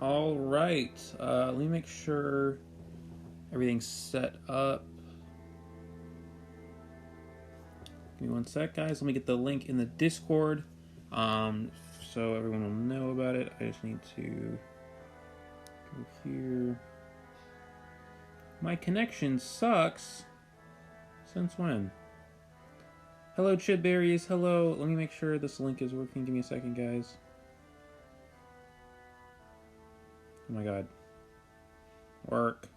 All right, let me make sure everything's set up. Give me one sec, guys. Let me get the link in the Discord, so everyone will know about it. I just need to go here. My connection sucks. Since when? Hello, Chipberries. Hello. Let me make sure this link is working. Give me a second, guys. Oh my god. Work.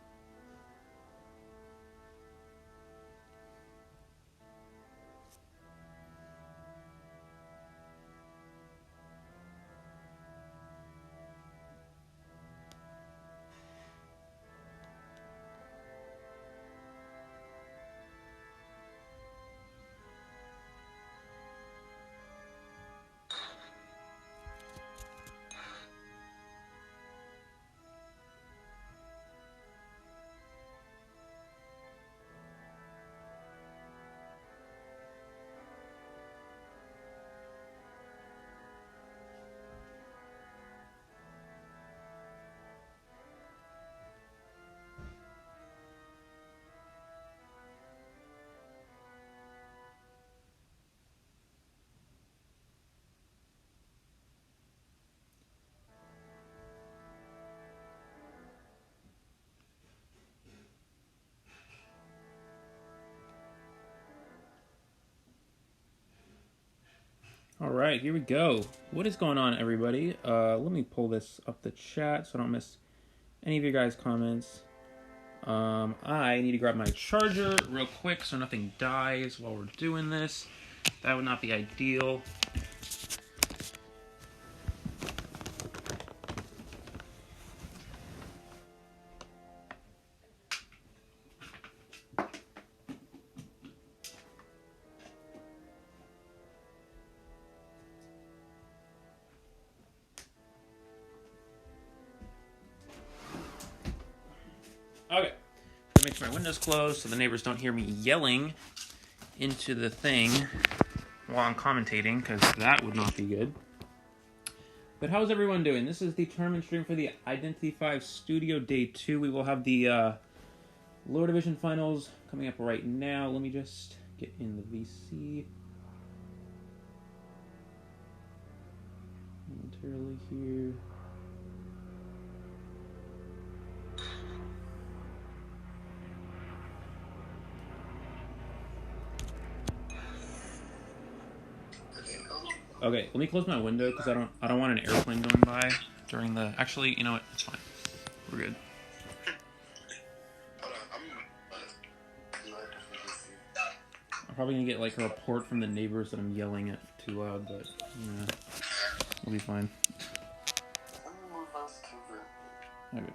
All right, here we go. What is going on, everybody? Let me pull this up the chat so I don't miss any of your guys' comments. I need to grab my charger real quick so nothing dies while we're doing this. That would not be ideal. Okay, make sure my window's closed so the neighbors don't hear me yelling into the thing while I'm commentating, because that would not be good. But how's everyone doing? This is the tournament stream for the Identity 5 Studio Day 2. We will have the lower division finals coming up right now. Let me just get in the VC momentarily here. Okay, let me close my window because I don't want an airplane going by during the. Actually, you know what? It's fine. We're good. I'm probably gonna get like a report from the neighbors that I'm yelling at too loud, but yeah, we'll be fine. Okay.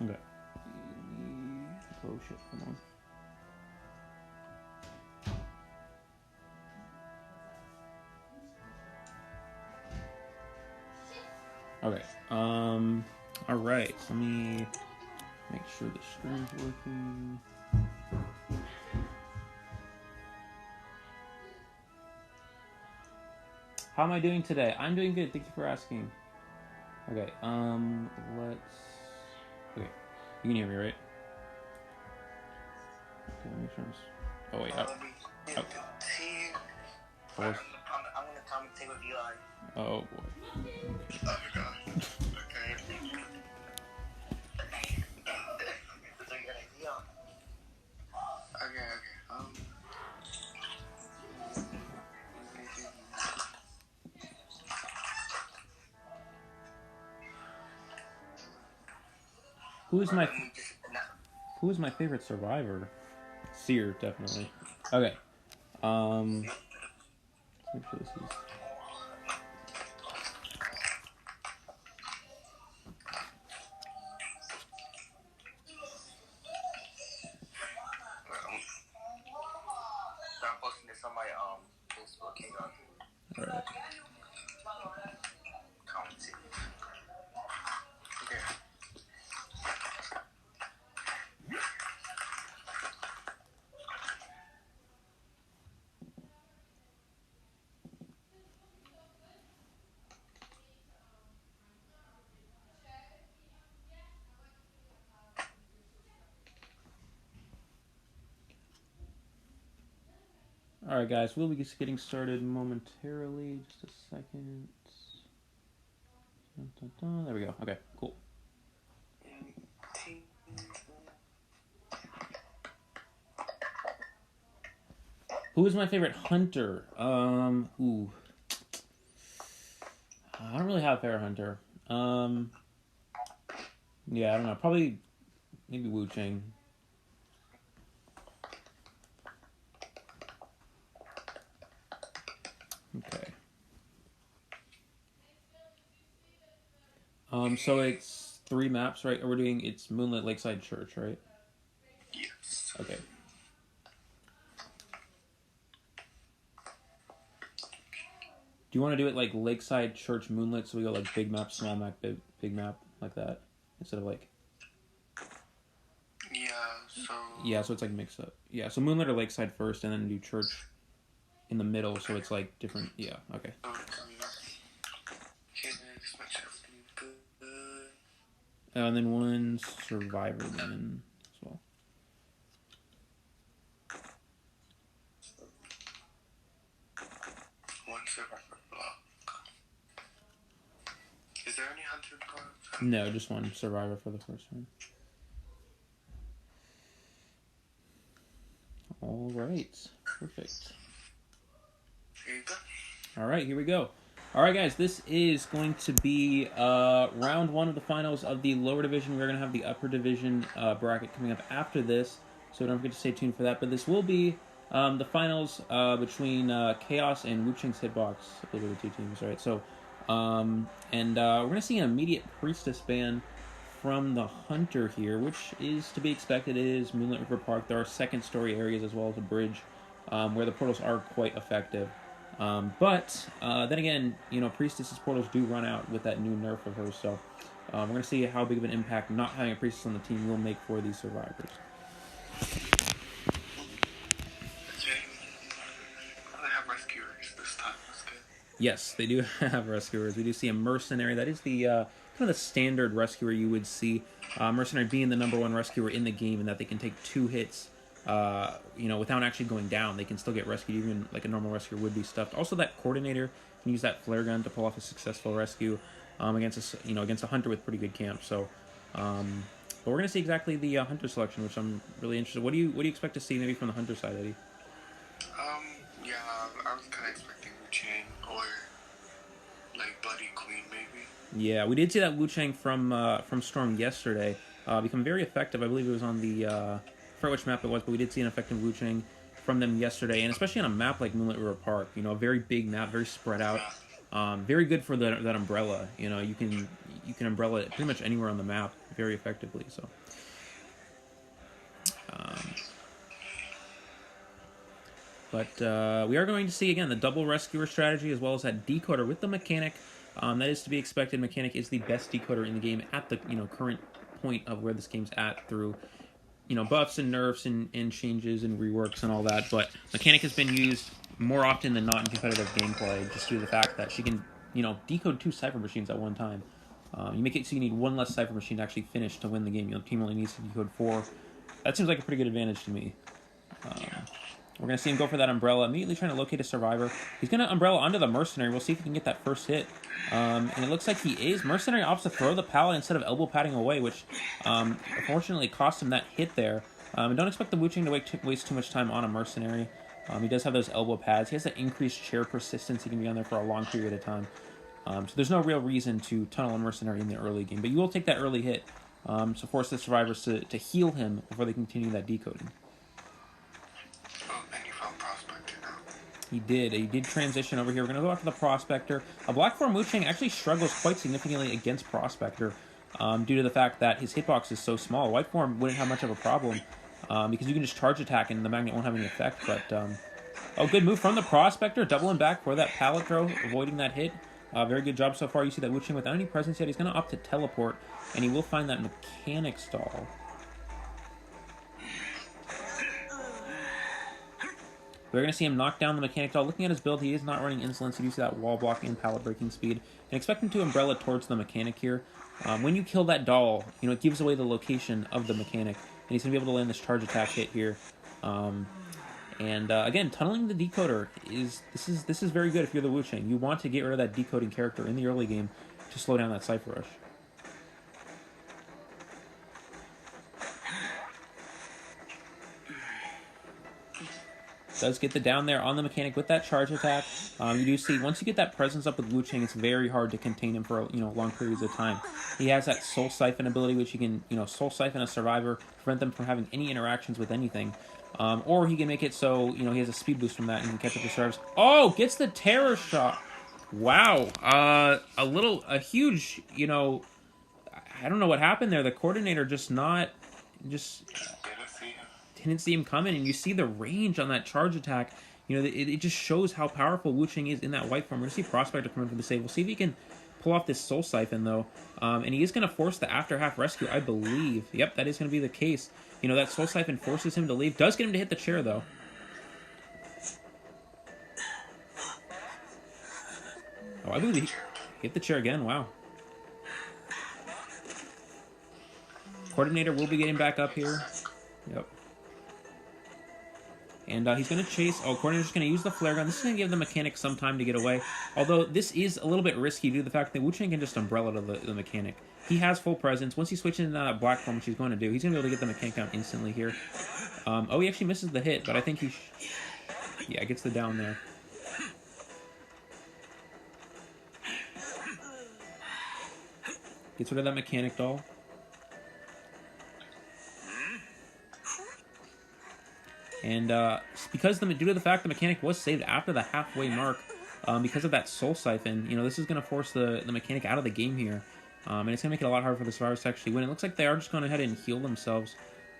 Okay. Oh shit! Come on. Okay. All right. Let me make sure the screen's working. How am I doing today? I'm doing good. Thank you for asking. Okay. Let's. Okay. You can hear me, right? Okay. Let me turn this. Oh wait. Okay. I'm gonna commentate with Eli. Oh boy. Okay. Who is my favorite survivor? Seer, definitely. Okay. Let's make sure this is. I'm posting this on my Facebook. All right. Okay. Alright, guys, we'll be just getting started momentarily. Just a second. Dun, dun, dun. There we go. Okay, cool. Who is my favorite hunter? Ooh. I don't really have a favorite hunter. Yeah, I don't know. Probably, maybe Wu Cheng. Okay. So it's 3 maps, right? We're doing, it's Moonlit Lakeside Church, right? Yes. Okay. Do you want to do it like Lakeside Church Moonlit, so we go like big map, small map, big map, like that? Instead of like... Yeah, so... Yeah, so it's like mix up. Yeah, so Moonlit or Lakeside first, and then do Church in the middle, so it's like different... Yeah, okay. And then 1 Survivor then as well. One Survivor block. Is there any Hunter cards? No, just 1 Survivor for the first one. All right, perfect. Here you go. All right, here we go. All right, guys, this is going to be round 1 of the finals of the lower division. We're going to have the upper division bracket coming up after this, so don't forget to stay tuned for that. But this will be the finals between Chaos and Wu Cheng's Hitbox. Those are the 2 teams, right? So, we're going to see an immediate Priestess ban from the Hunter here, which is to be expected. It is Moonlit River Park. There are second-story areas as well as a bridge where the portals are quite effective. But then again, you know, Priestess's portals do run out with that new nerf of hers, so we're going to see how big of an impact not having a Priestess on the team will make for these survivors. They have rescuers this time. That's good. Yes, they do have rescuers. We do see a Mercenary. That is the kind of the standard rescuer you would see. Mercenary being the #1 rescuer in the game, and that they can take 2 hits you know, without actually going down. They can still get rescued, even like a normal rescuer would be stuffed. Also, that Coordinator can use that flare gun to pull off a successful rescue against a, against a Hunter with pretty good camp. So, but we're gonna see exactly the Hunter selection, which I'm really interested. What do you expect to see maybe from the Hunter side, Eddie? Yeah, I was kind of expecting Wu Cheng or like Bloody Queen maybe. Yeah, we did see that Wu Cheng from Storm yesterday become very effective. I believe it was on the I forget which map it was, but we did see an effective Wu Cheng from them yesterday, and especially on a map like Moonlit River Park. You know, a very big map, very spread out, very good for that umbrella. You know, you can umbrella it pretty much anywhere on the map very effectively. So. But we are going to see, again, the double rescuer strategy as well as that decoder with the mechanic. That is to be expected. Mechanic is the best decoder in the game at the current point of where this game's at through buffs and nerfs and changes and reworks and all that. But mechanic has been used more often than not in competitive gameplay just due to the fact that she can decode 2 Cypher machines at one time. You make it so you need 1 less Cypher machine to actually finish to win the game. The team only needs to decode 4. That seems like a pretty good advantage to me. We're going to see him go for that umbrella, immediately trying to locate a survivor. He's going to umbrella onto the Mercenary. We'll see if he can get that first hit. And it looks like he is. Mercenary opts to throw the pallet instead of elbow padding away, which unfortunately cost him that hit there. And don't expect the Wu Cheng to waste too much time on a Mercenary. He does have those elbow pads. He has that increased chair persistence. He can be on there for a long period of time. So there's no real reason to tunnel a Mercenary in the early game. But you will take that early hit to force the survivors to heal him before they continue that decoding. He did transition over here. We're going to go after the Prospector. A Black Form Wu Cheng actually struggles quite significantly against Prospector due to the fact that his hitbox is so small. White Form wouldn't have much of a problem because you can just charge attack and the magnet won't have any effect. But, good move from the Prospector. Doubling back for that pallet throw, avoiding that hit. Very good job so far. You see that Wu Cheng without any presence yet. He's going to opt to teleport, and he will find that mechanic stall. We're going to see him knock down the mechanic doll. Looking at his build, he is not running insolence. You do see that wall block and pallet breaking speed. And expect him to umbrella towards the mechanic here. When you kill that doll, it gives away the location of the mechanic. And he's going to be able to land this charge attack hit here. And again, tunneling the decoder this is very good if you're the Wu Chang. You want to get rid of that decoding character in the early game to slow down that Cypher Rush. Does get the down there on the mechanic with that charge attack. You do see once you get that presence up with Wu Chang, it's very hard to contain him for long periods of time. He has that Soul Siphon ability, which he can Soul Siphon a survivor, prevent them from having any interactions with anything, or he can make it so he has a speed boost from that and he can catch up the serves. Oh, gets the terror shot! Wow, a huge I don't know what happened there. The coordinator just didn't see him coming, and you see the range on that charge attack. It just shows how powerful Wu Chang is in that white form. We're going to see Prospector come in for the save. We'll see if he can pull off this Soul Siphon, though. And he is going to force the after half rescue, I believe. Yep, that is going to be the case. That Soul Siphon forces him to leave. Does get him to hit the chair, though. Oh, I believe he hit the chair again. Wow. Coordinator will be getting back up here. Yep. And he's going to chase. Oh, Coordinator's going to use the flare gun. This is going to give the mechanic some time to get away. Although this is a little bit risky due to the fact that Wu Chang can just umbrella to the mechanic. He has full presence. Once he switches into that black form, which he's going to do, he's going to be able to get the mechanic down instantly here. Oh, he actually misses the hit, but I think he... yeah, gets the down there. Gets rid of that mechanic doll. And because due to the fact the mechanic was saved after the halfway mark, because of that Soul Siphon, this is going to force the mechanic out of the game here. And it's going to make it a lot harder for the survivors to actually win. It looks like they are just going ahead and heal themselves,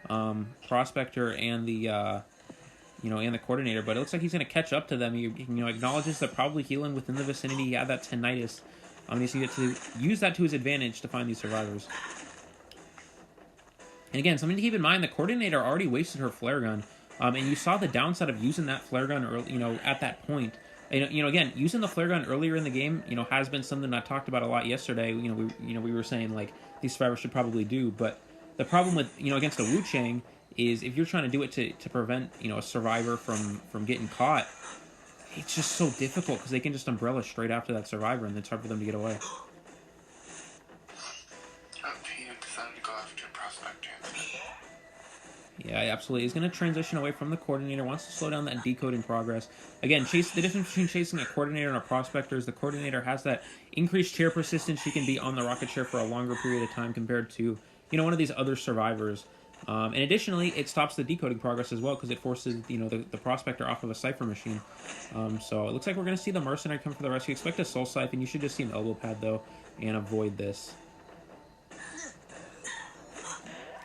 Prospector and the and the Coordinator. But it looks like he's going to catch up to them. He acknowledges that probably healing within the vicinity. He had that tinnitus. He's going to use that to his advantage to find these survivors. And again, something to keep in mind: the Coordinator already wasted her flare gun. And you saw the downside of using that flare gun early, at that point. Again, using the flare gun earlier in the game, has been something I talked about a lot yesterday. We were saying like these survivors should probably do, but the problem with against a Wu Chang is if you're trying to do it to prevent a survivor from getting caught, it's just so difficult because they can just umbrella straight after that survivor and it's hard for them to get away. Yeah, absolutely. He's going to transition away from the Coordinator, wants to slow down that decoding progress. Again, the difference between chasing a Coordinator and a Prospector is the Coordinator has that increased chair persistence. She can be on the rocket chair for a longer period of time compared to, one of these other survivors. And additionally, it stops the decoding progress as well because it forces, the Prospector off of a Cypher machine. So it looks like we're going to see the Mercenary come for the rescue. Expect a Soul Siphon. You should just see an elbow pad, though, and avoid this.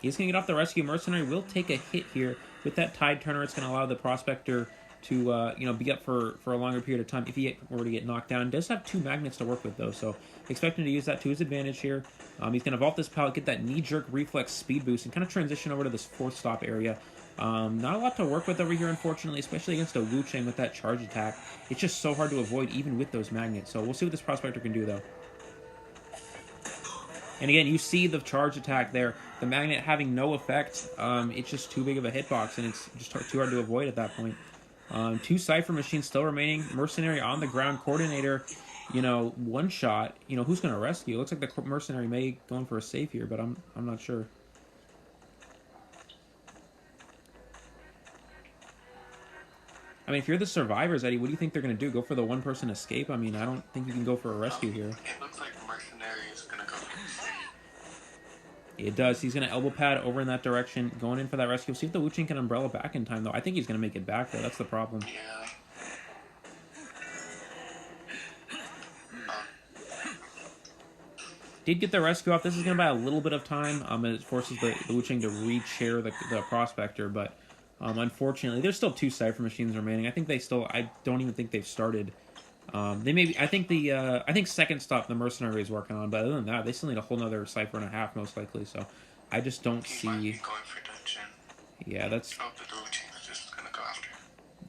He's going to get off the rescue. Mercenary will take a hit here. With that tide turner, it's going to allow the Prospector to, be up for a longer period of time if he were to get knocked down. He does have 2 magnets to work with, though, so expect him to use that to his advantage here. He's going to vault this pallet, get that knee-jerk reflex speed boost, and kind of transition over to this 4th stop area. Not a lot to work with over here, unfortunately, especially against a Wu Chang with that charge attack. It's just so hard to avoid, even with those magnets. So we'll see what this Prospector can do, though. And again, you see the charge attack there. The magnet having no effect. It's just too big of a hitbox, and it's just too hard to avoid at that point. 2 Cypher machines still remaining. Mercenary on the ground. Coordinator, one shot. Who's going to rescue? It looks like the Mercenary may go in for a save here, but I'm not sure. I mean, if you're the survivors, Eddie, what do you think they're going to do? Go for the one-person escape? I mean, I don't think you can go for a rescue here. It looks like Mercenary is going to go for the save. It does. He's going to elbow pad over in that direction, going in for that rescue. See if the Wu Chang can umbrella back in time, though. I think he's going to make it back, though. That's the problem. Yeah. Did get the rescue off. This is going to buy a little bit of time. It forces the Wu Chang to re-chair the Prospector, but unfortunately, there's still 2 Cypher machines remaining. I think I don't even think they've started. They may be, I think second stop the Mercenary is working on, but other than that, they still need a whole nother Cypher and a half, most likely, so I just don't see... Might be going for dungeon. Yeah, that's... Oh, the Wu Chang is just going to go after.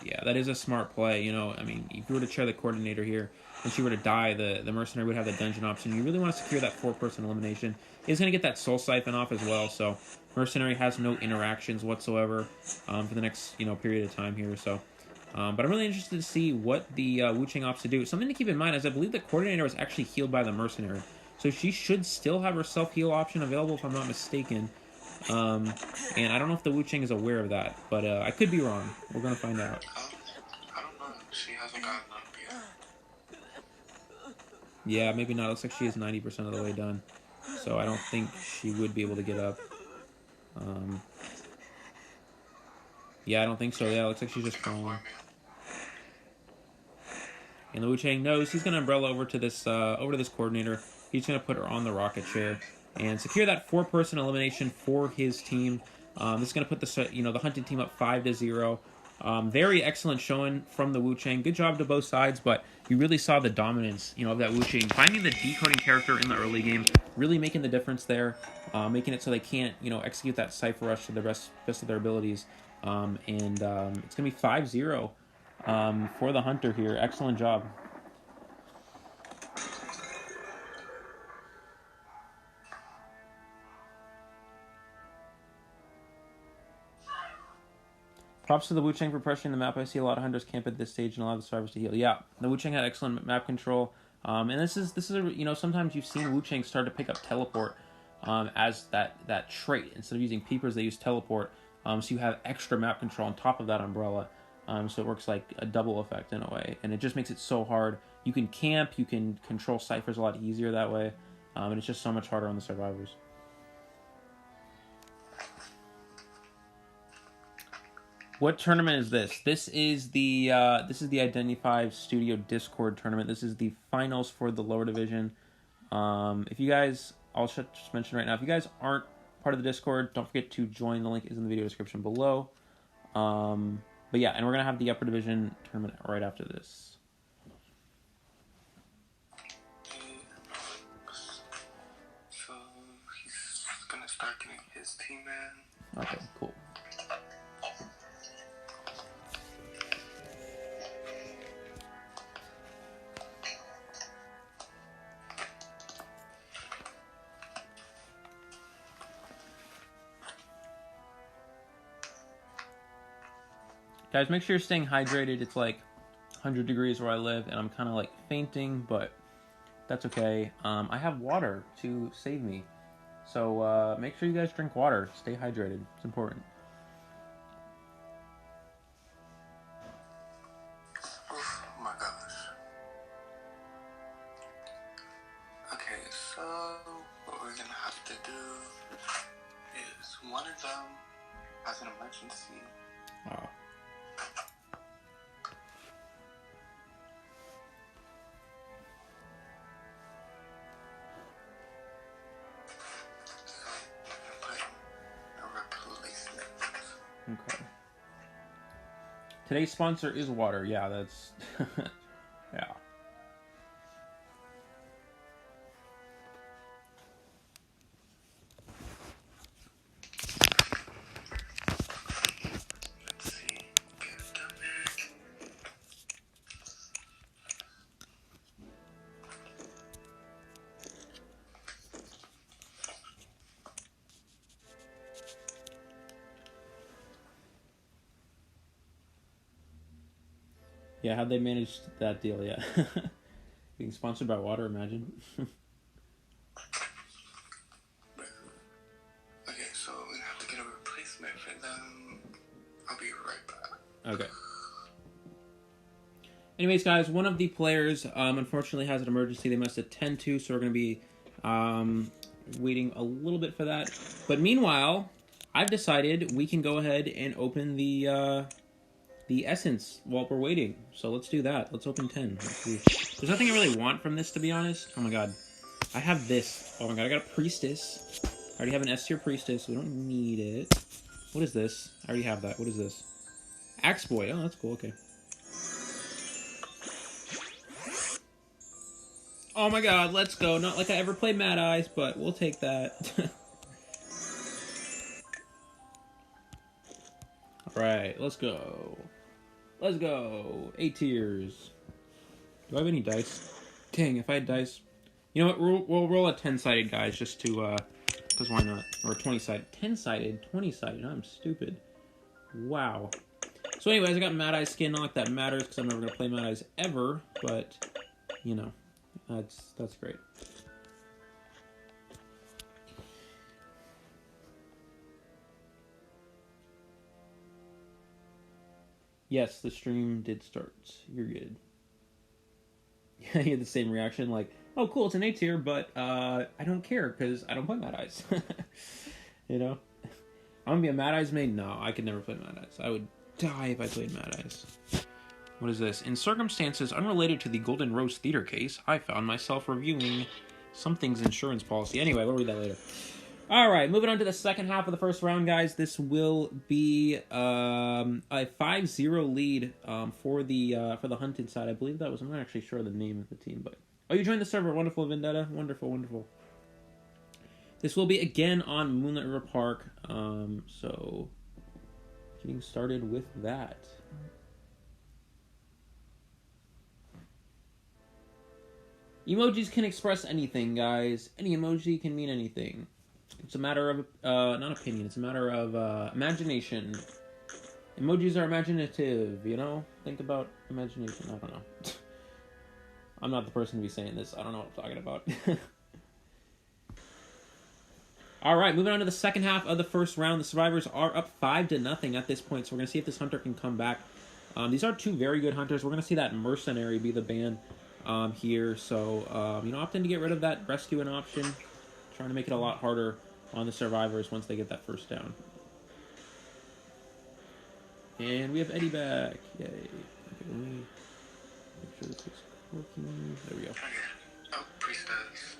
Yeah, that is a smart play, I mean, if you were to chair the Coordinator here, and she were to die, the mercenary would have the dungeon option. You really want to secure that 4-person elimination. He's going to get that soul siphon off as well, so mercenary has no interactions whatsoever for the next period of time here. So, but I'm really interested to see what the Wu Chang opts to do. Something to keep in mind is I believe the coordinator was actually healed by the mercenary, so she should still have her self heal option available if I'm not mistaken. And I don't know if the Wu Chang is aware of that, but I could be wrong. We're gonna find out. I don't know. She hasn't gotten up yet. Yeah, maybe not. Looks like she is 90% of the way done, so I don't think she would be able to get up. Yeah, I don't think so. Yeah, looks like she's just crawling. And the Wu Chang knows he's gonna umbrella over to this coordinator. He's gonna put her on the rocket chair and secure that 4-person elimination for his team. This is gonna put the hunted team up 5-0. Very excellent showing from the Wu Chang. Good job to both sides, but you really saw the dominance, of that Wu Chang. Finding the decoding character in the early game, really making the difference there, making it so they can't, execute that Cypher Rush to the best of their abilities. It's going to be 5-0 for the Hunter here. Excellent job. Props to the Wu Chang for pressuring the map. I see a lot of hunters camp at this stage and allow the survivors to heal. Yeah, the Wu Chang had excellent map control. And this is sometimes you've seen Wu Chang start to pick up teleport as that trait. Instead of using peepers, they use teleport. So you have extra map control on top of that umbrella. So it works like a double effect in a way. And it just makes it so hard. You can camp, you can control ciphers a lot easier that way. And it's just so much harder on the survivors. What tournament is this? This is the Identify Studio Discord tournament. This is the finals for the lower division. If you guys, I'll just mention right now, if you guys aren't part of the Discord, don't forget to join. The link is in the video description below. But yeah, and we're gonna have the upper division tournament right after this. So he's gonna start getting his team in. Okay, cool. Guys, make sure you're staying hydrated. It's like 100 degrees where I live, and I'm kind of like fainting, but that's okay. I have water to save me. So make sure you guys drink water. Stay hydrated. It's important. Oh my gosh. Okay, so what we're gonna have to do is one of them has an emergency. Oh. Okay. Today's sponsor is water. Yeah, that's... yeah. Let's see. Get it done. Yeah, how'd they manage that deal? Yeah. Being sponsored by water, imagine. Okay, so we're gonna have to get a replacement for them. I'll be right back. Okay. Anyways, guys, one of the players unfortunately has an emergency. They must attend to, so we're going to be waiting a little bit for that. But meanwhile, I've decided we can go ahead and open the essence while we're waiting. So let's do that. Let's open 10. Let's see. There's nothing I really want from this, to be honest. Oh my god. I have this. Oh my god, I got a priestess. I already have an S tier priestess. We don't need it. What is this? I already have that. What is this? Axe Boy. Oh, that's cool. Okay. Oh my god, let's go. Not like I ever played Mad Eyes, but we'll take that. Alright, let's go. Let's go. 8 tiers. Do I have any dice? Dang, if I had dice... You know what, we'll roll a 10-sided, guys, just to, because why not? Or a 20-sided. 10-sided? 20-sided? I'm stupid. Wow. So anyways, I got Mad Eye's skin. Not like that matters, because I'm never going to play Mad Eye's ever, but, you know, that's great. Yes, the stream did start. You're good. Yeah, you had the same reaction, like, oh, cool, it's an A tier, but I don't care because I don't play Mad Eyes. You know, I'm gonna be a Mad Eyes main. No, I could never play Mad Eyes. I would die if I played Mad Eyes. What is this? In circumstances unrelated to the Golden Rose Theater case, I found myself reviewing something's insurance policy. Anyway, we'll read that later. All right, moving on to the second half of the first round, guys. This will be a 5-0 lead for the hunted side. I believe that was. I'm not actually sure of the name of the team, but oh, you joined the server. Wonderful, Vendetta. Wonderful, wonderful. This will be again on Moonlit River Park. So getting started with that. Emojis can express anything, guys. Any emoji can mean anything. It's a matter of, not opinion, it's a matter of imagination. Emojis are imaginative, you know? Think about imagination. I don't know. I'm not the person to be saying this. I don't know what I'm talking about. Alright, moving on to the second half of the first round. The survivors are up 5-0 at this point, so we're going to see if this hunter can come back. These are two very good hunters. We're going to see that mercenary be the ban here. So, you know, opting to get rid of that rescuing option. Trying to make it a lot harder on the survivors once they get that first down. And we have Eddie back. Yay. Okay, let me make sure this is working. There we go. Oh, priestess.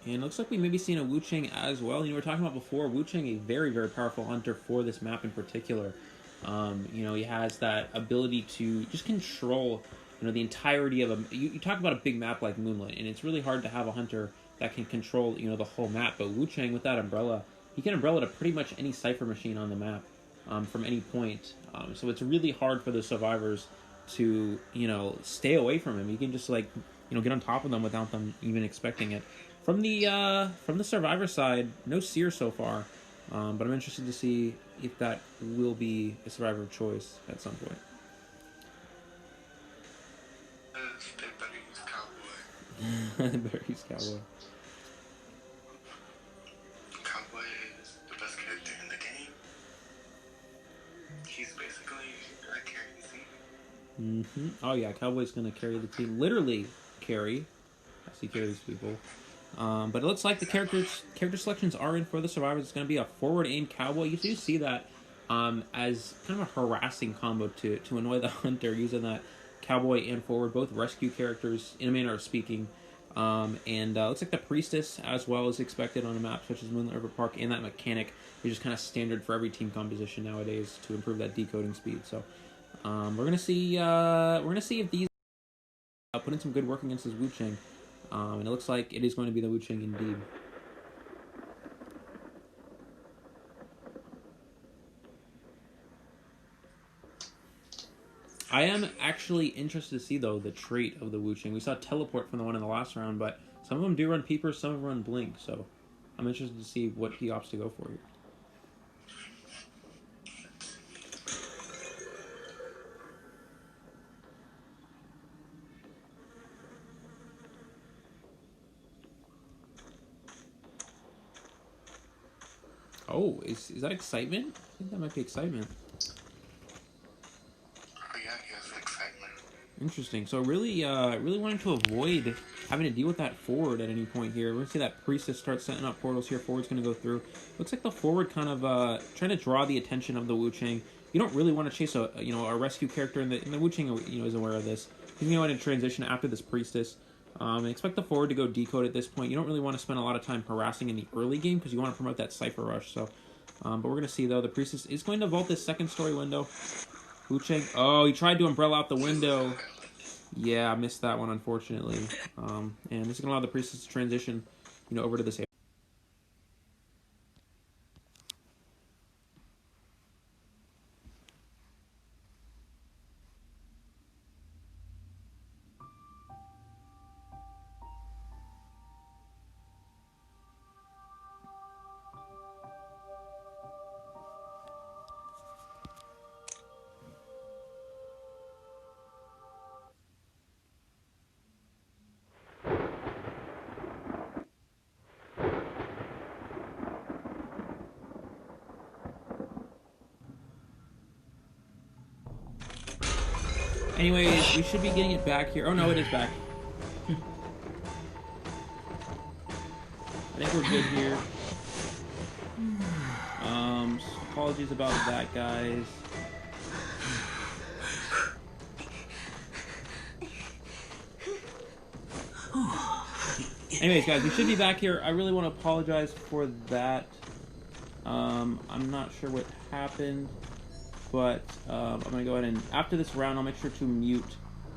And it looks like we may be seeing a Wu Chang as well. You know, we were talking about before, Wu Chang, a very, very powerful hunter for this map in particular. You know, he has that ability to just control, you know, the entirety of a... You talk about a big map like Moonlight, and it's really hard to have a hunter that can control, you know, the whole map. But Wu Chang, with that umbrella, he can umbrella to pretty much any cipher machine on the map from any point. So it's really hard for the survivors to, you know, stay away from him. He can just, like, you know, get on top of them without them even expecting it. From the survivor side, no seer so far, but I'm interested to see if that will be a survivor of choice at some point. They better use Cowboy. Better use Cowboy. Cowboy is the best character in the game. He's basically a carry team. Oh yeah, Cowboy's gonna carry the team. Literally carry, as he carries people. But it looks like the character selections are in for the survivors. It's going to be a forward aim Cowboy. You do see that as kind of a harassing combo to annoy the hunter, using that Cowboy and forward, both rescue characters in a manner of speaking. And looks like the Priestess as well is expected on a map such as Moonlit River Park, and that mechanic is just kind of standard for every team composition nowadays to improve that decoding speed. So we're gonna see if these put in some good work against this Wu Chang. And it looks like it is going to be the Wu Chang indeed. I am actually interested to see, though, the trait of the Wu Chang. We saw teleport from the one in the last round, but some of them do run peepers, some of them run blink, so I'm interested to see what he opts to go for here. Oh, is that excitement? I think that might be excitement. Oh yeah, he has excitement. Interesting. So really wanting to avoid having to deal with that forward at any point here. We're going to see that Priestess start setting up portals here. Forward's going to go through. Looks like the forward kind of trying to draw the attention of the Wu Chang. You don't really want to chase a rescue character, and the Wu Chang is aware of this. He's going to go in transition after this Priestess. And expect the forward to go decode at this point. You don't really want to spend a lot of time harassing in the early game because you want to promote that Cypher Rush. So, but we're going to see, though, the Priestess is going to vault this second story window. Wu Chang, oh, he tried to umbrella out the window. Yeah, I missed that one, unfortunately. And this is going to allow the Priestess to transition, over to this area. Anyways, we should be getting it back here. Oh no, it is back. I think we're good here. Apologies about that, guys. Anyways, guys, we should be back here. I really want to apologize for that. I'm not sure what happened, but I'm going to go ahead and, after this round, I'll make sure to mute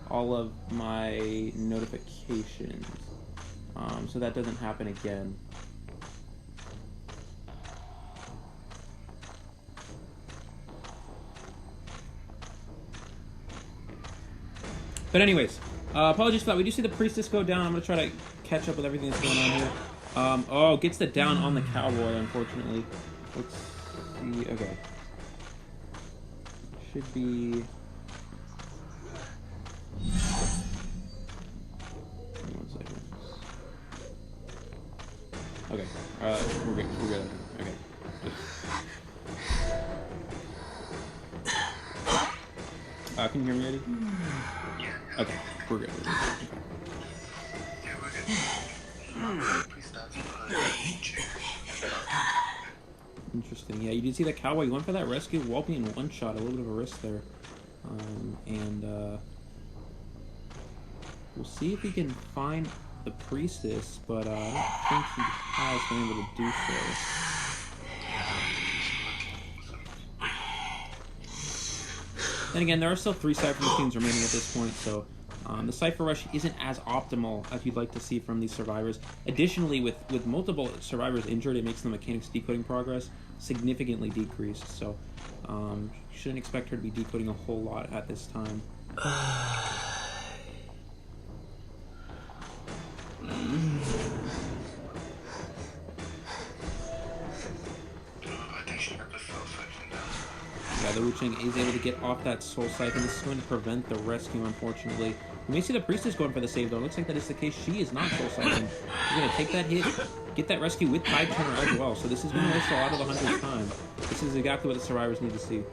all of my notifications so that doesn't happen again. But anyways, apologies for that. We do see the priestess go down. I'm going to try to catch up with everything that's going on here. Oh, gets the down on the cowboy, unfortunately. Let's see. Okay. Should be... One second. Okay. We're good. We're good. Okay. Can you hear me, Eddie? Yeah. Okay. We're good. We're good. Yeah, we're good. Interesting. Yeah, you did see that cowboy. He went for that rescue, walloping in one shot. A little bit of a risk there. We'll see if he can find the priestess, but I don't think he has been able to do so. Then again, there are still 3 Cypher machines remaining at this point, so the Cypher Rush isn't as optimal as you'd like to see from these survivors. Additionally, with multiple survivors injured, it makes the mechanics decoding progress significantly decreased, so you shouldn't expect her to be decoding a whole lot at this time. Yeah, the Wu-Chang is able to get off that Soul Siphon. This is going to prevent the rescue, unfortunately. You may see the Priestess going for the save, though. It looks like that is the case. She is not Soul Siphon. She's going to take that hit, get that rescue with Tide Turner as well. So this is going to waste a lot of the Hunter's time. This is exactly what the survivors need to see.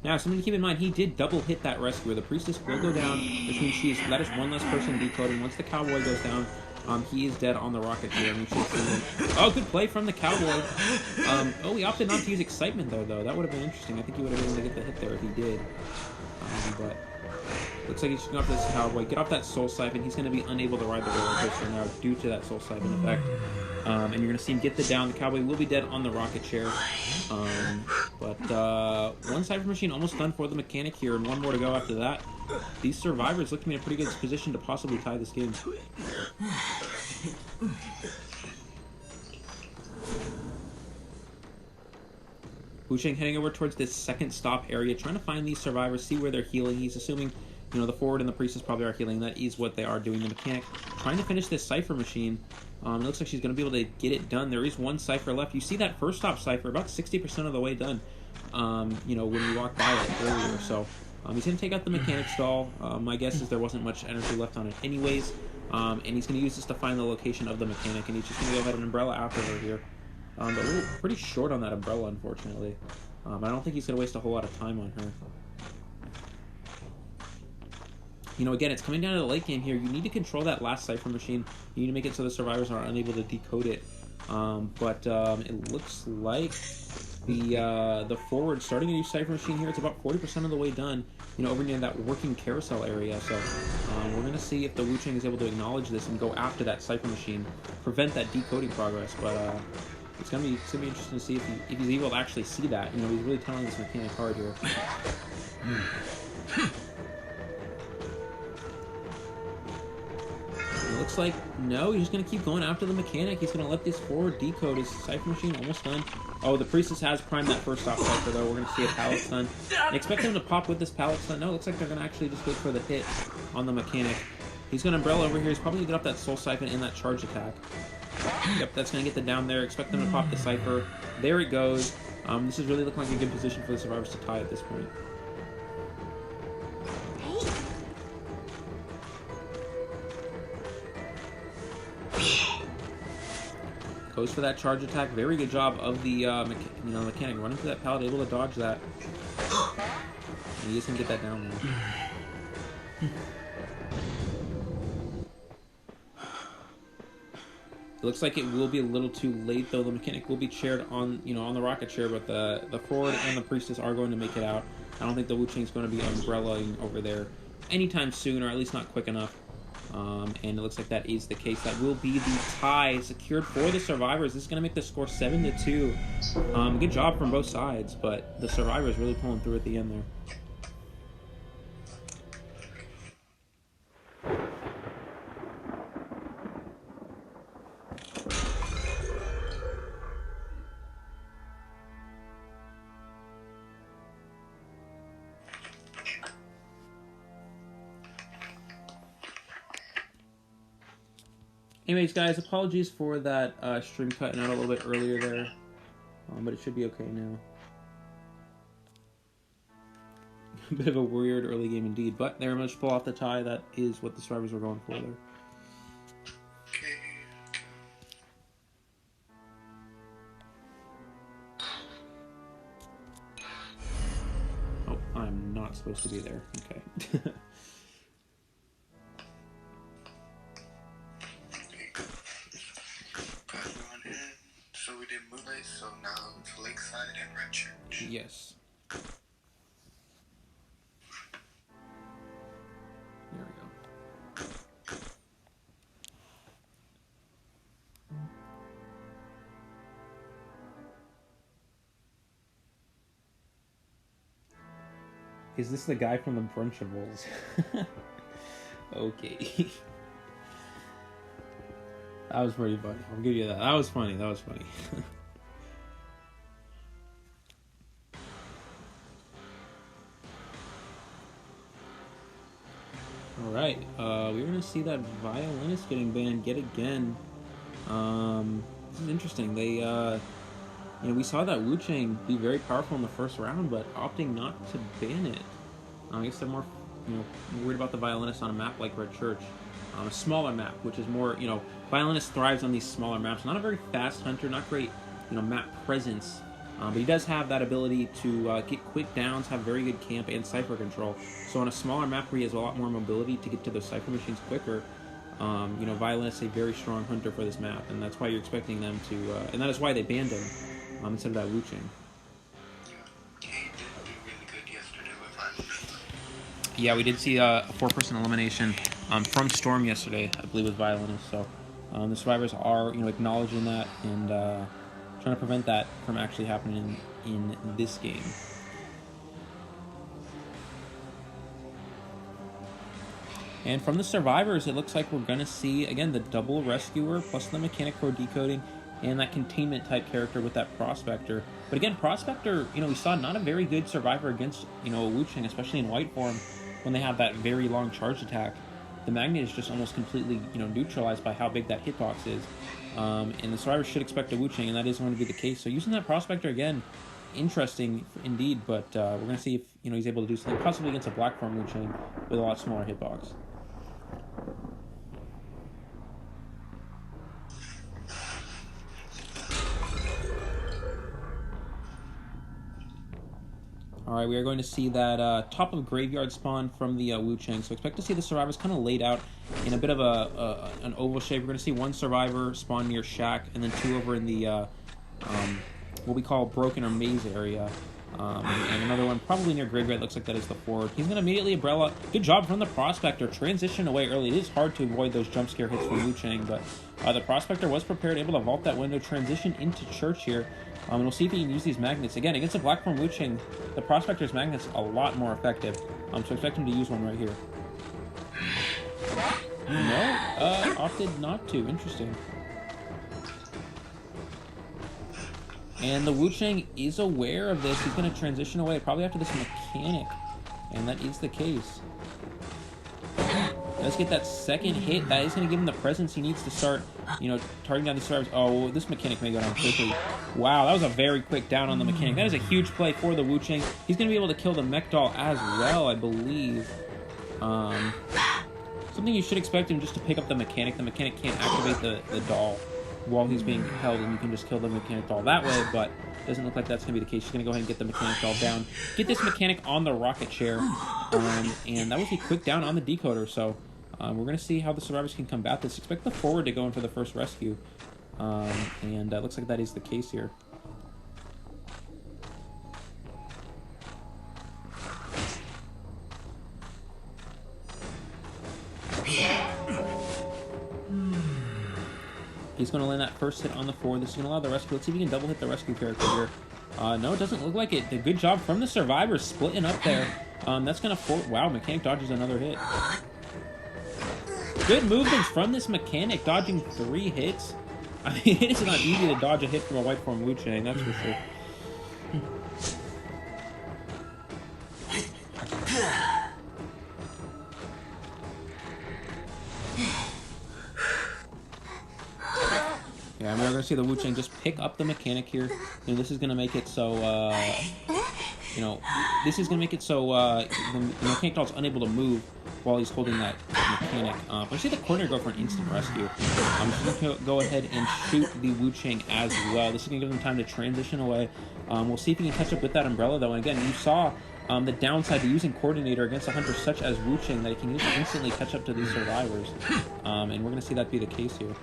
Now, something to keep in mind, he did double hit that rescuer. The Priestess will go down, which means that is one less person decoding. Once the Cowboy goes down, he is dead on the rocket here. Oh, good play from the Cowboy. Oh, he opted not to use Excitement, though. That would have been interesting. I think he would have been able to get the hit there if he did. But looks like he's going off this Cowboy. Get off that Soul Siphon. He's going to be unable to ride the roller coaster now due to that Soul Siphon effect. And you're going to see him get the down. The Cowboy will be dead on the rocket chair. But one Cypher Machine almost done for the mechanic here, and one more to go after that. These survivors look to be in a pretty good position to possibly tie this game. Wu-Chang heading over towards this second stop area, trying to find these survivors, see where they're healing. He's assuming, you know, the Forward and the Priestess probably are healing. That is what they are doing. The mechanic trying to finish this Cypher Machine. It looks like she's going to be able to get it done. There is one Cypher left. You see that first stop Cypher, about 60% of the way done, you know, when you walk by it earlier. So he's going to take out the mechanic stall. My guess is there wasn't much energy left on it anyways. And he's going to use this to find the location of the mechanic, and he's just going to go ahead and umbrella after her here. But we're pretty short on that umbrella, unfortunately. I don't think he's going to waste a whole lot of time on her. You know, again, it's coming down to the late game here. You need to control that last Cypher Machine. You need to make it so the survivors are unable to decode it. It looks like the Forward starting a new Cypher Machine here. It's about 40% of the way done, you know, over near that working carousel area. So we're going to see if the Wu-Chang is able to acknowledge this and go after that Cypher Machine, prevent that decoding progress. But it's gonna be interesting to see if he's able to actually see that. You know, he's really telling this mechanic hard here. It looks like no, he's just gonna keep going after the mechanic. He's gonna let this Forward decode his Cypher Machine. Almost done. Oh, the Priestess has primed that first stop Cypher though. We're gonna see a pallet stun. I expect him to pop with this pallet stun. No, it looks like they're gonna actually just wait for the hit on the mechanic. He's gonna umbrella over here. He's probably gonna get off that Soul Siphon and that charge attack. Yep, that's going to get them down there. Expect them to pop the Cypher. There it goes. This is really looking like a good position for the survivors to tie at this point. Goes for that charge attack. Very good job of the mechanic running through that pallet, able to dodge that. And he just can get that down now. It looks like it will be a little too late, though. The mechanic will be chaired on, on the rocket chair, but the Ford and the Priestess are going to make it out. I don't think the Wu Chang's going to be umbrellaing over there anytime soon, or at least not quick enough. And it looks like that is the case. That will be the tie secured for the Survivors. This is going to make the score 7-2. Good job from both sides, but the Survivors really pulling through at the end there. Anyways, guys, apologies for that stream cutting out a little bit earlier there, but it should be okay now. A bit of a weird early game indeed, but they were able to pull off the tie. That is what the Survivors were going for there. Oh, I'm not supposed to be there. Okay. So now it's Lakeside and Red Church. Yes. There we go. Is this the guy from the Brunchables? Okay. That was pretty funny. I'll give you that. That was funny. That was funny. Alright, we're going to see that violinist getting banned yet again. This is interesting. They, we saw that Wu Chang be very powerful in the first round, but opting not to ban it. I guess they're more, worried about the violinist on a map like Red Church. A smaller map, which is more, violinist thrives on these smaller maps. Not a very fast hunter, not great, map presence. But he does have that ability to get quick downs, have very good camp and cipher control. So on a smaller map where he has a lot more mobility to get to those cipher machines quicker, Violinist is a very strong hunter for this map, and that's why you're expecting them to, and that is why they banned him instead of that Wu Chang. Yeah, we did see a 4-person elimination from Storm yesterday, I believe, with Violinist. So the Survivors are, acknowledging that and trying to prevent that from actually happening in this game. And from the Survivors, it looks like we're going to see, again, the double Rescuer plus the Mechanic Pro decoding and that containment type character with that Prospector. But again, Prospector, we saw not a very good Survivor against, Wu Chang, especially in white form, when they have that very long charge attack. The Magnet is just almost completely, neutralized by how big that hitbox is. And the Survivors should expect a Wu Chang, and that is going to be the case. So using that Prospector again, interesting indeed, but we're going to see if, he's able to do something, possibly against a black form Wu Chang with a lot smaller hitbox. Alright, we are going to see that top of graveyard spawn from the Wu Chang. So expect to see the Survivors kind of laid out in a bit of an oval shape. We're going to see one Survivor spawn near Shack, and then 2 over in the what we call broken or maze area. And another one probably near graveyard. Looks like that is the forward. He's going to immediately umbrella. Good job from the Prospector. Transition away early. It is hard to avoid those jump scare hits from Wu Chang, but the Prospector was prepared, able to vault that window, transition into Church here. And we'll see if he can use these magnets. Again, against a black form Wu Chang, the Prospector's magnets a lot more effective. So expect him to use one right here. No, opted not to. Interesting. And the Wu Chang is aware of this. He's going to transition away probably after this Mechanic. And that is the case. Let's get that second hit. That is going to give him the presence he needs to start, targeting down these Survivors. Oh, this Mechanic may go down quickly. Wow, that was a very quick down on the Mechanic. That is a huge play for the Wu Chang. He's going to be able to kill the Mech Doll as well, I believe. Something you should expect him just to pick up the Mechanic. The Mechanic can't activate the doll. while he's being held, and you can just kill the mechanic doll that way, but it doesn't look like that's going to be the case. She's going to go ahead and get the mechanic doll down, get this mechanic on the rocket chair, and that was a quick down on the decoder, so we're going to see how the survivors can combat this. Expect the forward to go in for the first rescue, and looks like that is the case here. He's going to land that first hit on the forward. This is going to allow the rescue. Let's see if he can double hit the rescue character here. No, it doesn't look like it. A good job from the survivors splitting up there. That's going to wow, mechanic dodges another hit. Good movements from this mechanic, dodging 3 hits. I mean, it's not easy to dodge a hit from a white form Wu Chang, that's for sure. Yeah, we're going to see the Wu Chang just pick up the mechanic here. You know, this is going to make it so, this is going to make it so the mechanic doll's unable to move while he's holding that mechanic. But I see the corner go for an instant rescue. I'm just going to go ahead and shoot the Wu Chang as well. This is going to give him time to transition away. We'll see if he can catch up with that umbrella, though. And again, you saw the downside to using Coordinator against a hunter such as Wu Chang, that he can just instantly catch up to these survivors. And we're going to see that be the case here.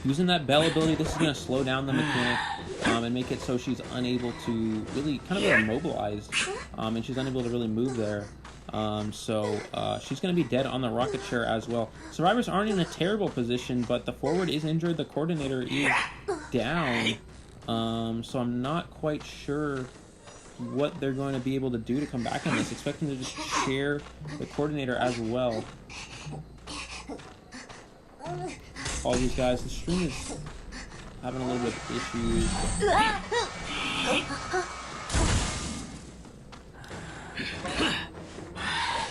Using that bell ability, this is going to slow down the mechanic and make it so she's unable to really kind of immobilize, and she's unable to really move there. So she's going to be dead on the rocket chair as well. Survivors aren't in a terrible position, but the forward is injured. The Coordinator is down. So I'm not quite sure what they're going to be able to do to come back on this. Expect them to just share the Coordinator as well. All these guys, the stream is having a little bit of issues.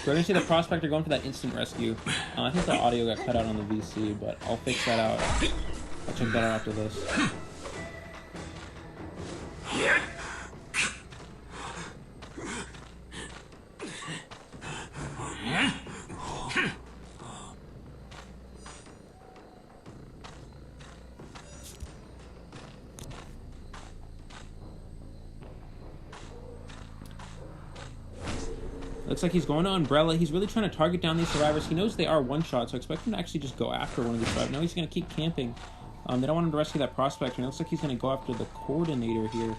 We're going to see the Prospector going for that instant rescue. I think the audio got cut out on the VC, but I'll fix that out. I'll check that out after this. Looks like he's going to Umbrella. He's really trying to target down these survivors. He knows they are one-shot, so expect him to actually just go after one of these survivors. No, he's going to keep camping. They don't want him to rescue that Prospector. And it looks like he's going to go after the Coordinator here.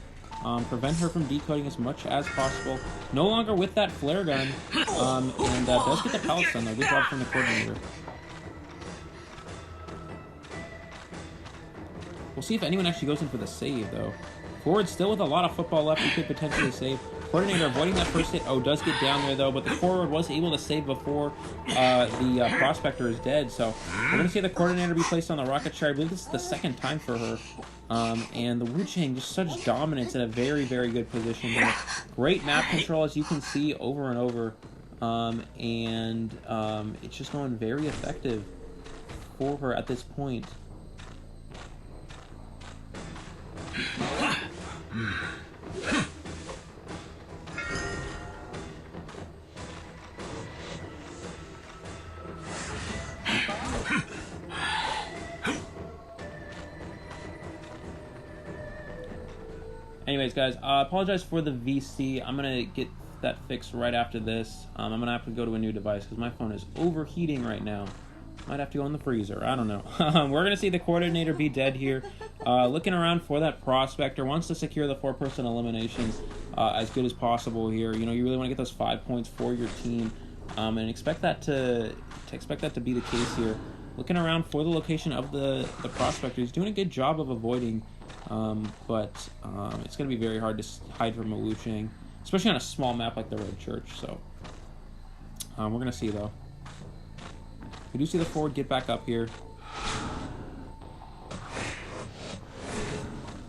Prevent her from decoding as much as possible. No longer with that flare gun. And does get the pallet stun, though. Good job from the Coordinator. We'll see if anyone actually goes in for the save, though. Forward still with a lot of football left. He could potentially save. Coordinator avoiding that first hit. Oh, does get down there, though. But the forward was able to save before the Prospector is dead. So we're going to see the Coordinator be placed on the rocket chair. I believe this is the second time for her. And the Wu Chang just such dominance in a very, very good position here. Great map control, as you can see, over and over. It's just going very effective for her at this point. Anyways, guys, I apologize for the VC. I'm going to get that fixed right after this. I'm going to have to go to a new device because my phone is overheating right now. Might have to go in the freezer. I don't know. We're going to see the Coordinator be dead here. Looking around for that Prospector. Wants to secure the 4-person eliminations as good as possible here. You know, you really want to get those 5 points for your team. And expect that to be the case here. Looking around for the location of the Prospector. He's doing a good job of avoiding, but it's going to be very hard to hide from a Wu Chang, especially on a small map like the Red Church. So we're going to see, though. We do see the forward get back up here.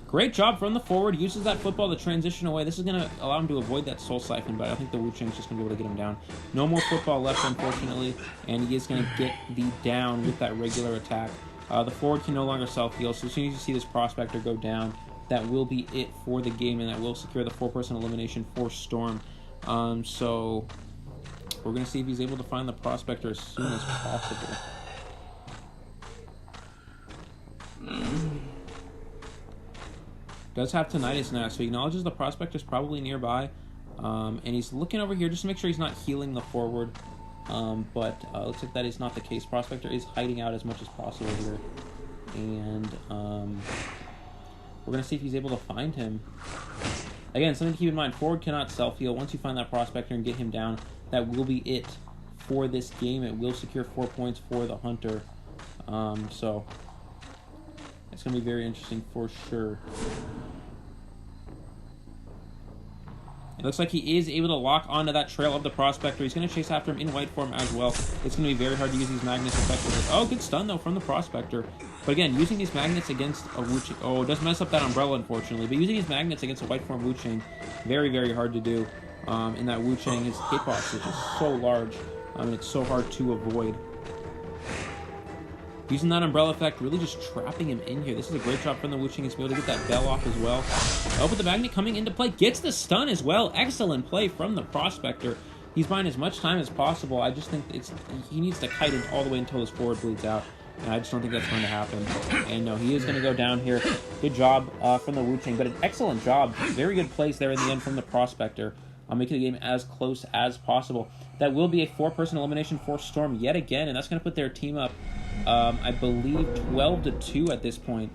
Great job from the forward. Uses that football to transition away. This is going to allow him to avoid that soul siphon, but I think the Wu Chang's just going to be able to get him down. No more football left, unfortunately, and he is going to get the down with that regular attack. The forward can no longer self-heal, so as soon as you see this Prospector go down, that will be it for the game, and that will secure the 4-person elimination for Storm. So we're going to see if he's able to find the Prospector as soon as possible. Does have tinnitus now, so he acknowledges the Prospector's probably nearby. And he's looking over here just to make sure he's not healing the forward. But looks like that is not the case. Prospector is hiding out as much as possible here. And we're going to see if he's able to find him. Again, something to keep in mind, forward cannot self-heal. Once you find that Prospector and get him down, that will be it for this game. It will secure 4 points for the Hunter. So it's going to be very interesting for sure. It looks like he is able to lock onto that trail of the Prospector. He's going to chase after him in white form as well. It's going to be very hard to use these magnets effectively. Oh, good stun, though, from the Prospector. But again, using these magnets against a Wu Chain... Oh, it does mess up that Umbrella, unfortunately. But using these magnets against a white form Wu Chain, very, very hard to do. And that Wu Chain, his hitbox is just so large. And it's so hard to avoid. Using that Umbrella effect, really just trapping him in here. This is a great job from the Wu Chain. He's able to get that bell off as well. Oh, but the Magnet coming into play. Gets the stun as well. Excellent play from the Prospector. He's buying as much time as possible. I just think he needs to kite it all the way until his forward bleeds out. And I just don't think that's going to happen. And no, he is going to go down here. Good job from the Wu Chain. But an excellent job. Very good plays there in the end from the Prospector. Making the game as close as possible. That will be a 4-person elimination for Storm yet again. And that's going to put their team up, I believe, 12-2 at this point.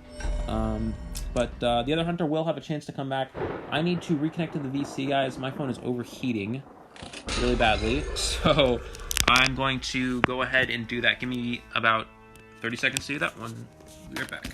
But the other Hunter will have a chance to come back. I need to reconnect to the VC, guys. My phone is overheating really badly. So I'm going to go ahead and do that. Give me about 30 seconds to do that. We'll be right back.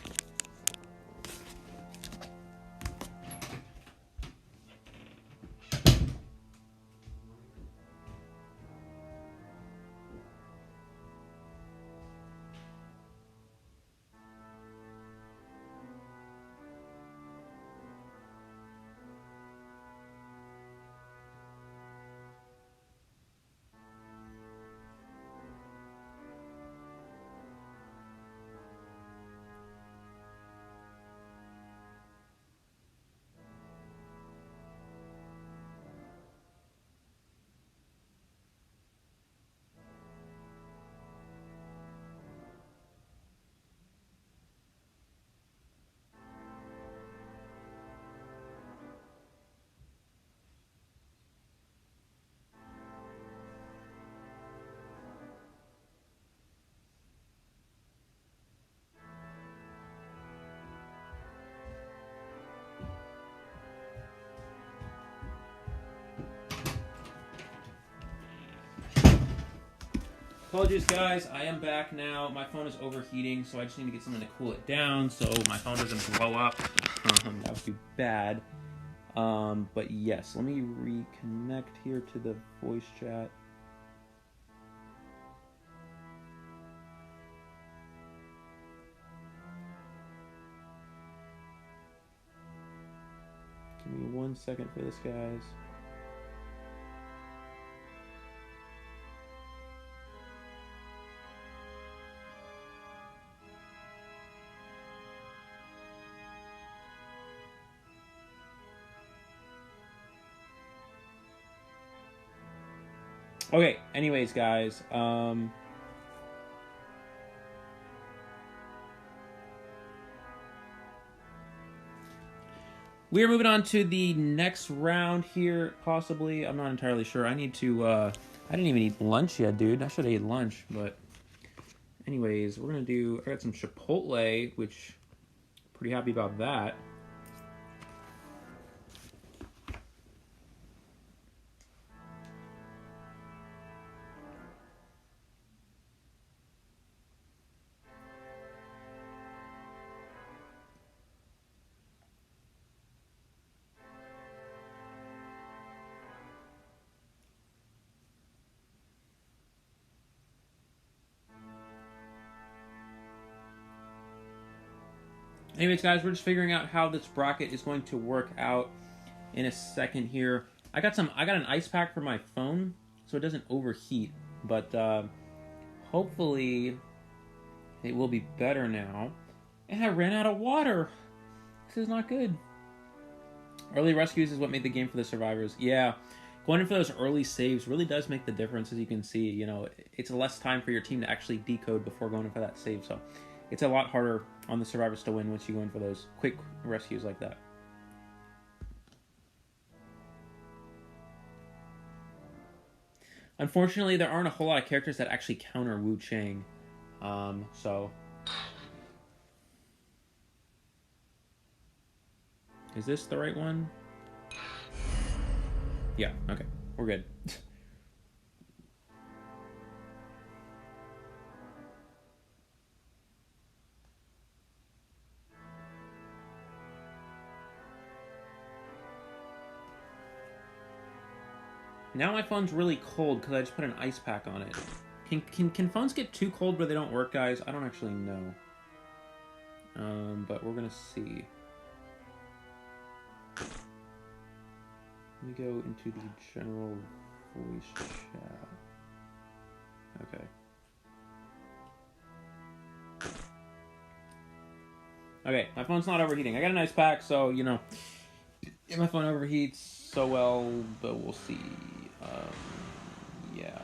Apologies, guys. I am back now. My phone is overheating, so I just need to get something to cool it down so my phone doesn't blow up. That would be bad. But yes, let me reconnect here to the voice chat. Give me 1 second for this, guys. Okay, anyways, guys, we are moving on to the next round here, possibly. I'm not entirely sure. I need to, I didn't even eat lunch yet, dude. I should have ate lunch, but anyways, we're going to do, I got some Chipotle, which I'm pretty happy about that. Anyways, guys, we're just figuring out how this bracket is going to work out in a second here. I got an ice pack for my phone so it doesn't overheat, but hopefully It will be better now. And I ran out of water. This is not good. Early rescues is what made the game for the survivors. Yeah, going in for those early saves really does make the difference, as you can see. You know, it's less time for your team to actually decode before going in for that save. So it's a lot harder on the survivors to win once you go in for those quick rescues like that. Unfortunately, there aren't a whole lot of characters that actually counter Wu Chang. So... Is this the right one? Yeah, okay. We're good. Now my phone's really cold because I just put an ice pack on it. Can phones get too cold where they don't work, guys? I don't actually know. But we're gonna see. Let me go into the general voice chat. Okay. Okay, my phone's not overheating. I got an ice pack, so, you know, if my phone overheats so well, but we'll see. Yeah.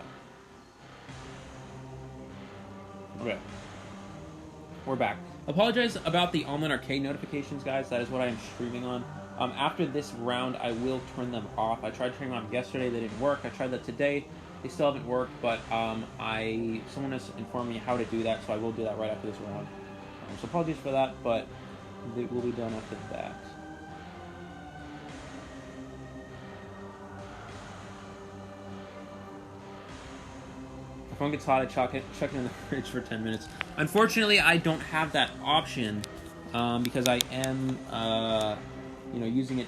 Okay. We're back. Apologize about the online arcade notifications, guys. That is what I am streaming on. After this round, I will turn them off. I tried turning them off yesterday. They didn't work. I tried that today. They still haven't worked, but someone has informed me how to do that, so I will do that right after this round. So apologies for that, but it will be done after that. If phone gets hot, I chuck it in the fridge for 10 minutes. Unfortunately, I don't have that option because I am, you know, using it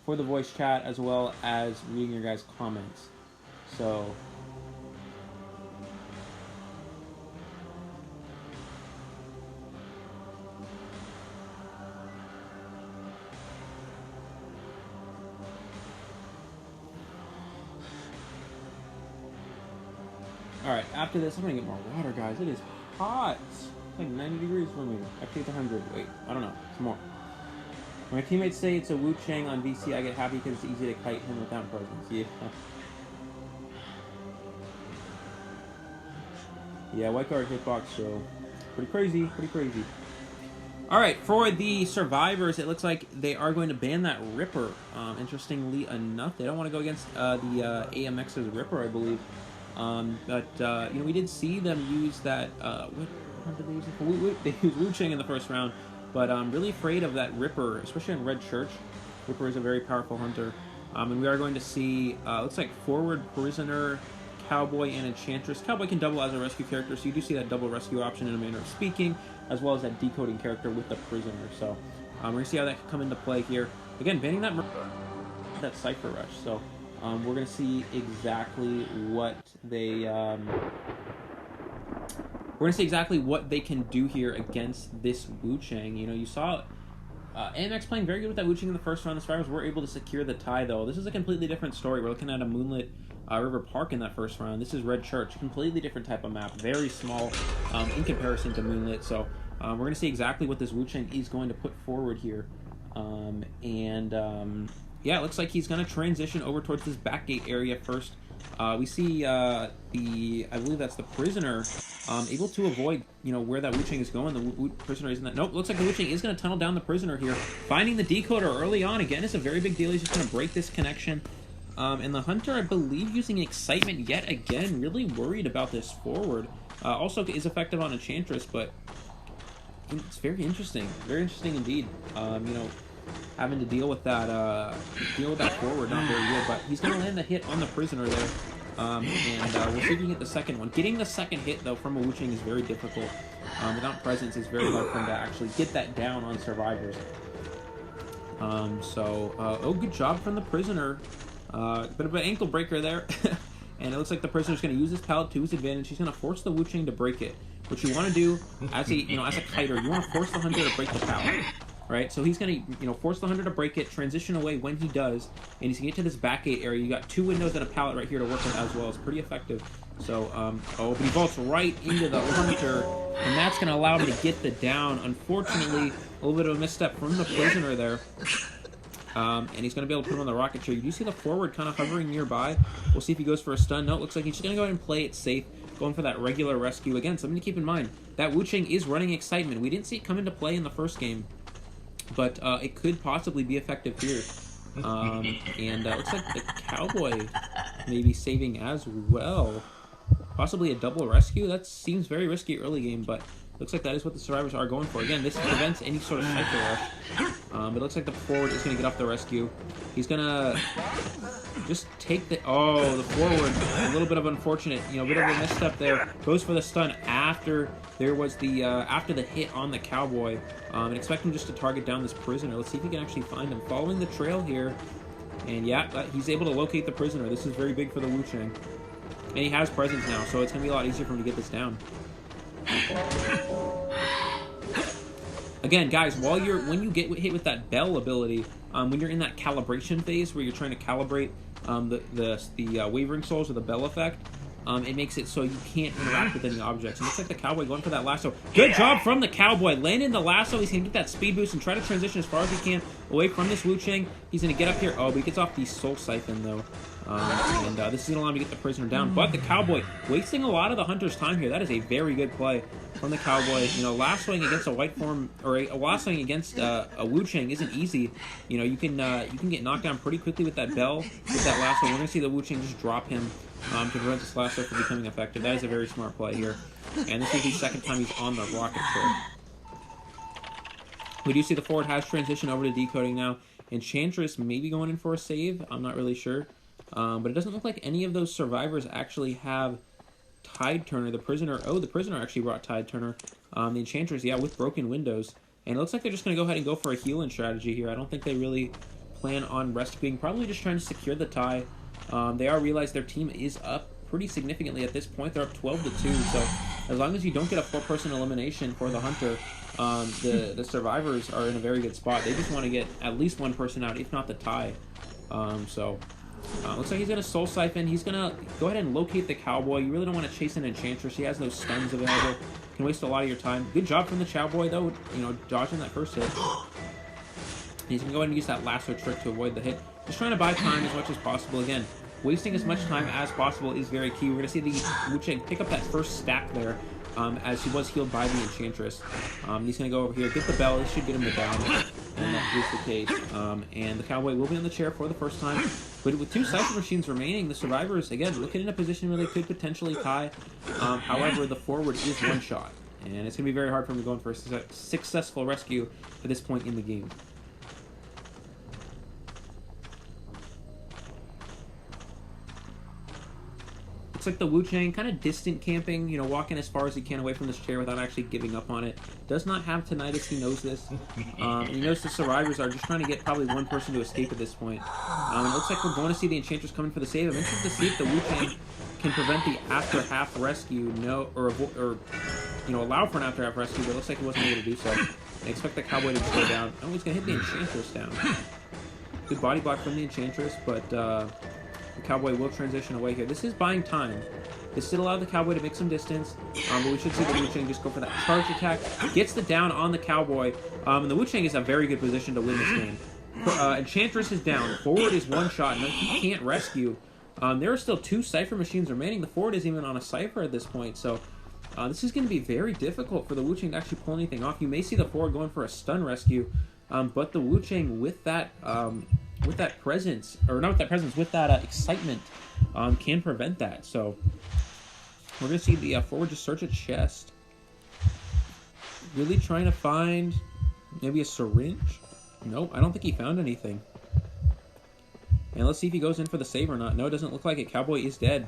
for the voice chat as well as reading your guys' comments. So. Alright, after this, I'm gonna get more water, guys. It is hot. It's like 90 degrees for me. Actually, it's 100. Wait, I don't know. Some more. When my teammates say it's a Wu Chang on VC, I get happy because it's easy to kite him without presence. Yeah. Yeah, white guard hitbox, so pretty crazy, pretty crazy. Alright, for the survivors, it looks like they are going to ban that Ripper. Interestingly enough, they don't want to go against the AMX's Ripper, I believe. But you know, we did see them use that, what did they use it for? They used Wu Chang in the first round, but I'm really afraid of that Ripper, especially in Red Church. Ripper is a very powerful hunter. And we are going to see, looks like Forward, Prisoner, Cowboy, and Enchantress. Cowboy can double as a rescue character, so you do see that double rescue option in a manner of speaking, as well as that decoding character with the Prisoner. So we're going to see how that can come into play here. Again, banning that Cypher Rush, so... we're going to see exactly what they can do here against this Wu Chang. You know, you saw AMX playing very good with that Wu Chang in the first round. The survivors were able to secure the tie, though. This is a completely different story. We're looking at a Moonlit River Park in that first round. This is Red Church, a completely different type of map, very small in comparison to Moonlit. So we're going to see exactly what this Wu Chang is going to put forward here. Yeah, it looks like he's going to transition over towards this back gate area first. We see I believe that's the Prisoner, able to avoid, you know, where that Wu Chang is going. The Prisoner isn't that. Nope, looks like the Wu Chang is going to tunnel down the Prisoner here. Finding the decoder early on, again, is a very big deal. He's just going to break this connection. And the Hunter, I believe, using Excitement yet again, really worried about this Forward. Also is effective on Enchantress, but it's very interesting. Very interesting indeed. You know, having to deal with that Forward, not very good, but he's going to land the hit on the Prisoner there, and we'll see if we can get the second one. Getting the second hit, though, from a Wu Chang is very difficult. Without presence, it's very hard for him to actually get that down on survivors. Good job from the Prisoner. Bit of an ankle breaker there, and it looks like the Prisoner's going to use his pallet to his advantage. He's going to force the Wu Chang to break it. What you want to do, as a kiter, you want to force the Hunter to break the pallet. right? So he's going to, force the Hunter to break it, transition away when he does, and he's going to get to this back gate area. You got 2 windows and a pallet right here to work with as well. It's pretty effective. So, but he vaults right into the Hunter, and that's going to allow him to get the down. Unfortunately, a little bit of a misstep from the prisoner there. And he's going to be able to put him on the rocket chair. You do see the forward kind of hovering nearby. We'll see if he goes for a stun. No, it looks like he's just going to go ahead and play it safe, going for that regular rescue. Again, something to keep in mind. That Wu Chang is running excitement. We didn't see it come into play in the first game, but it could possibly be effective here. And looks like the Cowboy may be saving as well. Possibly a double rescue. That seems very risky early game, but looks like that is what the survivors are going for. Again, this prevents any sort of cypher rush. But it looks like the forward is going to get off the rescue. He's going to just take the... Oh, the forward. A little bit of unfortunate, bit of a misstep there. Goes for the stun after there was the after the hit on the Cowboy. And expect him just to target down this prisoner. Let's see if we can actually find him. Following the trail here. And yeah, he's able to locate the prisoner. This is very big for the Wu Chang. And he has presence now, so it's going to be a lot easier for him to get this down. Again, guys, when you get hit with that bell ability, when you're in that calibration phase where you're trying to calibrate the wavering souls or the bell effect, it makes it so you can't interact with any objects. And it looks like the Cowboy going for that lasso. Good job from the Cowboy. Landing the lasso. He's going to get that speed boost and try to transition as far as he can away from this Wu Chang. He's going to get up here. Oh, but he gets off the Soul Siphon, though. This is going to allow him to get the prisoner down. But the Cowboy wasting a lot of the Hunter's time here. That is a very good play from the Cowboy. Lassoing against a white form, or lassoing against a Wu Chang isn't easy. You can get knocked down pretty quickly with that bell, with that lasso. We're going to see the Wu Chang just drop him to prevent this lasso from becoming effective. That is a very smart play here. And this is the second time he's on the rocket chair. We do see the forward has transitioned over to decoding now. Enchantress may be going in for a save. I'm not really sure. But it doesn't look like any of those survivors actually have Tide Turner. The prisoner actually brought Tide Turner. The Enchantress, yeah, with broken windows. And it looks like they're just going to go ahead and go for a healing strategy here. I don't think they really plan on rescuing. Probably just trying to secure the tie. They are realize their team is up pretty significantly at this point. They're up 12-2. So as long as you don't get a 4-person elimination for the Hunter, the survivors are in a very good spot. They just want to get at least 1 person out, if not the tie. Looks like he's going to Soul Siphon. He's going to go ahead and locate the Cowboy. You really don't want to chase an Enchantress. He has no stuns available. Can waste a lot of your time. Good job from the Cowboy, though, dodging that first hit. He's going to go ahead and use that lasso trick to avoid the hit. Just trying to buy time as much as possible. Again, wasting as much time as possible is very key. We're going to see the Wu Chang pick up that first stack there as he was healed by the Enchantress. He's going to go over here, get the bell. This should get him the down. And that is the case. And the Cowboy will be on the chair for the first time. But with 2 Cypher Machines remaining, the survivors, again, looking in a position where they could potentially tie. However, the forward is 1 shot. And it's going to be very hard for him to go in for a successful rescue at this point in the game. Looks like the Wu Chang kind of distant camping, walking as far as he can away from this chair without actually giving up on it. Does not have tinnitus, he knows this. He knows the survivors are just trying to get probably 1 person to escape at this point. It looks like we're going to see the Enchantress coming for the save. I'm interested to see if the Wu Chang can prevent the after half rescue, or allow for an after half rescue, but it looks like he wasn't able to do so. I expect the Cowboy to go down. Oh, he's going to hit the Enchantress down. Good body block from the Enchantress, but the Cowboy will transition away here. This is buying time. This did allow the Cowboy to make some distance, but we should see the Wu Chang just go for that charge attack. Gets the down on the Cowboy, and the Wu Chang is a very good position to win this game. Enchantress is down. Forward is 1 shot. No, he can't rescue. There are still 2 Cypher Machines remaining. The forward isn't even on a Cypher at this point, so this is going to be very difficult for the Wu Chang to actually pull anything off. You may see the forward going for a stun rescue, but the Wu Chang with that presence, or not with that presence, with that excitement, can prevent that. So we're going to see the forward just search a chest. Really trying to find maybe a syringe. Nope, I don't think he found anything. And let's see if he goes in for the save or not. No, it doesn't look like it. Cowboy is dead.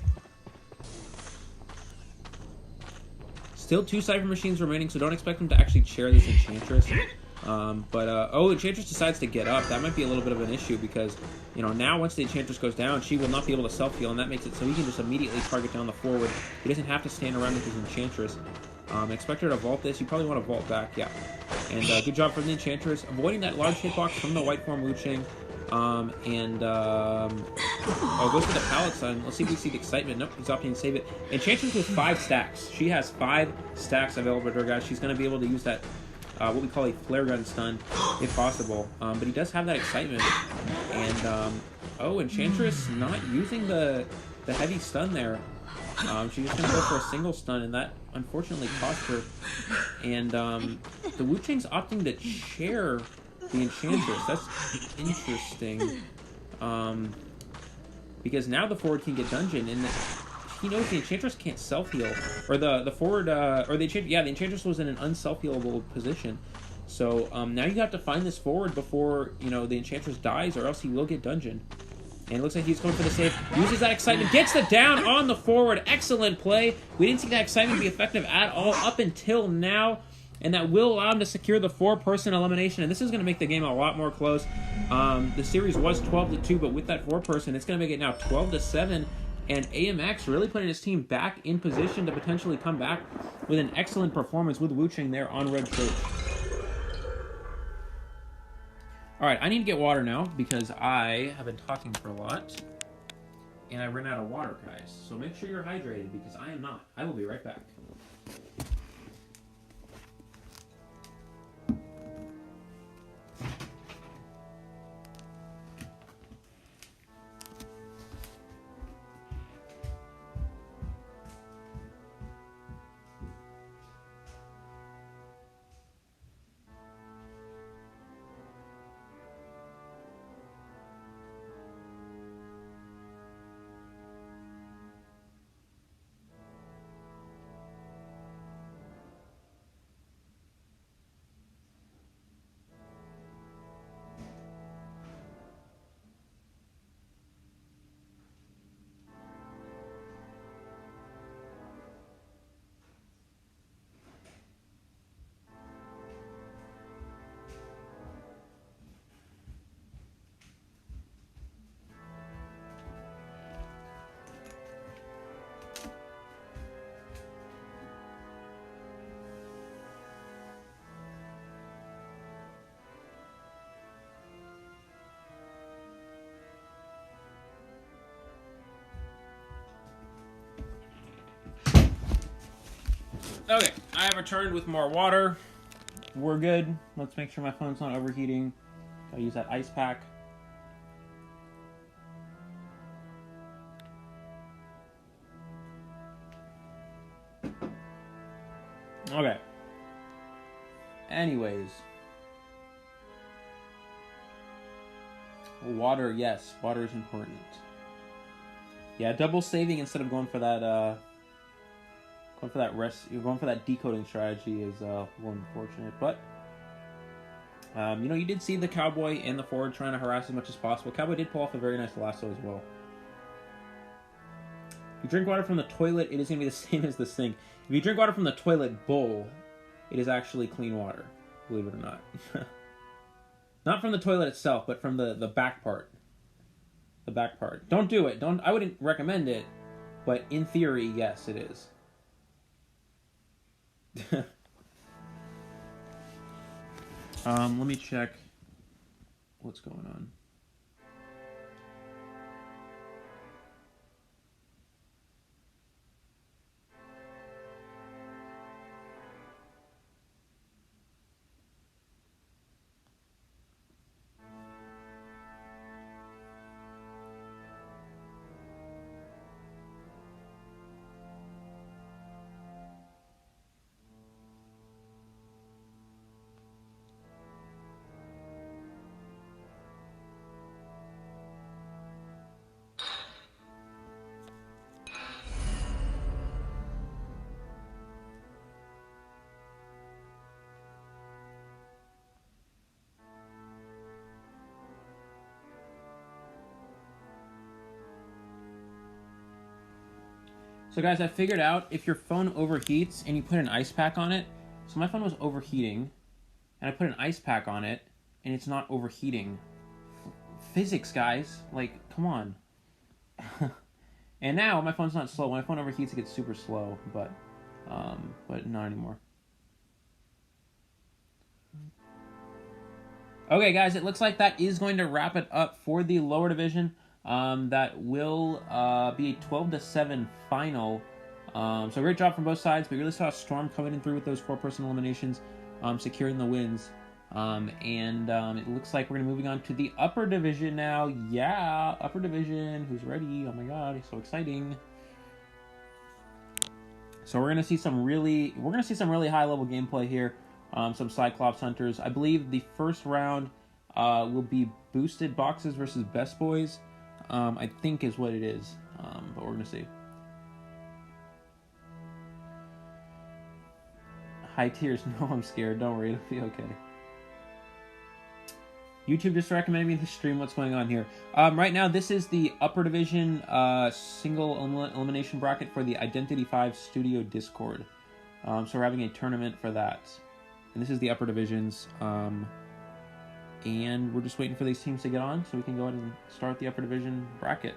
Still 2 Cypher Machines remaining, so don't expect him to actually chair this Enchantress. Enchantress decides to get up. That might be a little bit of an issue because, now once the Enchantress goes down, she will not be able to self-heal, and that makes it so he can just immediately target down the forward. He doesn't have to stand around with his Enchantress. Expect her to vault this. You probably want to vault back, yeah. And good job from the Enchantress, avoiding that large hitbox from the white form Wu-Ching. Oh, goes for the Pallet Sun. Let's see if we see the excitement. Nope, he's opting to save it. Enchantress with 5 stacks. She has 5 stacks available to her, guys. She's going to be able to use that, what we call a flare gun stun, if possible. But he does have that excitement. And, oh, Enchantress not using the heavy stun there. She's just going to go for a single stun, and that unfortunately cost her. And the Wu-Ching's opting to share the Enchantress. That's interesting. Because now the forward can get dungeon, and he knows the Enchantress can't self-heal. Or the forward, the Enchantress was in an unself-healable position. So now you have to find this forward before, the Enchantress dies, or else he will get dungeon. And it looks like he's going for the save. Uses that excitement. Gets the down on the forward. Excellent play. We didn't see that excitement be effective at all up until now. And that will allow him to secure the 4-person elimination. And this is going to make the game a lot more close. The series was 12-2, but with that 4-person, it's going to make it now 12-7. And AMX really putting his team back in position to potentially come back with an excellent performance with Wu-Ching there on Red Church. Alright, I need to get water now because I have been talking for a lot. And I ran out of water, guys. So make sure you're hydrated because I am not. I will be right back. Okay, I have returned with more water. We're good. Let's make sure my phone's not overheating. I'll use that ice pack. Okay. Anyways. Water, yes. Water is important. Yeah, double saving instead of going for that, going for that decoding strategy is a little unfortunate, but you did see the Cowboy and the forward trying to harass as much as possible. Cowboy did pull off a very nice lasso as well. If you drink water from the toilet, it is going to be the same as the sink. If you drink water from the toilet bowl, it is actually clean water, believe it or not. Not from the toilet itself, but from the back part. The back part. Don't do it. I wouldn't recommend it, but in theory, yes, it is. Let me check what's going on. So guys, I figured out if your phone overheats and you put an ice pack on it, so my phone was overheating, and I put an ice pack on it, and it's not overheating. Physics, guys. Like, come on. And now, my phone's not slow. When my phone overheats, it gets super slow, but not anymore. Okay, guys, it looks like that is going to wrap it up for the lower division. That will be a 12-7 final. So great job from both sides. We really saw Storm coming in through with those 4-person eliminations, securing the wins. It looks like we're going to be moving on to the upper division now. Yeah, upper division. Who's ready? Oh my god, it's so exciting. So we're going to see some really high level gameplay here. Some Cyclops Hunters. I believe the first round will be boosted boxes versus best boys. I think is what it is. But we're going to see. High tiers. No, I'm scared. Don't worry. It'll be okay. YouTube just recommended me to stream what's going on here. Right now, this is the upper division single elimination bracket for the Identity 5 Studio Discord. So we're having a tournament for that. And this is the upper divisions. And we're just waiting for these teams to get on so we can go ahead and start the upper division bracket.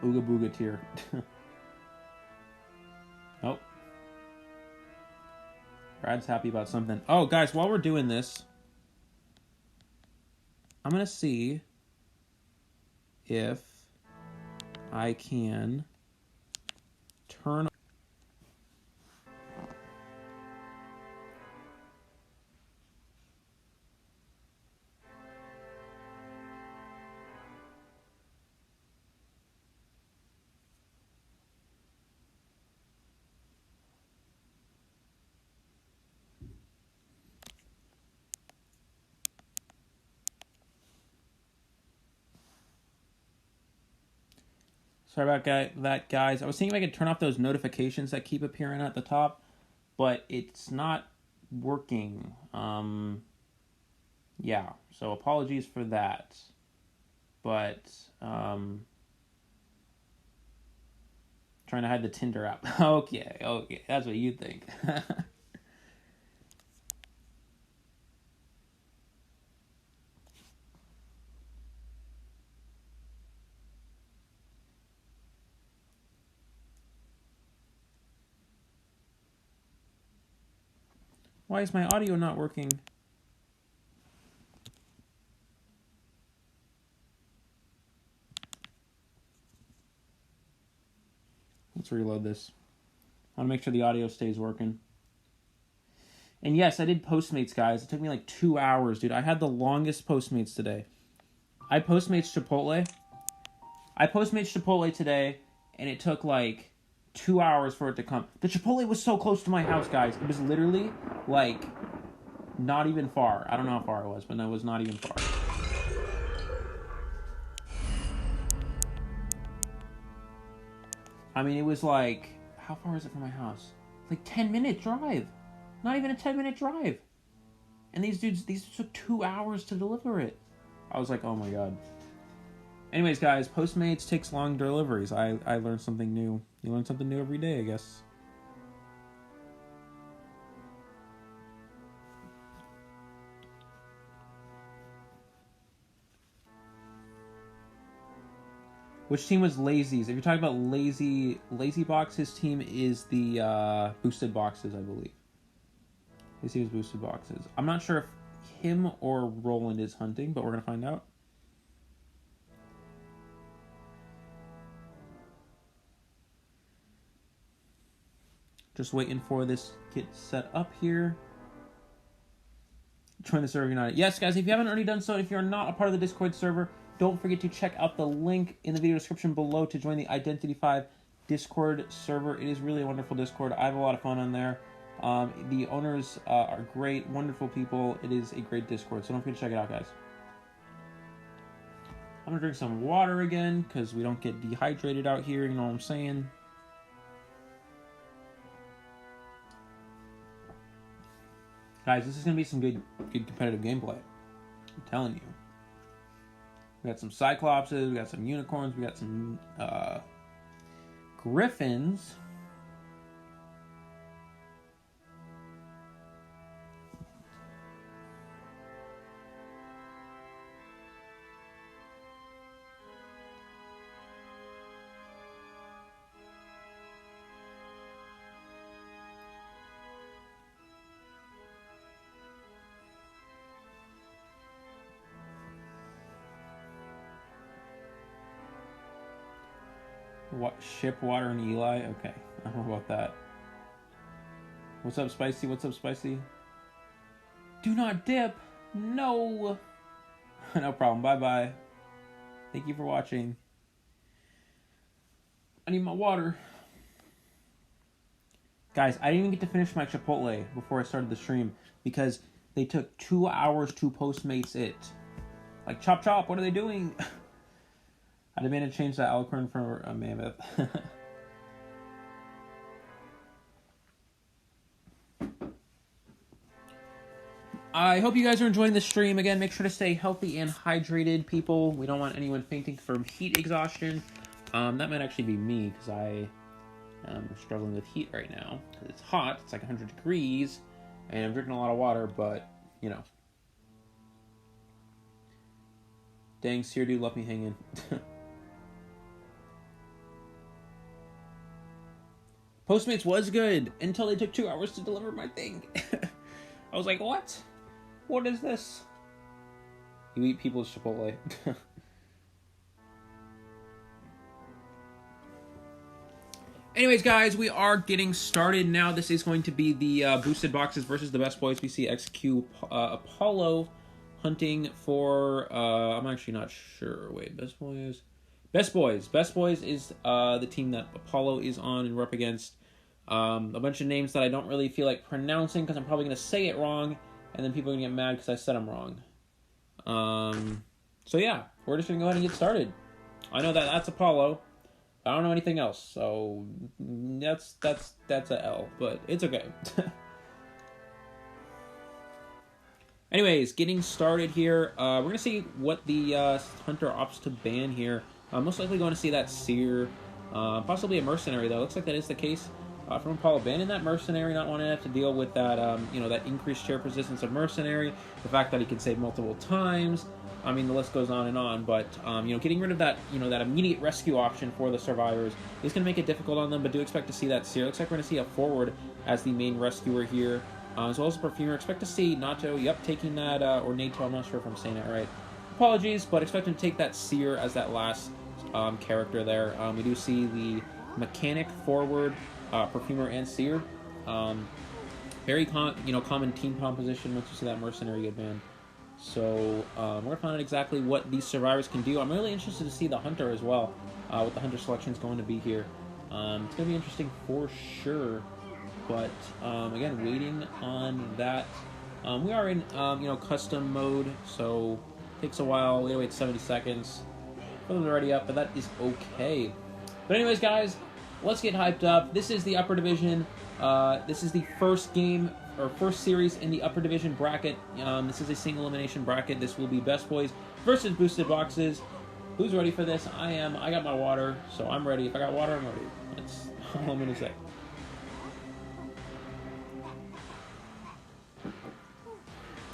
Ooga booga tier. Oh. Brad's happy about something. Oh, guys, while we're doing this, I'm going to see if I can turn. Sorry about that, guys. I was thinking I could turn off those notifications that keep appearing at the top, but it's not working. Yeah, so apologies for that. But, trying to hide the Tinder app. Okay, that's what you think. Why is my audio not working? Let's reload this. I want to make sure the audio stays working. And yes, I did Postmates, guys. It took me like 2 hours, dude. I had the longest Postmates today. I Postmates Chipotle today, and it took like 2 hours for it to come. The Chipotle was so close to my house, guys. It was literally like not even far. I don't know how far it was, but no, it was not even far. I mean, it was like, how far is it from my house? Like 10-minute drive. Not even a 10-minute drive. And these took 2 hours to deliver it. I was like, oh my god. Anyways, guys, Postmates takes long deliveries. I learned something new. You learn something new every day, I guess. Which team was Lazy's? If you're talking about Lazy Box, his team is the boosted boxes, I believe. His team is boosted boxes. I'm not sure if him or Roland is hunting, but we're gonna find out. Just waiting for this to get set up here. Join the server United. Yes, guys, if you haven't already done so, if you're not a part of the Discord server, don't forget to check out the link in the video description below to join the Identity 5 Discord server. It is really a wonderful Discord. I have a lot of fun on there. The owners are great, wonderful people. It is a great Discord, so don't forget to check it out, guys. I'm going to drink some water again because we don't get dehydrated out here, you know what I'm saying? Guys, this is going to be some good competitive gameplay. I'm telling you. We got some Cyclopses, we got some Unicorns, we got some Griffins. What ship, water, and Eli? Okay, I don't know about that. What's up, Spicy? What's up, Spicy? Do not dip. No. No problem. Bye-bye. Thank you for watching. I need my water. Guys, I didn't even get to finish my Chipotle before I started the stream because they took 2 hours to Postmates it. Like, chop chop, what are they doing? I demanded to change that Alicorn for a mammoth. I hope you guys are enjoying the stream. Again, make sure to stay healthy and hydrated, people. We don't want anyone fainting from heat exhaustion. That might actually be me, because I am struggling with heat right now. It's hot. It's like 100 degrees, and I'm drinking a lot of water, but, you know. Dang, Seer dude left me hanging. Postmates was good, until they took 2 hours to deliver my thing. I was like, what? What is this? You eat people's Chipotle. Anyways, guys, we are getting started now. This is going to be the boosted boxes versus the Best Boys. We see XQ Apollo hunting for... I'm actually not sure. Wait, Best Boys? Best Boys. Best Boys is the team that Apollo is on and we're up against. A bunch of names that I don't really feel like pronouncing because I'm probably going to say it wrong. And then people are going to get mad because I said them wrong. So yeah, we're just going to go ahead and get started. I know that's Apollo. I don't know anything else, so that's a L, but it's okay. Anyways, getting started here. We're going to see what the Hunter opts to ban here. Most likely going to see that Seer. Possibly a Mercenary, though. Looks like that is the case. From Apollo, banning that Mercenary, not wanting to have to deal with that, that increased chair resistance of Mercenary, the fact that he can save multiple times. I mean, the list goes on and on, but, getting rid of that, that immediate rescue option for the survivors is going to make it difficult on them, but do expect to see that Seer. Looks like we're going to see a forward as the main rescuer here, as well as a Perfumer. Expect to see Nato, taking that, or Nato, I'm not sure if I'm saying that right. Apologies, but expect him to take that Seer as that last character there. We do see the Mechanic forward, Perfumer and Seer. Very common team composition once you see that Mercenary get banned. So we're going to find out exactly what these survivors can do. I'm really interested to see the Hunter as well, what the Hunter selection is going to be here. It's going to be interesting for sure. But again, waiting on that. We are in custom mode, so it takes a while. We wait 70 seconds for them to ready up, but that is okay. But anyways, guys, let's get hyped up. This is the upper division. This is the first game or first series in the upper division bracket. This is a single elimination bracket. This will be Best Boys versus Boosted Boxes. Who's ready for this? I am. I got my water, so I'm ready. If I got water, I'm ready. That's all I'm going to say.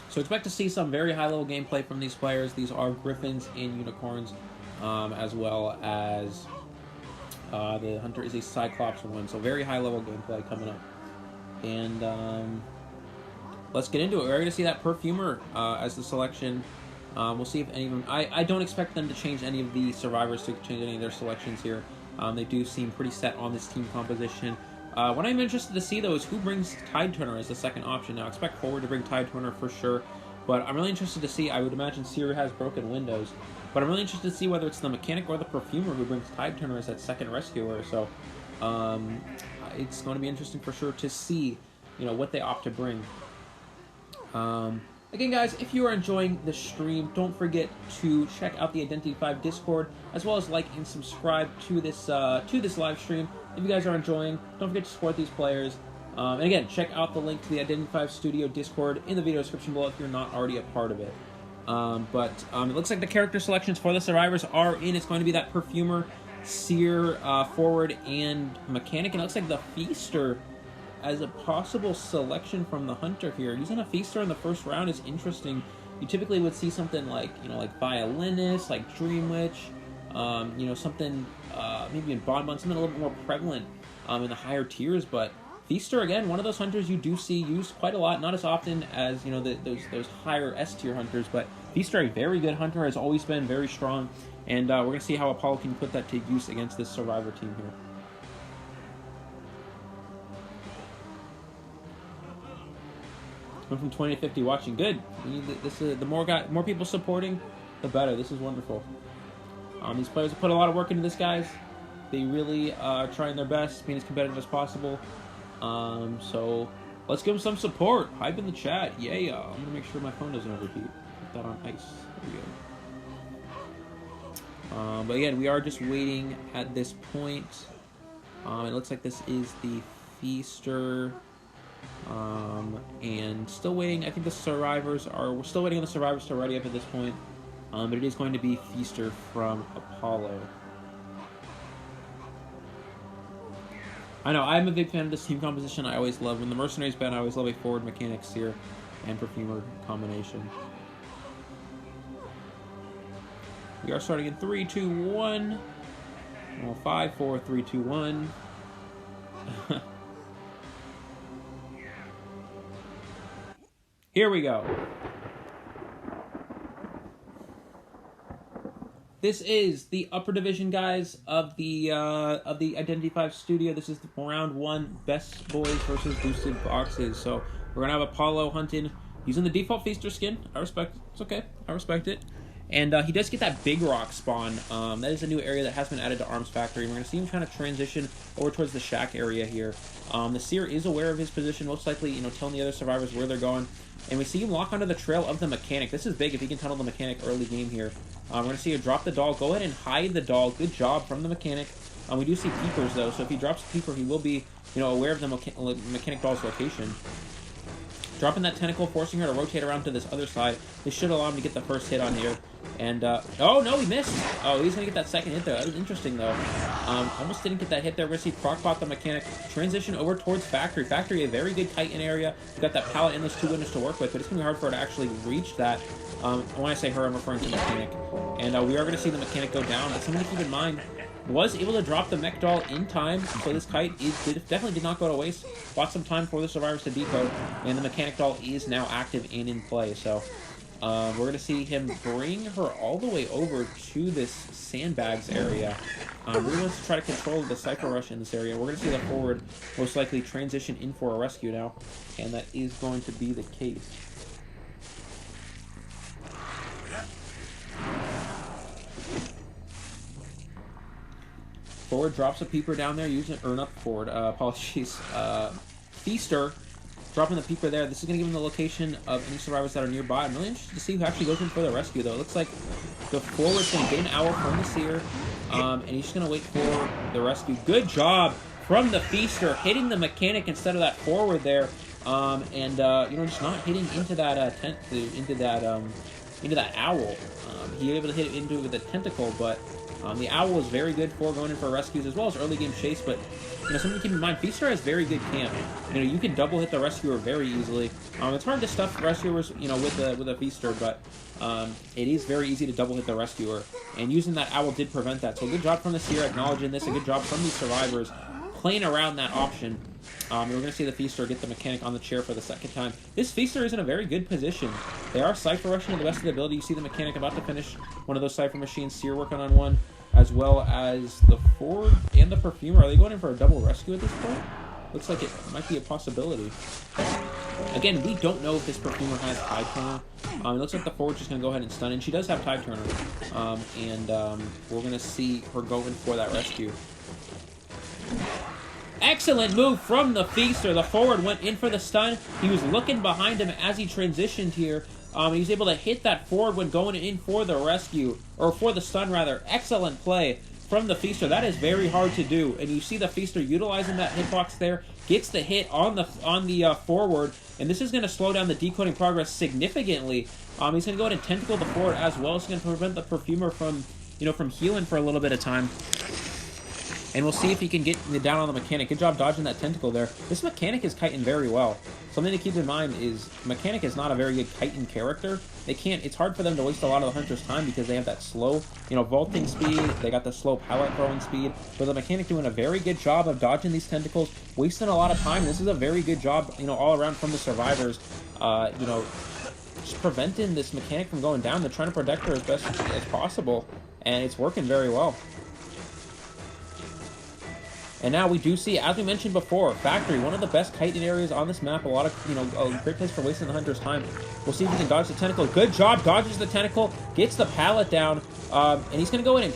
So expect to see some very high-level gameplay from these players. These are Griffins and Unicorns, as well as... the Hunter is a Cyclops one, so very high-level gameplay coming up. And let's get into it. We're going to see that Perfumer as the selection. We'll see if any of them... I don't expect them to change any of the survivors to change any of their selections here. They do seem pretty set on this team composition. What I'm interested to see, though, is who brings Tide Turner as the second option. Now, I expect Forward to bring Tide Turner for sure, but I'm really interested to see... I would imagine Seer has broken windows. But I'm really interested to see whether it's the Mechanic or the Perfumer who brings Tide Turner as that second rescuer. So it's going to be interesting for sure to see, what they opt to bring. Again, guys, if you are enjoying the stream, don't forget to check out the Identity 5 Discord, as well as like and subscribe to this live stream. If you guys are enjoying, don't forget to support these players. And again, check out the link to the Identity 5 Studio Discord in the video description below if you're not already a part of it. It looks like the character selections for the survivors are in. It's going to be that Perfumer, Seer, Forward, and Mechanic. And it looks like the Feaster as a possible selection from the Hunter here. Using a Feaster in the first round is interesting. You typically would see something like, like Violinist, like Dream Witch, something maybe in Bonbon, something a little bit more prevalent in the higher tiers, but Feaster, again, one of those hunters you do see used quite a lot, not as often as, those higher S-tier hunters, but Feaster, a very good hunter, has always been very strong, and we're going to see how Apollo can put that to use against this Survivor team here. Went from 20 to 50 watching. Good. We need this. The more people supporting, the better. This is wonderful. These players have put a lot of work into this, guys. They really are trying their best, being as competitive as possible. So let's give them some support. Hype in the chat. Yeah. I'm gonna make sure my phone doesn't overheat. Put that on ice. There we go. But again, we are just waiting at this point. It looks like this is the Feaster. And still waiting. I think we're still waiting on the survivors to ready up at this point. But it is going to be Feaster from Apollo. I know, I'm a big fan of this team composition. I always love, when the Mercenaries ban, I always love a forward mechanic, seer, and perfumer combination. We are starting in 3, 2, 1. Well, 5, 4, 3, 2, 1. Here we go. This is the upper division, guys, of the Identity 5 studio. This is the round 1 best boys versus boosted boxes. So we're gonna have Apollo hunting using the default Feaster skin. I respect it. It's okay. I respect it. And he does get that big rock spawn. That is a new area that has been added to Arms Factory. We're going to see him trying to transition over towards the shack area here. The Seer is aware of his position, most likely, telling the other survivors where they're going. And we see him lock onto the trail of the mechanic. This is big if he can tunnel the mechanic early game here. We're going to see him drop the doll. Go ahead and hide the doll. Good job from the mechanic. We do see peepers, though, so if he drops a peeper, he will be, aware of the mechanic doll's location. Dropping that tentacle, forcing her to rotate around to this other side. This should allow him to get the first hit on here. And, oh, no, he missed. Oh, he's going to get that second hit there. That was interesting, though. Almost didn't get that hit there. We're going to see Crockpot, the mechanic, transition over towards Factory. Factory, a very good Titan area. We've got that pallet and those 2 windows to work with, but it's going to be hard for her to actually reach that. When I say her, I'm referring to mechanic. And we are going to see the mechanic go down, but something to keep in mind, was able to drop the mech doll in time, so this kite definitely did not go to waste. Bought some time for the survivors to decode, and the mechanic doll is now active and in play. So we're going to see him bring her all the way over to this sandbags area. Really wants to try to control the Cypher Rush in this area. We're going to see the forward most likely transition in for a rescue now, and that is going to be the case. Forward drops a peeper down there, using or not forward, apologies. Feaster dropping the peeper there. This is going to give him the location of any survivors that are nearby. I'm really interested to see who actually goes in for the rescue, though. It looks like the forward's going to get an owl from the Seer, and he's just going to wait for the rescue. Good job from the Feaster, hitting the mechanic instead of that forward there, just not hitting into that into that owl. He was able to hit it into it with a tentacle, but the owl was very good for going in for rescues as well as early game chase, but something to keep in mind, Feaster has very good camp. You can double hit the rescuer very easily. It's hard to stuff rescuers, with a Feaster, but it is very easy to double hit the rescuer, and using that owl did prevent that. So good job from the Seer acknowledging this, a good job from these survivors playing around that option. We're going to see the Feaster get the mechanic on the chair for the second time. This Feaster is in a very good position. They are Cypher rushing to the best of the ability. You see the mechanic about to finish one of those Cypher machines. Seer working on one, as well as the forward and the perfumer. Are they going in for a double rescue at this point? Looks like it might be a possibility. Again, we don't know if this perfumer has Tide Turner. It looks like the forward's just going to go ahead and stun, and she does have Tide Turner. We're going to see her going for that rescue. Excellent move from the Feaster. The forward went in for the stun. He was looking behind him as he transitioned here. He was able to hit that forward when going in for the rescue, or for the stun rather. Excellent play from the Feaster. That is very hard to do, and you see the Feaster utilizing that hitbox there, gets the hit on the forward, and this is going to slow down the decoding progress significantly. He's going to go ahead and tentacle the forward as well. It's going to prevent the perfumer from healing for a little bit of time. And we'll see if he can get down on the mechanic. Good job dodging that tentacle there. This mechanic is kiting very well. Something to keep in mind is mechanic is not a very good kiting character. It's hard for them to waste a lot of the hunter's time because they have that slow, vaulting speed. They got the slow pallet throwing speed. But the mechanic doing a very good job of dodging these tentacles, wasting a lot of time. This is a very good job, all around from the survivors, just preventing this mechanic from going down. They're trying to protect her as best as possible, and it's working very well. And now we do see, as we mentioned before, Factory, one of the best chitin areas on this map. A lot of, a great place for wasting the hunter's time. We'll see if he can dodge the tentacle. Good job, dodges the tentacle, gets the pallet down, and he's going to go in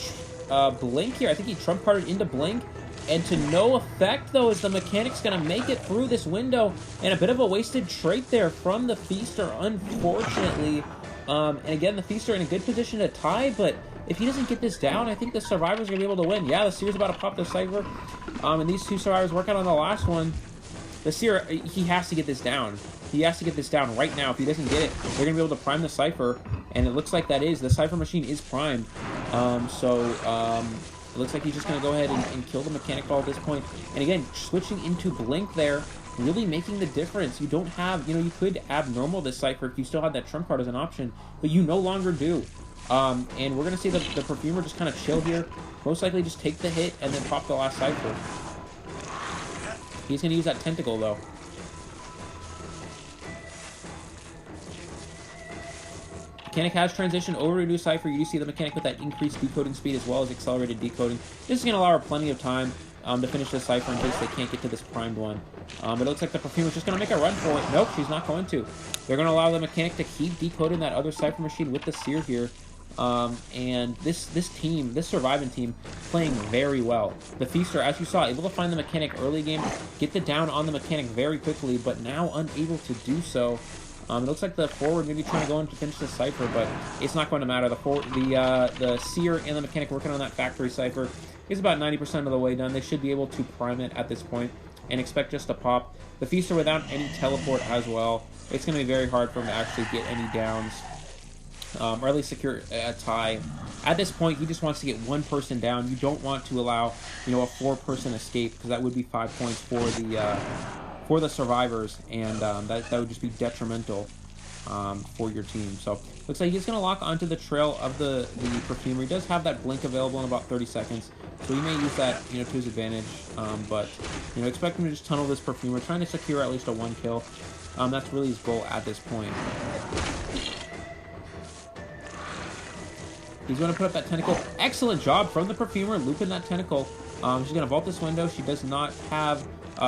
and blink here. I think he trump carded into blink, and to no effect, though, as the mechanic's going to make it through this window, and a bit of a wasted trait there from the Feaster, unfortunately. And again, the Feaster in a good position to tie, but if he doesn't get this down, I think the Survivor's going to be able to win. Yeah, the Seer's about to pop the Cypher, and these two Survivors work out on the last one. The Seer, he has to get this down. He has to get this down right now. If he doesn't get it, they're going to be able to prime the Cypher, and it looks like that is. The Cypher machine is primed, it looks like he's just going to go ahead and kill the mechanic ball at this point. And again, switching into blink there, really making the difference. You don't have, you could abnormal this Cypher if you still had that trump card as an option, but you no longer do. And we're going to see the Perfumer just kind of chill here. Most likely just take the hit and then pop the last Cypher. He's going to use that tentacle, though. Mechanic has transitioned over to a new Cypher. You do see the mechanic with that increased decoding speed as well as accelerated decoding. This is going to allow her plenty of time to finish this Cypher in case they can't get to this primed one. But it looks like the Perfumer's just going to make a run for it. Nope, she's not going to. They're going to allow the mechanic to keep decoding that other Cypher machine with the Seer here. And this surviving team, playing very well. The Feaster, as you saw, able to find the mechanic early game, get the down on the mechanic very quickly, but now unable to do so. It looks like the forward maybe trying to go in to finish the Cypher, but it's not going to matter. The Seer and the mechanic working on that Factory Cypher is about 90% of the way done. They should be able to prime it at this point and expect just to pop. The Feaster without any teleport as well. It's going to be very hard for him to actually get any downs. Or at least secure a tie. At this point, he just wants to get one person down. You don't want to allow, a 4-person escape, because that would be 5 points for the Survivors, and that would just be detrimental for your team. So looks like he's going to lock onto the trail of the Perfumer. He does have that blink available in about 30 seconds, so he may use that to his advantage. But expect him to just tunnel this Perfumer, trying to secure at least a 1 kill. That's really his goal at this point. He's going to put up that tentacle. Excellent job from the Perfumer, looping that tentacle. She's going to vault this window. She does not have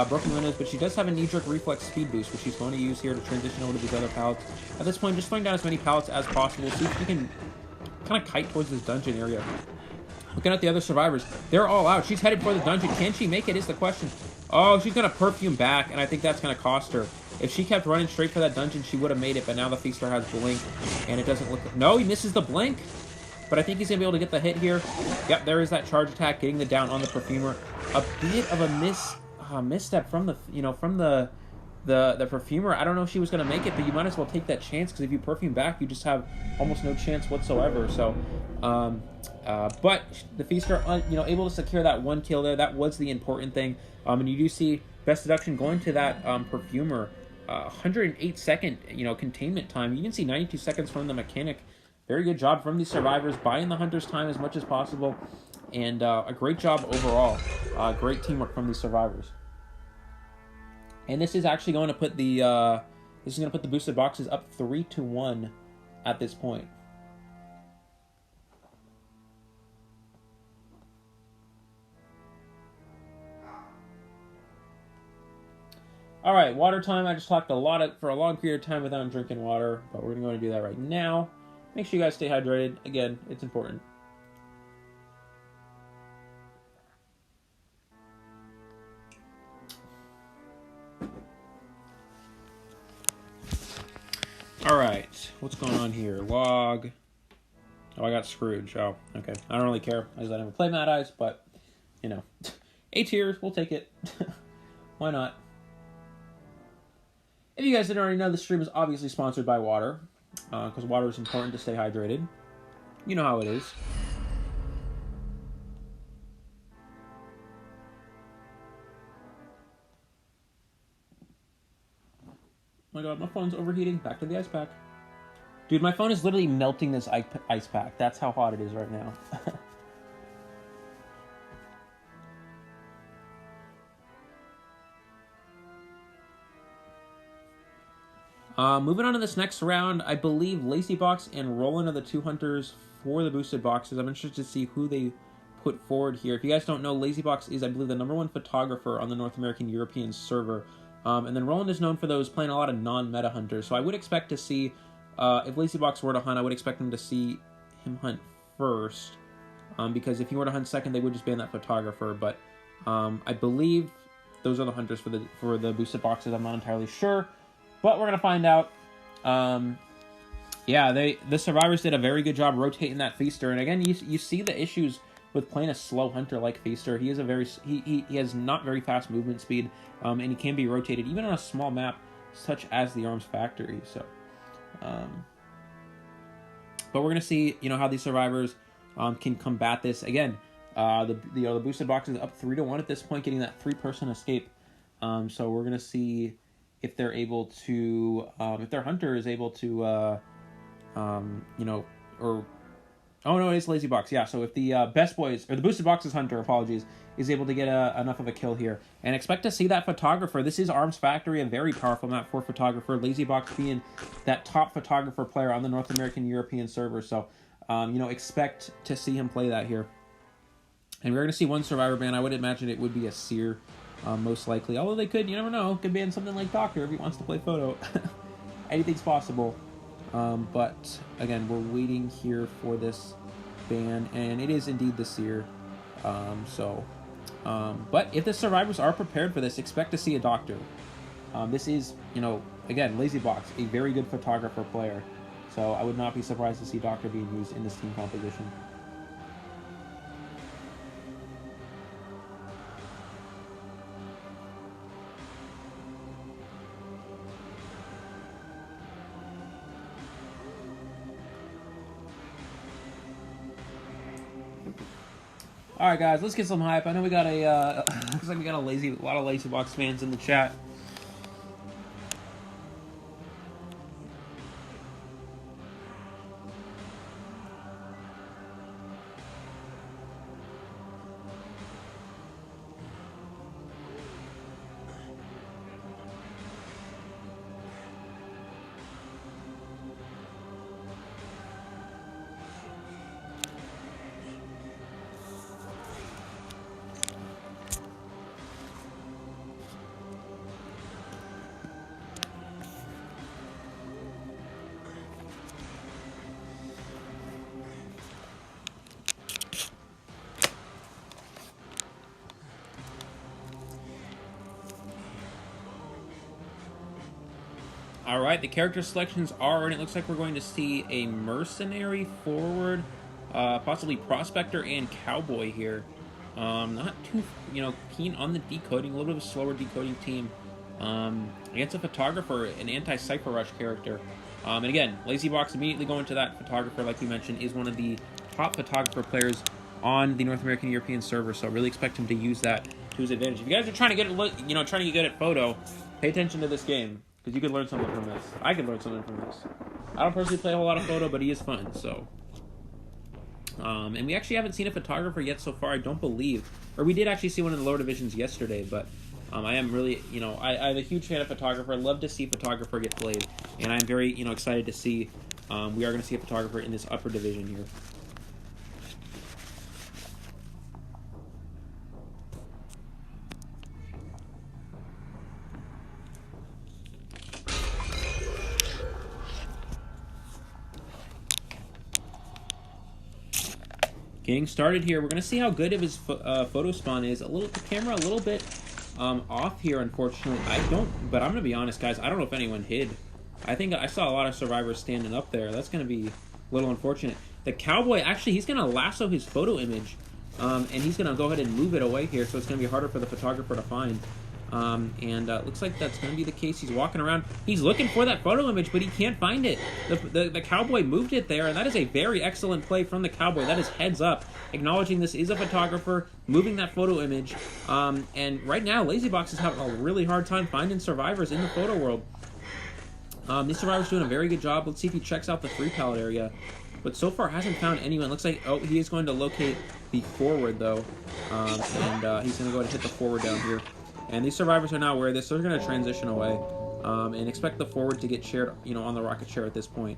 broken windows, but she does have a knee-jerk reflex speed boost, which she's going to use here to transition over to these other pallets. At this point, just throwing down as many pallets as possible, see if she can kind of kite towards this dungeon area. Looking at the other Survivors, they're all out. She's headed for the dungeon. Can she make it is the question. Oh, she's going to Perfume back, and I think that's going to cost her. If she kept running straight for that dungeon, she would have made it, but now the Feaster has blink, and it doesn't look... No, he misses the blink, but I think he's going to be able to get the hit here. Yep, there is that charge attack, getting the down on the Perfumer. A bit of a misstep from the Perfumer. I don't know if she was going to make it, but you might as well take that chance, because if you Perfume back, you just have almost no chance whatsoever. So, but the Feaster, able to secure that 1 kill there. That was the important thing. And you do see best deduction going to that Perfumer. 108-second, containment time. You can see 92 seconds from the mechanic. Very good job from these Survivors, buying the Hunter's time as much as possible, and a great job overall. Great teamwork from these Survivors. And this is actually going to put the boosted boxes up 3-1 at this point. All right, water time. I just talked for a long period of time without drinking water, but we're going to do that right now. Make sure you guys stay hydrated. Again, it's important. All right, what's going on here? Log. Oh, I got Scrooge. Oh, okay. I don't really care, as I never play Mad Eyes, but, A tiers, we'll take it. Why not? If you guys didn't already know, the stream is obviously sponsored by water, because water is important to stay hydrated. You know how it is. Oh my god, my phone's overheating. Back to the ice pack. Dude, my phone is literally melting this ice pack. That's how hot it is right now. Moving on to this next round, I believe Lazy Box and Roland are the two hunters for the boosted boxes. I'm interested to see who they put forward here. If you guys don't know, Lazy Box is, I believe, the #1 photographer on the North American European server. And then Roland is known for those playing a lot of non-meta hunters. So I would expect to see, if Lazy Box were to hunt, I would expect him to see him hunt first. Because if he were to hunt second, they would just ban that photographer. But I believe those are the hunters for the boosted boxes. I'm not entirely sure, but we're gonna find out. Yeah, the survivors did a very good job rotating that feaster. And again, you see the issues with playing a slow hunter like Feaster. He is he has not very fast movement speed, and he can be rotated even on a small map such as the Arms Factory. So, but we're gonna see how these survivors can combat this. Again, the boosted box is up 3-1 at this point, getting that 3-person escape. So we're gonna see if they're able to, if their hunter is able to, oh no, it is Lazy Box. Yeah, so if the Best Boys, or the Boosted Boxes hunter, apologies, is able to get enough of a kill here. And expect to see that photographer. This is Arms Factory, a very powerful map for photographer. Lazy Box being that top photographer player on the North American European server. So, expect to see him play that here. And we're going to see one survivor ban. I would imagine it would be a Seer, most likely. Although they could, you never know, could ban something like Doctor if he wants to play photo. Anything's possible. But again, we're waiting here for this ban, and it is indeed the Seer. But if the survivors are prepared for this, expect to see a Doctor. This is, again, Lazy Box, a very good photographer player. So I would not be surprised to see Doctor being used in this team composition. All right, guys, let's get some hype. I know we got looks like we got a lot of Lazy Box fans in the chat. Alright, the character selections are, and it looks like we're going to see a Mercenary forward, possibly Prospector and Cowboy here. Not too, keen on the decoding, a little bit of a slower decoding team. Against a Photographer, an anti-Cypher Rush character. And again, Lazy Box immediately going to that Photographer, like we mentioned, is one of the top Photographer players on the North American European server, so really expect him to use that to his advantage. If you guys are trying to get good at photo, pay attention to this game, because you could learn something from this. I could learn something from this. I don't personally play a whole lot of photo, but he is fun, so. And we actually haven't seen a Photographer yet so far, I don't believe. Or we did actually see one in the lower divisions yesterday, but I am really, I'm a huge fan of Photographer. I love to see Photographer get played, and I'm very, excited to see, we are going to see a Photographer in this upper division here. Getting started here, we're going to see how good of his photo spawn is. The camera a little bit off here, unfortunately. But I'm going to be honest, guys, I don't know if anyone hid. I think I saw a lot of survivors standing up there. That's going to be a little unfortunate. The Cowboy, actually, he's going to lasso his photo image, and he's going to go ahead and move it away here, so it's going to be harder for the Photographer to find. Looks like that's going to be the case. He's walking around. He's looking for that photo image, but he can't find it. The Cowboy moved it there, and that is a very excellent play from the Cowboy. That is heads up, acknowledging this is a Photographer, moving that photo image. And right now, Lazy Box is having a really hard time finding survivors in the photo world. This survivor's doing a very good job. Let's see if he checks out the free pallet area. But so far hasn't found anyone. Looks like, he is going to locate the forward, though. He's going to go ahead and hit the forward down here. And these survivors are not aware of this, so they're going to transition away. and expect the forward to get shared, you know, on the rocket share at this point.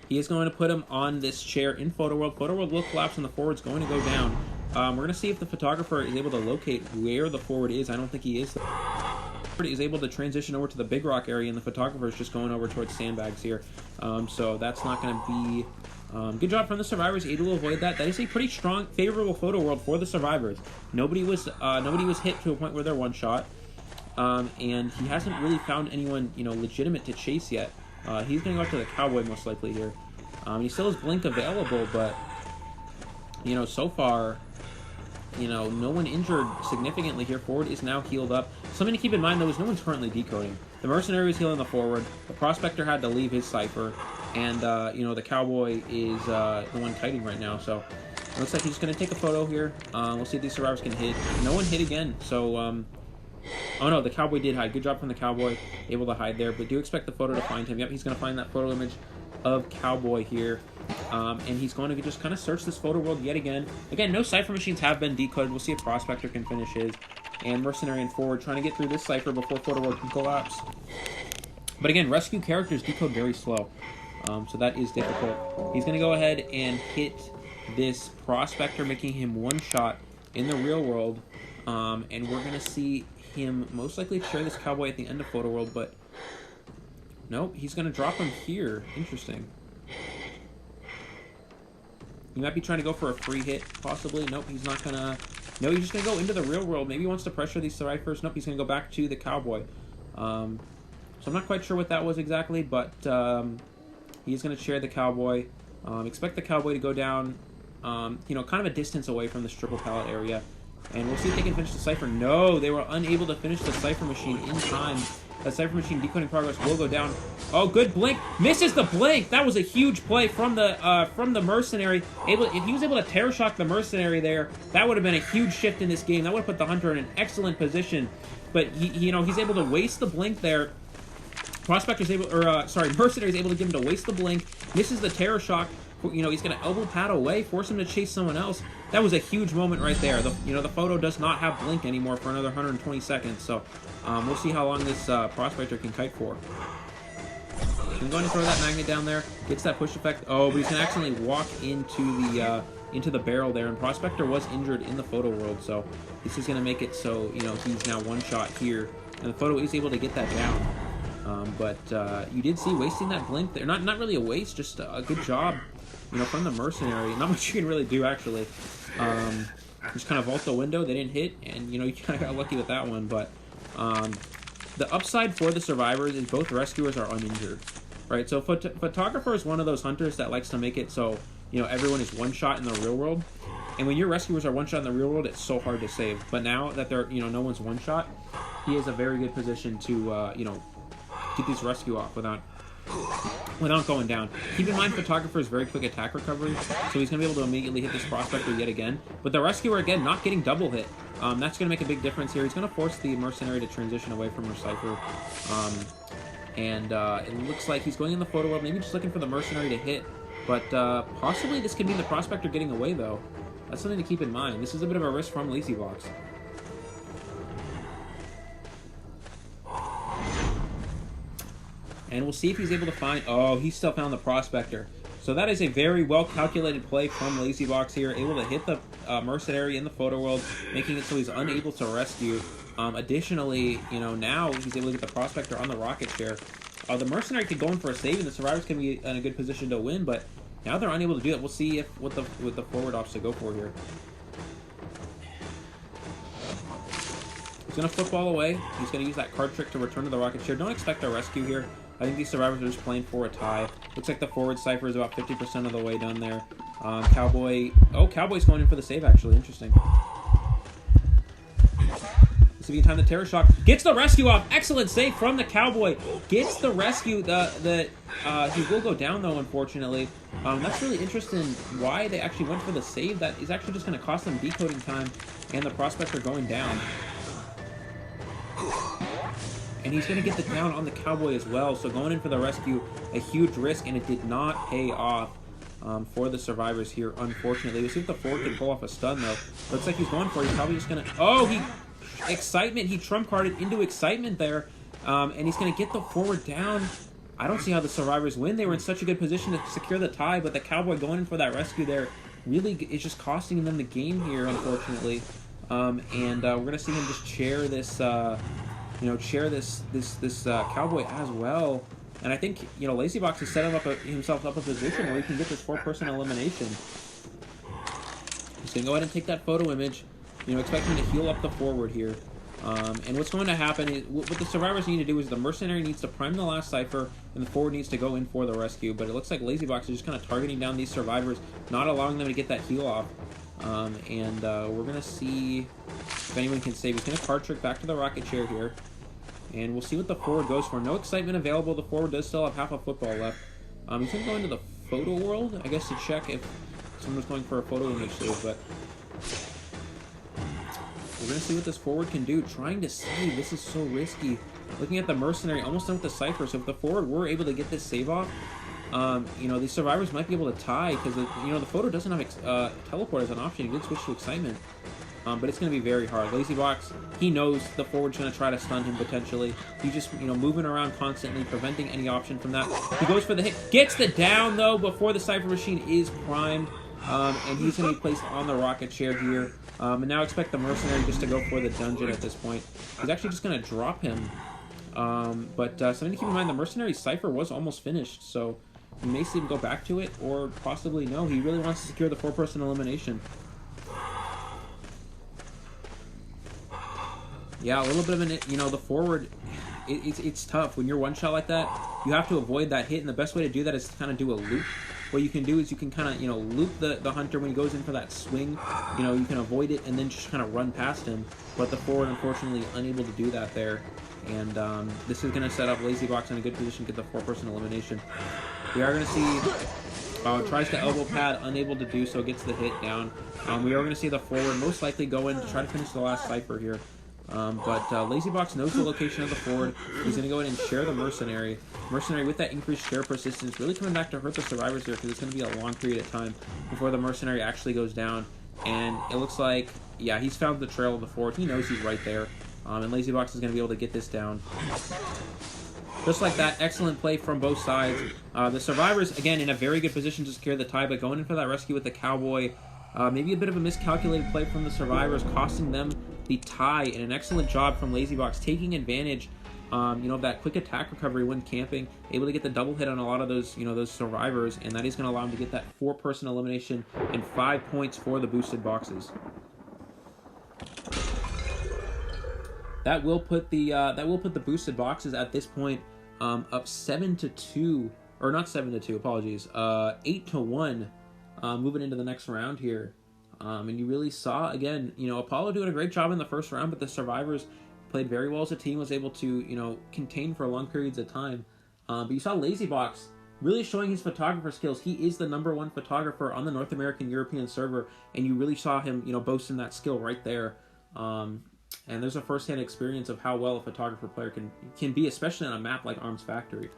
He is going to put him on this chair in Photo World. Photo World will collapse and the forward's going to go down. We're going to see if the photographer is able to locate where the forward is. I don't think he is. The forward is able to transition over to the Big Rock area, and the photographer is just going over towards sandbags here. So that's not going to be... good job from the survivors, able to avoid that. That is a pretty strong, favorable Photo World for the survivors. Nobody was hit to a point where they're one shot, and he hasn't really found anyone, you know, legitimate to chase yet. He's going to go up to the Cowboy most likely here. He still has Blink available, but you know, so far, you know, no one injured significantly here. Forward is now healed up. Something to keep in mind though is no one's currently decoding. The Mercenary is healing the forward. The Prospector had to leave his Cypher. And, you know, the Cowboy is the one kiting right now, so it looks like he's going to take a photo here. We'll see if these survivors can hit. No one hit again, so, oh no, the Cowboy did hide. Good job from the Cowboy, able to hide there, but do expect the photo to find him. Yep, he's going to find that photo image of Cowboy here, and he's going to just kind of search this Photo World yet again. Again, no Cypher machines have been decoded. We'll see if Prospector can finish his, and Mercenary and Forward trying to get through this Cypher before Photo World can collapse. But again, rescue characters decode very slow. So that is difficult. He's going to go ahead and hit this Prospector, making him one shot in the real world. And we're going to see him most likely share this Cowboy at the end of Photo World, but nope, he's going to drop him here. Interesting. He might be trying to go for a free hit, possibly. Nope, he's not going to... No, he's just going to go into the real world. Maybe he wants to pressure these survivors. Nope, he's going to go back to the Cowboy. So I'm not quite sure what that was exactly, but... he's going to share the Cowboy. Expect the Cowboy to go down, you know, kind of a distance away from this triple pallet area. And we'll see if they can finish the Cypher. No, they were unable to finish the Cypher machine in time. The Cypher machine decoding progress will go down. Oh, good blink. Misses the blink. That was a huge play from the Mercenary. If he was able to terror shock the Mercenary there, that would have been a huge shift in this game. That would have put the Hunter in an excellent position. But, you know, he's able to waste the blink there. Prospector's able, or Mercenary's able to give him to waste the blink, misses the terror shock. You know, he's going to elbow pad away, force him to chase someone else. That was a huge moment right there. You know, the photo does not have blink anymore for another 120 seconds, so we'll see how long this Prospector can kite for. He's going to throw that magnet down there, gets that push effect. Oh, but he's going to accidentally walk into the barrel there, and Prospector was injured in the Photo World, so this is going to make it so, you know, he's now one shot here, and the photo is able to get that down. But you did see wasting that blink there. Not really a waste, just a good job, you know, from the Mercenary. Not much you can really do, actually. Just kind of vault the window. They didn't hit, and, you know, you kind of got lucky with that one. But the upside for the survivors is both rescuers are uninjured, right? So Photographer is one of those hunters that likes to make it so, you know, everyone is one shot in the real world. And when your rescuers are one shot in the real world, it's so hard to save. But now that they're, you know, no one's one shot, he is a very good position to, you know, get these rescue off without going down. Keep in mind, Photographer is very quick attack recovery, so he's going to be able to immediately hit this Prospector yet again. But the Rescuer, again, not getting double hit. That's going to make a big difference here. He's going to force the Mercenary to transition away from her Cypher. It looks like he's going in the Photo World, maybe just looking for the Mercenary to hit. But possibly this could mean the Prospector getting away, though. That's something to keep in mind. This is a bit of a risk from Lazy Blocks. And we'll see if he's able to find... Oh, he still found the Prospector. So that is a very well-calculated play from Lazy Box here. Able to hit the Mercenary in the Photo World, making it so he's unable to rescue. Additionally, you know, now he's able to get the Prospector on the rocket chair. The Mercenary could go in for a save, and the Survivors can be in a good position to win, but now they're unable to do it. We'll see if what the forward opts to go for here. He's going to football away. He's going to use that card trick to return to the rocket chair. Don't expect a rescue here. I think these survivors are just playing for a tie. Looks like the forward Cypher is about 50% of the way done there. Cowboy... Oh, Cowboy's going in for the save, actually. Interesting. This will be time to Terror Shock. Gets the rescue off. Excellent save from the Cowboy. Gets the rescue. He will go down, though, unfortunately. That's really interesting why they actually went for the save. That is actually just going to cost them decoding time and the Prospector going down. And he's going to get the down on the Cowboy as well. So going in for the rescue, a huge risk, and it did not pay off. for the survivors here, unfortunately. We'll see if the forward can pull off a stun, though. Looks like he's going for it. He's probably just going to... Oh, Excitement! He trump-carded into Excitement there. And he's going to get the forward down. I don't see how the survivors win. They were in such a good position to secure the tie, but the Cowboy going in for that rescue there really is just costing them the game here, unfortunately. We're going to see him just chair this, Cowboy as well. And I think, LazyBox has set himself up a position where he can get this 4-person elimination. He's going to go ahead and take that photo image, expecting to heal up the forward here. And what's going to happen is, what the survivors need to do is the mercenary needs to prime the last cipher, and the forward needs to go in for the rescue. But it looks like LazyBox is just kind of targeting down these survivors, not allowing them to get that heal off. We're going to see if anyone can save. He's going to card trick back to the rocket chair here. And we'll see what the forward goes for. No excitement available. The forward does still have half a football left. He's going to go into the photo world, I guess, to check if someone's going for a photo image save, but we're going to see what this forward can do. Trying to save. This is so risky. Looking at the mercenary, almost done with the cipher. So if the forward were able to get this save off, these survivors might be able to tie, because, the photo doesn't have teleport as an option. He did switch to excitement. But it's going to be very hard. LazyBox, he knows the forward's going to try to stun him potentially. He's just, moving around constantly, preventing any option from that. He goes for the hit. Gets the down, though, before the Cypher Machine is primed. And he's going to be placed on the rocket chair here. And now expect the mercenary just to go for the dungeon at this point. He's actually just going to drop him. Something to keep in mind, the mercenary Cypher was almost finished. So he may see him go back to it, or possibly no. He really wants to secure the 4-person elimination. Yeah, a little bit of an, the forward, it's tough. When you're one-shot like that, you have to avoid that hit, and the best way to do that is to kind of do a loop. What you can do is you can kind of, loop the hunter when he goes in for that swing. You can avoid it and then just kind of run past him. But the forward, unfortunately, unable to do that there. And this is going to set up LazyBox in a good position to get the 4-person elimination. We are going to see... tries to elbow pad, unable to do so, gets the hit down. We are going to see the forward most likely go in to try to finish the last cipher here. LazyBox knows the location of the forward. He's going to go in and share the mercenary. Mercenary, with that increased share persistence, really coming back to hurt the survivors here, because it's going to be a long period of time before the mercenary actually goes down. And it looks like, yeah, he's found the trail of the forward. He knows he's right there. And LazyBox is going to be able to get this down. Just like that, excellent play from both sides. The survivors, again, in a very good position to secure the tie, but going in for that rescue with the Cowboy. Maybe a bit of a miscalculated play from the survivors, costing them the tie, and an excellent job from LazyBox taking advantage of that quick attack recovery when camping, able to get the double hit on a lot of those those survivors, and that is going to allow him to get that 4-person elimination and 5 points for the boosted boxes. That will put the boosted boxes at this point up 7-2, or not 7-2, apologies, 8-1, moving into the next round here. And you really saw, again, Apollo doing a great job in the first round, but the survivors played very well as a team, was able to, contain for long periods of time. But you saw LazyBox really showing his photographer skills. He is the #1 photographer on the North American European server, and you really saw him, boasting that skill right there. And there's a first-hand experience of how well a photographer player can be, especially on a map like Arms Factory.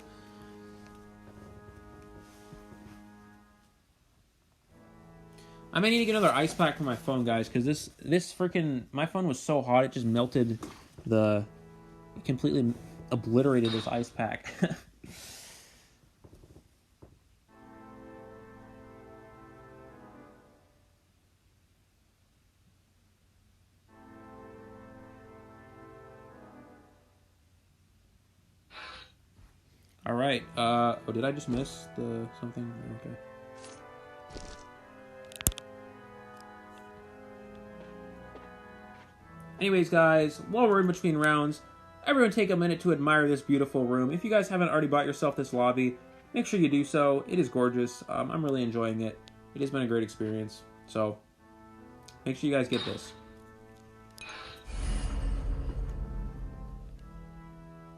I may need to get another ice pack for my phone, guys, because this freaking... My phone was so hot, it just melted it completely obliterated this ice pack. All right. Oh, did I just miss something? Okay. Anyways, guys, while we're in between rounds, everyone take a minute to admire this beautiful room. If you guys haven't already bought yourself this lobby, make sure you do so. It is gorgeous. I'm really enjoying it. It has been a great experience. So, make sure you guys get this.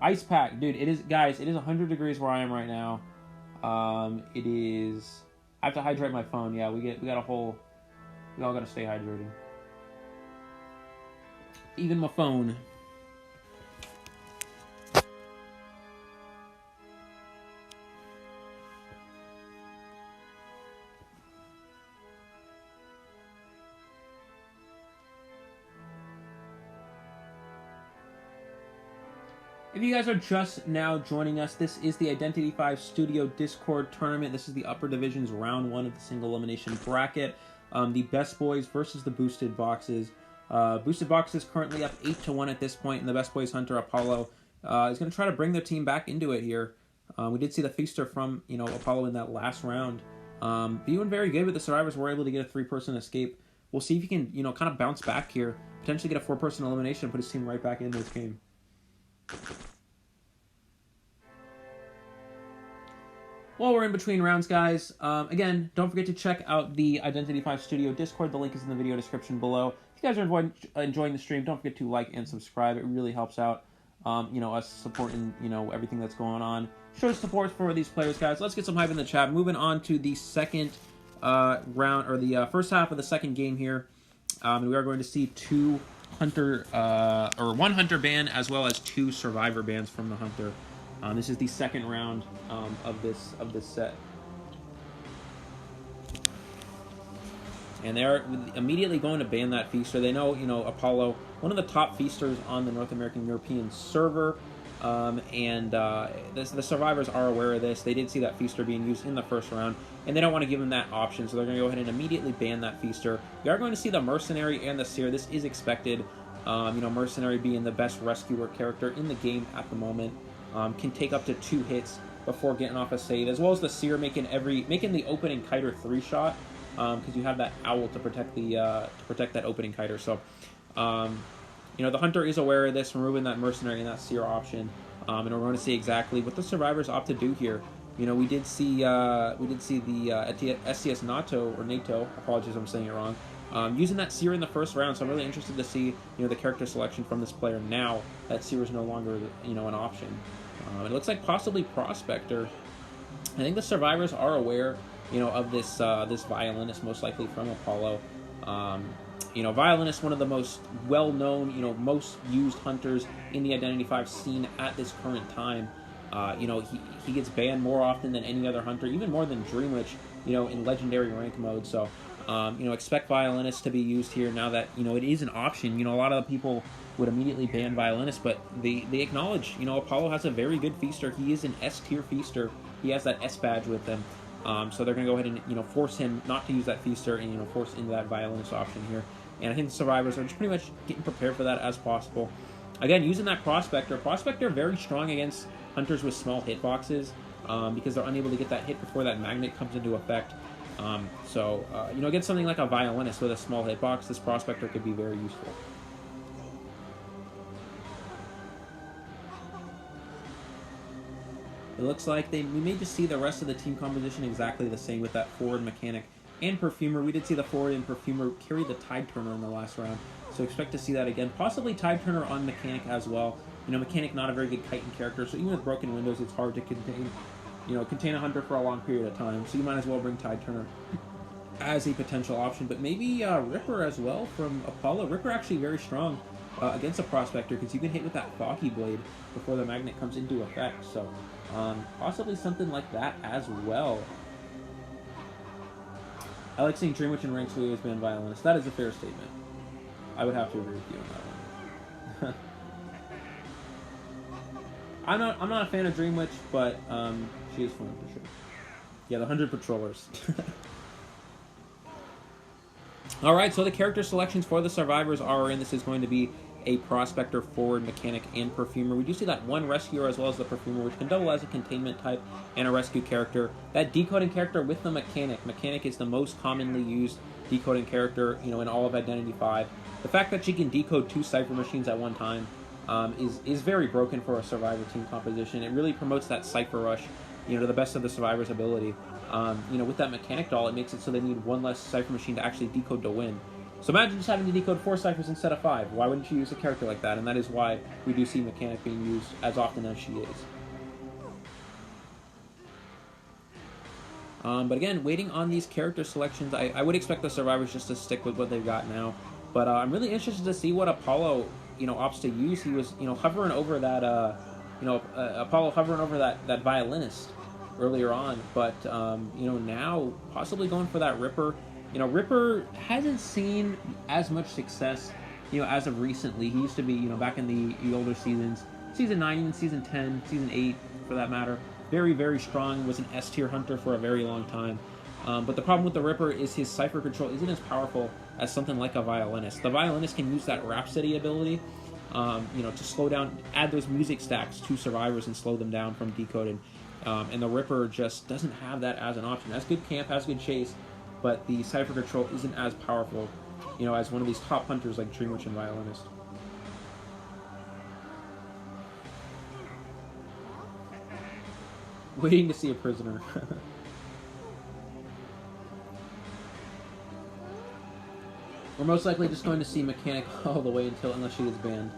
Ice pack, dude. It is, guys. It is 100 degrees where I am right now. It is. I have to hydrate my phone. Yeah, we got a whole. We all got to stay hydrated. Even my phone. If you guys are just now joining us, this is the Identity 5 Studio Discord tournament. This is the upper divisions round 1 of the single elimination bracket. The best boys versus the boosted boxes. Boosted boxes currently up 8-1 at this point, and the best boys Hunter Apollo is going to try to bring their team back into it here. We did see the feaster from Apollo in that last round. Doing very good, but the survivors were able to get a 3-person escape. We'll see if he can kind of bounce back here, potentially get a 4-person elimination, and put his team right back into this game. While we're in between rounds, guys, again, don't forget to check out the Identity 5 Studio Discord. The link is in the video description below. If you guys are enjoying the stream, don't forget to like and subscribe. It really helps out, us supporting, everything that's going on. Show support for these players, guys. Let's get some hype in the chat. Moving on to the second round, or the first half of the second game here. We are going to see one Hunter ban, as well as 2 survivor bans from the Hunter. This is the second round of this set. And they're immediately going to ban that feaster. They know, Apollo, one of the top feasters on the North American European server. The survivors are aware of this. They did see that feaster being used in the first round, and they don't want to give them that option, so they're going to go ahead and immediately ban that feaster. We are going to see the Mercenary and the Seer. This is expected. Mercenary being the best rescuer character in the game at the moment. Can take up to 2 hits before getting off a save, as well as the Seer making the opening kiter 3-shot, because you have that owl to protect that opening kiter. So, the Hunter is aware of this, removing that Mercenary and that Seer option, and we're going to see exactly what the survivors opt to do here. We did see the SCS NATO. Apologies if I'm saying it wrong. Using that Seer in the first round, so I'm really interested to see the character selection from this player now that Seer is no longer an option. It looks like possibly Prospector. I think the survivors are aware of this Violinist, most likely from Apollo. Violinist, one of the most well-known, most used hunters in the Identity 5 scene at this current time. He gets banned more often than any other hunter, even more than Dreamwitch, in legendary rank mode. So, expect Violinist to be used here now that, it is an option. A lot of the people would immediately ban Violinist, but they acknowledge, Apollo has a very good feaster. He is an S-tier feaster. He has that S badge with him. So they're going to go ahead and, force him not to use that feaster and, force into that Violinist option here. And I think the survivors are just pretty much getting prepared for that as possible. Again, using that Prospector. Prospector very strong against hunters with small hitboxes, because they're unable to get that hit before that magnet comes into effect. Against something like a Violinist with a small hitbox, this Prospector could be very useful. It looks like we may just see the rest of the team composition exactly the same with that forward Mechanic and Perfumer. We did see the forward and Perfumer carry the Tide Turner in the last round, so expect to see that again. Possibly Tide Turner on Mechanic as well. Mechanic not a very good chitin character, so even with broken windows, it's hard to contain a hunter for a long period of time. So you might as well bring Tide Turner as a potential option, but maybe Ripper as well from Apollo. Ripper actually very strong against a Prospector, because you can hit with that Foggy Blade before the magnet comes into effect. So possibly something like that as well. I like seeing Dreamwitch and ranks we always ban Violinist. That is a fair statement. I would have to agree with you on that one. I'm not a fan of Dreamwitch, but she is fun for sure. Yeah, the 100 Patrollers. Alright, so the character selections for the survivors are in. This is going to be a Prospector, forward, Mechanic, and Perfumer. We do see that one Rescuer as well as the Perfumer, which can double as a containment type and a rescue character. That decoding character with the Mechanic. Mechanic is the most commonly used decoding character, in all of Identity 5. The fact that she can decode 2 Cypher Machines at one time is very broken for a survivor team composition. It really promotes that Cypher Rush, to the best of the survivor's ability. With that Mechanic doll, it makes it so they need 1 less Cypher Machine to actually decode to win. So imagine just having to decode 4 ciphers instead of 5. Why wouldn't you use a character like that? And that is why we do see Mechanic being used as often as she is. But again, waiting on these character selections, I would expect the survivors just to stick with what they've got now. But I'm really interested to see what Apollo, opts to use. He was, hovering over that, Apollo hovering over that Violinist earlier on. But, now possibly going for that Ripper. Ripper hasn't seen as much success, as of recently. He used to be, back in the older seasons, Season 9, even Season 10, Season 8, for that matter. Very, very strong. Was an S-tier hunter for a very long time. But the problem with the Ripper is his cipher control isn't as powerful as something like a Violinist. The Violinist can use that Rhapsody ability, to slow down, add those music stacks to survivors and slow them down from decoding. And the Ripper just doesn't have that as an option. Has good camp, has good chase, but the cipher control isn't as powerful, as one of these top hunters like Dream Witch and Violinist. Waiting to see a prisoner. We're most likely just going to see Mechanic all the way unless she gets banned.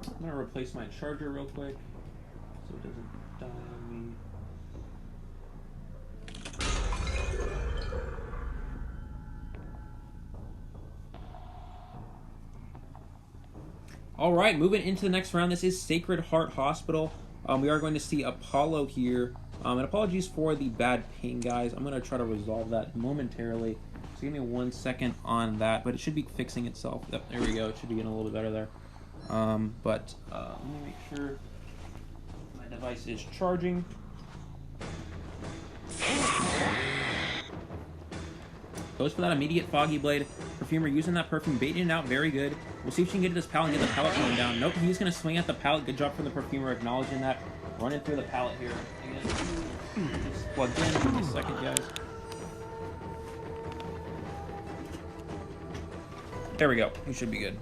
I'm gonna replace my charger real quick so it doesn't die on me. All right, moving into the next round. This is Sacred Heart Hospital. We are going to see Apollo here. And apologies for the bad ping, guys. I'm going to try to resolve that momentarily. So give me 1 second on that, but it should be fixing itself. Yep, there we go. It should be getting a little bit better there. Let me make sure my device is charging. Goes for that immediate Foggy Blade. Perfumer using that perfume, baiting it out, very good. We'll see if she can get to this pallet and get the pallet going down. Nope, he's going to swing at the pallet. Good job from the Perfumer acknowledging that. Running through the pallet here. Again, just plugged in. Give me a second, guys. There we go. He should be good.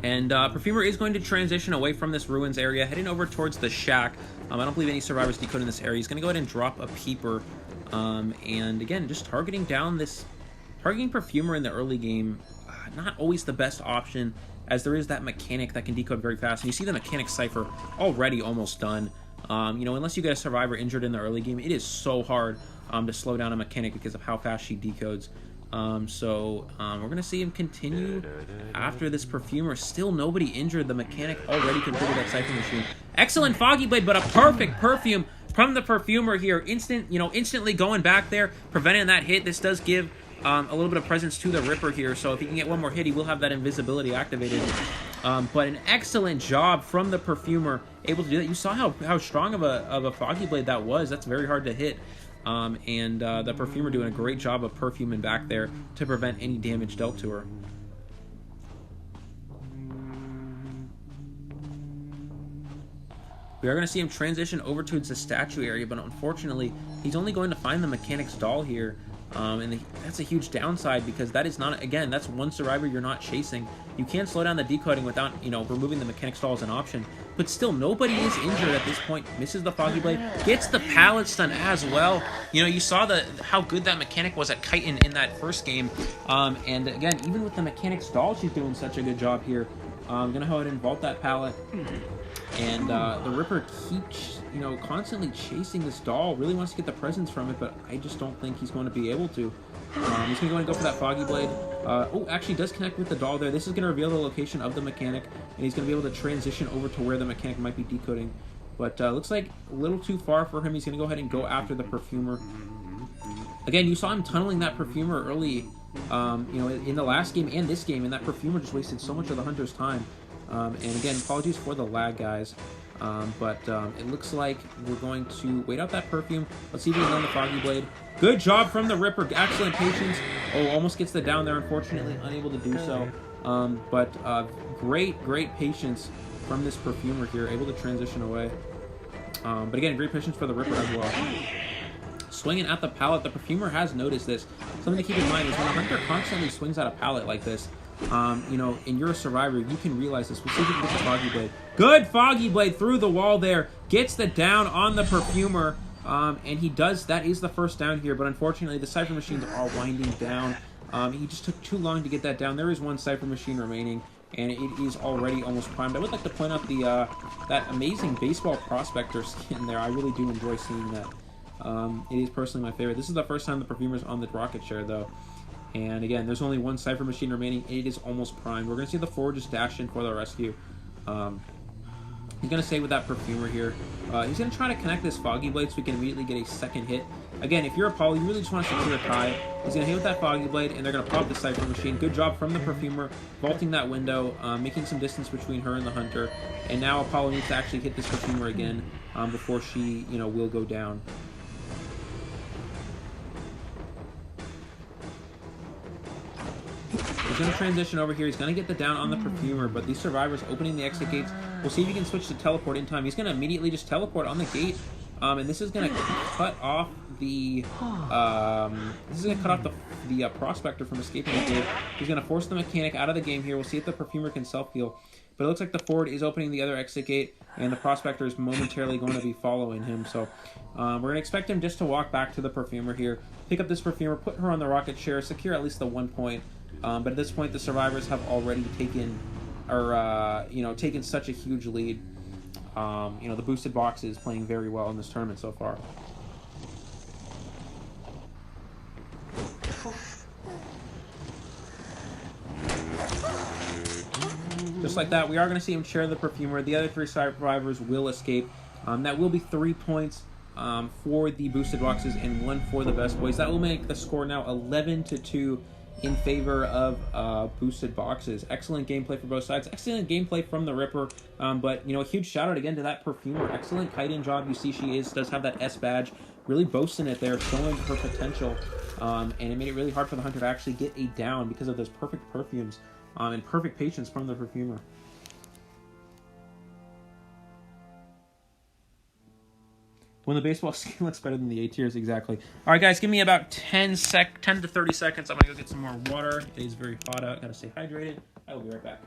And Perfumer is going to transition away from this ruins area, heading over towards the shack. I don't believe any survivors decode in this area. He's going to go ahead and drop a peeper. And again, just targeting Perfumer in the early game, not always the best option, as there is that mechanic that can decode very fast. And you see the mechanic cipher already almost done. Unless you get a survivor injured in the early game, it is so hard to slow down a mechanic because of how fast she decodes. We're going to see him continue after this Perfumer. Still nobody injured. The mechanic already completed that cipher machine. Excellent Foggy Blade, but a perfect perfume from the Perfumer here. Instantly going back there, preventing that hit. This does give a little bit of presence to the Ripper here, so if he can get one more hit, he will have that invisibility activated. But an excellent job from the Perfumer, able to do that. You saw how strong of a Foggy Blade that was. That's very hard to hit. The Perfumer doing a great job of perfuming back there to prevent any damage dealt to her. We are going to see him transition over to the statue area, but unfortunately, he's only going to find the Mechanic's doll here. That's a huge downside because that is not, again, that's one survivor you're not chasing. You can slow down the decoding without, removing the Mechanic's doll as an option. But still, nobody is injured at this point. Misses the Foggy Blade. Gets the pallet stun as well. You saw how good that Mechanic was at kiting in that first game. And again, even with the Mechanic's doll, she's doing such a good job here. I'm going to go ahead and vault that pallet. And the Ripper keeps, constantly chasing this doll. Really wants to get the presence from it, but I just don't think he's going to be able to. He's going to go and go for that Foggy Blade. Actually does connect with the doll there. This is going to reveal the location of the Mechanic, and he's going to be able to transition over to where the Mechanic might be decoding. But looks like a little too far for him. He's going to go ahead and go after the Perfumer. Again, you saw him tunneling that Perfumer early, in the last game and this game, and that Perfumer just wasted so much of the Hunter's time. And again, apologies for the lag, guys. It looks like we're going to wait out that perfume. Let's see if we can land the Foggy Blade. Good job from the Ripper. Excellent patience. Oh, almost gets the down there. Unfortunately, unable to do so. Great patience from this Perfumer here. Able to transition away. But again, great patience for the Ripper as well. Swinging at the pallet. The Perfumer has noticed this. Something to keep in mind is when a Hunter constantly swings at a pallet like this, and you're a survivor, you can realize this. We'll see if we can get the Foggy Blade. Good Foggy Blade through the wall there. Gets the down on the Perfumer. And he does. That is the first down here. But unfortunately, the Cipher Machines are winding down. He just took too long to get that down. There is one Cipher Machine remaining, and it is already almost primed. I would like to point out that amazing Baseball Prospector skin there. I really do enjoy seeing that. It is personally my favorite. This is the first time the Perfumer's on the rocket share, though. And again, there's only one Cypher machine remaining. It is almost primed. We're going to see the forward just dash in for the rescue. He's going to stay with that Perfumer here. He's going to try to connect this Foggy Blade so we can immediately get a second hit. Again, if you're Apollo, you really just want to secure the tie. He's going to hit with that Foggy Blade, and they're going to pop the Cypher machine. Good job from the Perfumer, vaulting that window, making some distance between her and the Hunter. And now Apollo needs to actually hit this Perfumer again before she, will go down. He's going to transition over here. He's going to get the down on the Perfumer, but these survivors opening the exit gates. We'll see if he can switch to teleport in time. He's going to immediately just teleport on the gate, and this is going to cut off the Prospector from escaping the gate. He's going to force the Mechanic out of the game here. We'll see if the Perfumer can self-heal. But it looks like the forward is opening the other exit gate, and the Prospector is momentarily going to be following him. So we're going to expect him just to walk back to the Perfumer here, pick up this Perfumer, put her on the rocket chair, secure at least the 1 point. But at this point, the survivors have already taken such a huge lead. The boosted box is playing very well in this tournament so far. Just like that, we are going to see him share the Perfumer. The other 3 survivors will escape. That will be 3 points for the boosted boxes and 1 for the best boys. That will make the score now 11-2 in favor of boosted boxes. Excellent gameplay for both sides. Excellent gameplay from the Ripper. But a huge shout out again to that Perfumer. Excellent kiting job. You see she does have that S badge. Really boasting it there, showing her potential. And it made it really hard for the Hunter to actually get a down because of those perfect perfumes and perfect patience from the Perfumer. When the baseball skin looks better than the A tiers, exactly. All right, guys, give me about 10 to 30 seconds. I'm going to go get some more water. It is very hot out. Got to stay hydrated. I will be right back.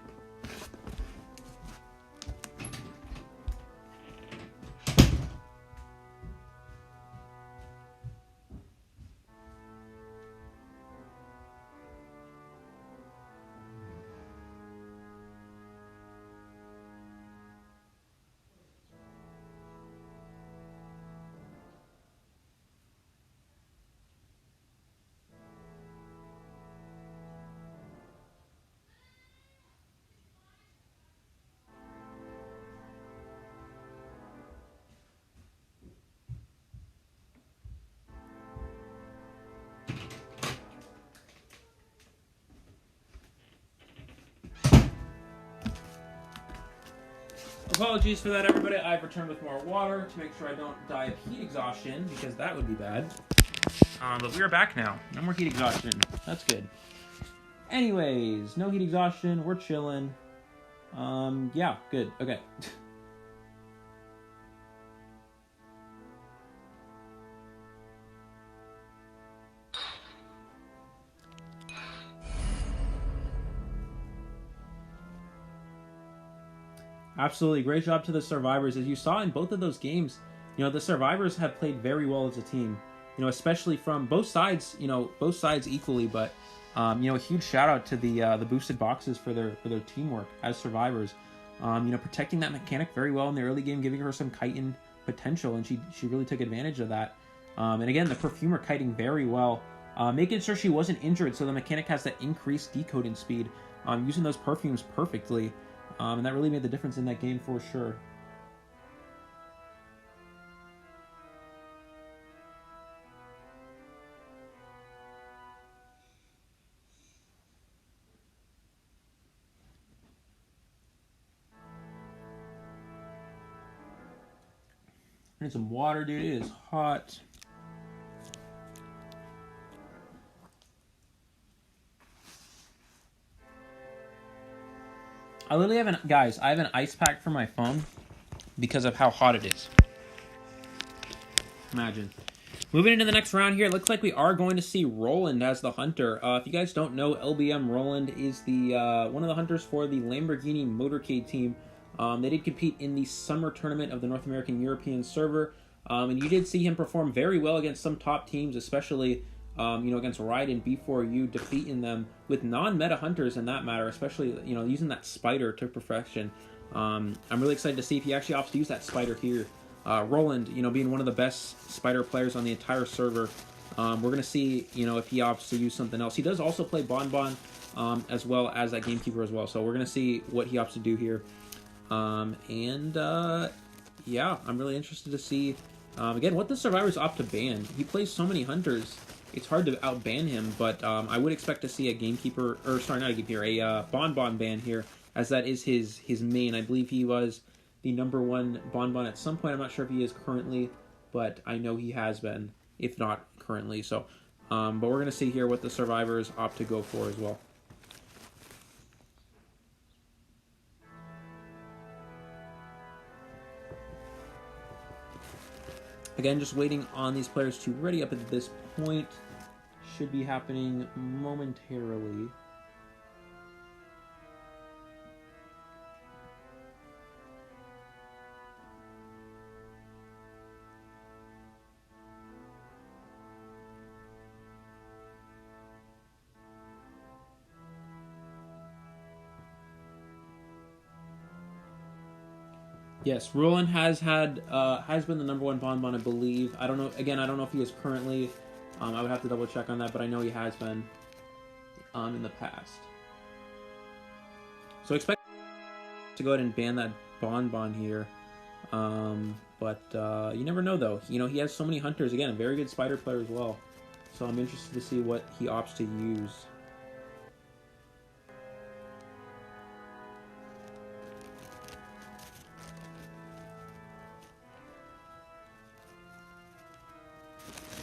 Apologies for that, everybody. I've returned with more water to make sure I don't die of heat exhaustion, because that would be bad. But we are back now. No more heat exhaustion. That's good. Anyways, no heat exhaustion. We're chilling. Yeah, good. Okay. Absolutely. Great job to the survivors. As you saw in both of those games, the survivors have played very well as a team, especially from both sides, both sides equally. But, a huge shout out to the boosted boxes for their teamwork as survivors. Protecting that Mechanic very well in the early game, giving her some kiting potential, and she really took advantage of that. And again, the Perfumer kiting very well, making sure she wasn't injured, so the Mechanic has that increased decoding speed, using those perfumes perfectly. And that really made the difference in that game for sure. I need some water, dude. It is hot. I literally have I have an ice pack for my phone because of how hot it is. Imagine. Moving into the next round here, it looks like we are going to see Roland as the Hunter. If you guys don't know, LBM Roland is the one of the Hunters for the Lamborghini Motorcade team. They did compete in the summer tournament of the North American European server. And you did see him perform very well against some top teams, especially against Raiden B4U, defeating them with non-meta Hunters in that matter, especially, using that Spider to perfection. I'm really excited to see if he actually opts to use that Spider here. Roland, being one of the best Spider players on the entire server, We're going to see, if he opts to use something else. He does also play Bonbon as well as that Gamekeeper as well. So we're going to see what he opts to do here. Yeah, I'm really interested to see, again, what the Survivors opt to ban. He plays so many Hunters, it's hard to outban him, but I would expect to see a Gamekeeper, or sorry, not a Gamekeeper, a Bonbon ban here, as that is his main. I believe he was the #1 Bonbon at some point. I'm not sure if he is currently, but I know he has been, if not currently. So, but we're going to see here what the Survivors opt to go for as well. Again, just waiting on these players to ready up at this point. Should be happening momentarily. Yes, Roland has been the #1 Bonbon, I believe. I don't know. Again, I don't know if he is currently. I would have to double check on that, but I know he has been in the past. So expect to go ahead and ban that Bonbon here. But you never know, though. He has so many Hunters. Again, a very good Spider player as well. So I'm interested to see what he opts to use.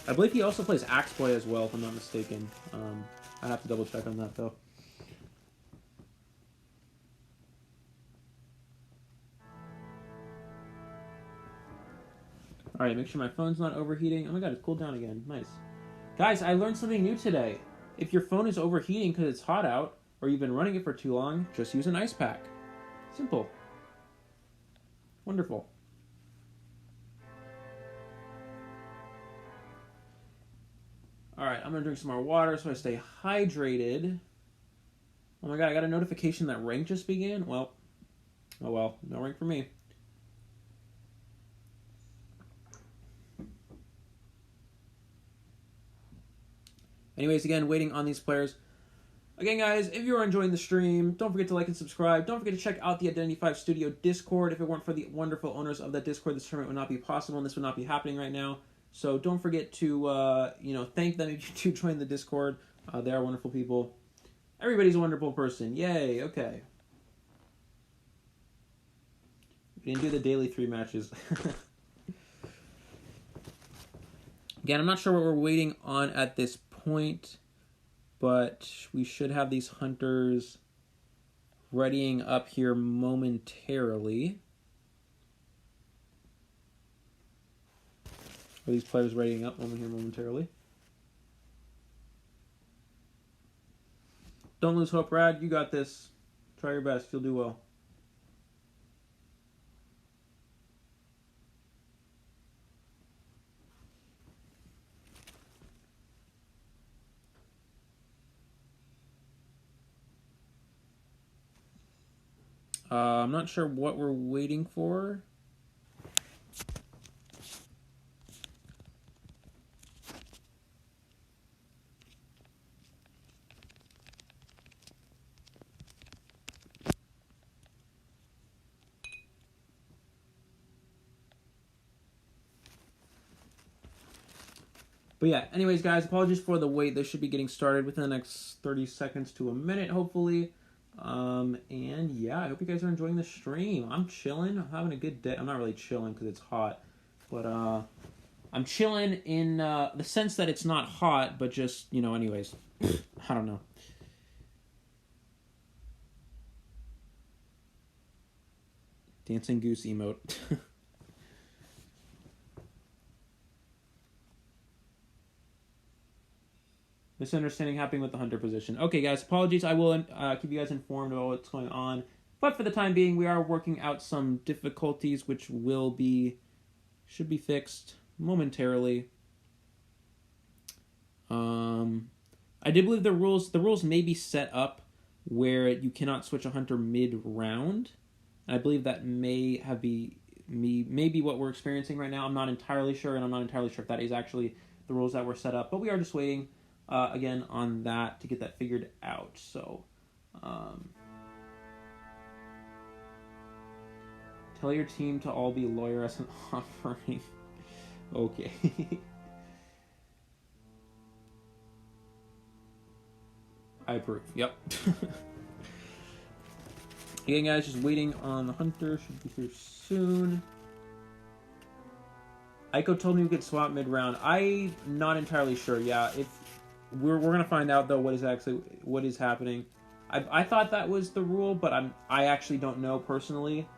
I believe he also plays Axe Boy as well, if I'm not mistaken. I'd have to double check on that, though. Alright, make sure my phone's not overheating. Oh my god, it's cooled down again. Nice. Guys, I learned something new today. If your phone is overheating because it's hot out, or you've been running it for too long, just use an ice pack. Simple. Wonderful. Alright, I'm going to drink some more water so I stay hydrated. Oh my god, I got a notification that rank just began? Well, oh well, no rank for me. Anyways, again, waiting on these players. Again, guys, if you are enjoying the stream, don't forget to like and subscribe. Don't forget to check out the Identity 5 Studio Discord. If it weren't for the wonderful owners of that Discord, this tournament would not be possible, and this would not be happening right now. So don't forget to, thank them if you do join the Discord. They are wonderful people. Everybody's a wonderful person. Yay, okay. We didn't do the daily 3 matches. Again, I'm not sure what we're waiting on at this point, but we should have these Hunters readying up here momentarily. Are these players readying up over here momentarily? Don't lose hope, Brad. You got this. Try your best. You'll do well. I'm not sure what we're waiting for. But yeah, anyways, guys, apologies for the wait. This should be getting started within the next 30 seconds to a minute, hopefully. And yeah, I hope you guys are enjoying the stream. I'm chilling. I'm having a good day. I'm not really chilling because it's hot, but I'm chilling in the sense that it's not hot, but just, anyways, I don't know. Dancing goose emote. Misunderstanding happening with the Hunter position. Okay, guys, apologies. I will keep you guys informed about what's going on. But for the time being, we are working out some difficulties, which should be fixed momentarily. I did believe the rules may be set up where you cannot switch a Hunter mid-round. I believe that may be what we're experiencing right now. I'm not entirely sure, and I'm not entirely sure if that is actually the rules that were set up. But we are just waiting, again, on that to get that figured out. So, tell your team to all be lawyer as an offering. Okay. I approve. Yep. Again, guys, just waiting on the hunter. Should be here soon. Aiko told me we could swap mid-round. I'm not entirely sure. Yeah, if we're gonna find out though what is happening. I thought that was the rule, but I actually don't know personally.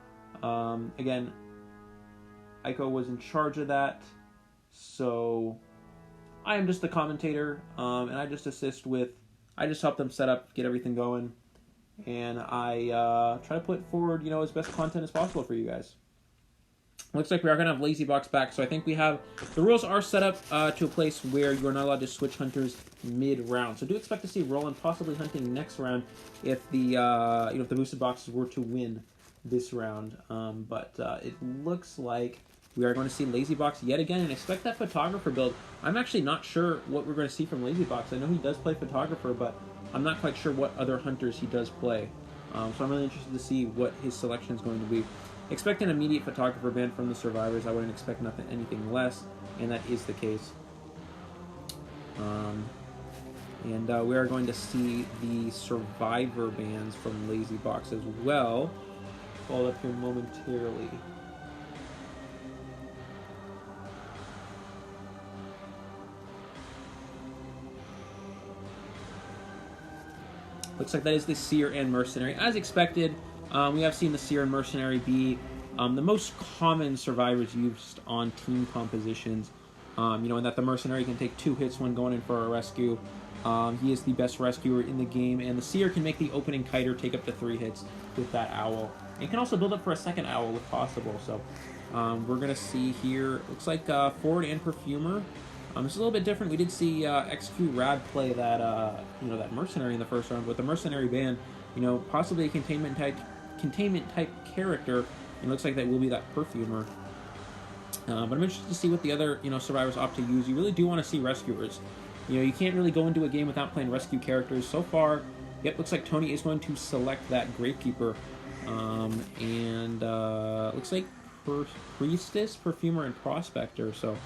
Again, Aiko was in charge of that, so I am just the commentator, and I just assist with. I just help them set up, get everything going, and I try to put forward, as best content as possible for you guys. Looks like we are going to have Lazy Box back, so I think we have... The rules are set up to a place where you're not allowed to switch hunters mid-round. So do expect to see Roland possibly hunting next round if the if the boosted boxes were to win this round. But it looks like we are going to see Lazy Box yet again, and expect that Photographer build. I'm actually not sure what we're going to see from Lazy Box. I know he does play Photographer, but I'm not quite sure what other hunters he does play. So I'm really interested to see what his selection is going to be. Expect an immediate Photographer ban from the survivors. I wouldn't expect anything less, and that is the case. And we are going to see the survivor bans from Lazy Box as well. Pull up here momentarily. Looks like that is the Seer and Mercenary. As expected, we have seen the Seer and Mercenary be the most common survivors used on team compositions. And that the Mercenary can take 2 hits when going in for a rescue. He is the best rescuer in the game, and the Seer can make the opening kiter take up to 3 hits with that owl. And can also build up for a second owl if possible. So we're going to see here, looks like Forward and Perfumer. It's a little bit different. We did see XQ Rad play that that Mercenary in the first round, but the Mercenary ban, possibly a containment type character. It looks like that will be that Perfumer. But I'm interested to see what the other survivors opt to use. You really do want to see rescuers. You can't really go into a game without playing rescue characters. So far, yep, looks like Tony is going to select that Gravekeeper, and looks like Priestess, Perfumer, and Prospector. So.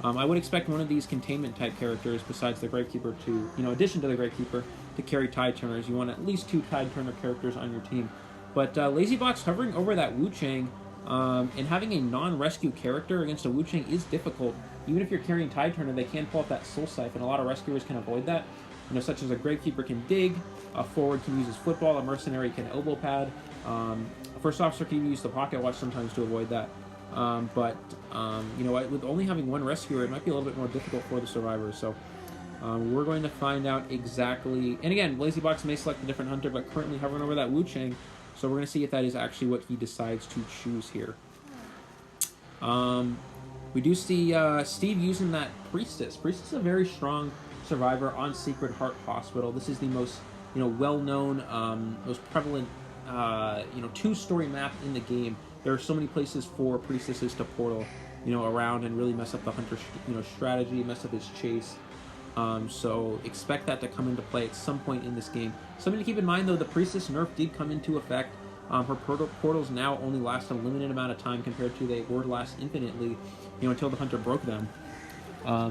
I would expect one of these containment type characters, besides the Gravekeeper, to, addition to the Gravekeeper, to carry Tide Turners. You want at least 2 Tide Turner characters on your team. But Lazy Box hovering over that Wu Chang and having a non-rescue character against a Wu Chang is difficult. Even if you're carrying Tide Turner, they can pull off that Soul Siphon. A lot of rescuers can avoid that. Such as a Gravekeeper can dig, a Forward can use his football, a Mercenary can elbow pad, a First Officer can use the Pocket Watch sometimes to avoid that. With only having 1 rescuer, it might be a little bit more difficult for the survivors. So we're going to find out exactly. And again, Lazy Box may select a different hunter, but currently hovering over that Wu Chang. So we're going to see if that is actually what he decides to choose here. We do see Steve using that Priestess. Priestess is a very strong survivor on Sacred Heart Hospital. This is the most well-known, most prevalent 2-story map in the game. There are so many places for Priestesses to portal, around and really mess up the hunter's, strategy, mess up his chase. So expect that to come into play at some point in this game. Something to keep in mind, though, the Priestess nerf did come into effect. Her portals now only last a limited amount of time compared to they would last infinitely, until the hunter broke them.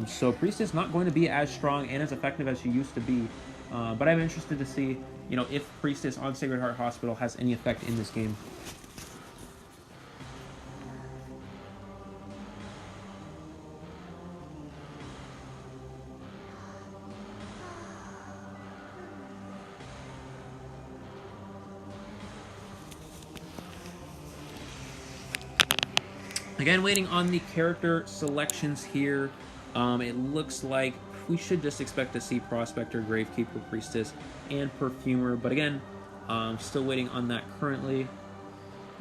So Priestess not going to be as strong and as effective as she used to be. But I'm interested to see, if Priestess on Sacred Heart Hospital has any effect in this game. Again, waiting on the character selections here. It looks like we should just expect to see Prospector, Gravekeeper, Priestess, and Perfumer. But again, still waiting on that currently.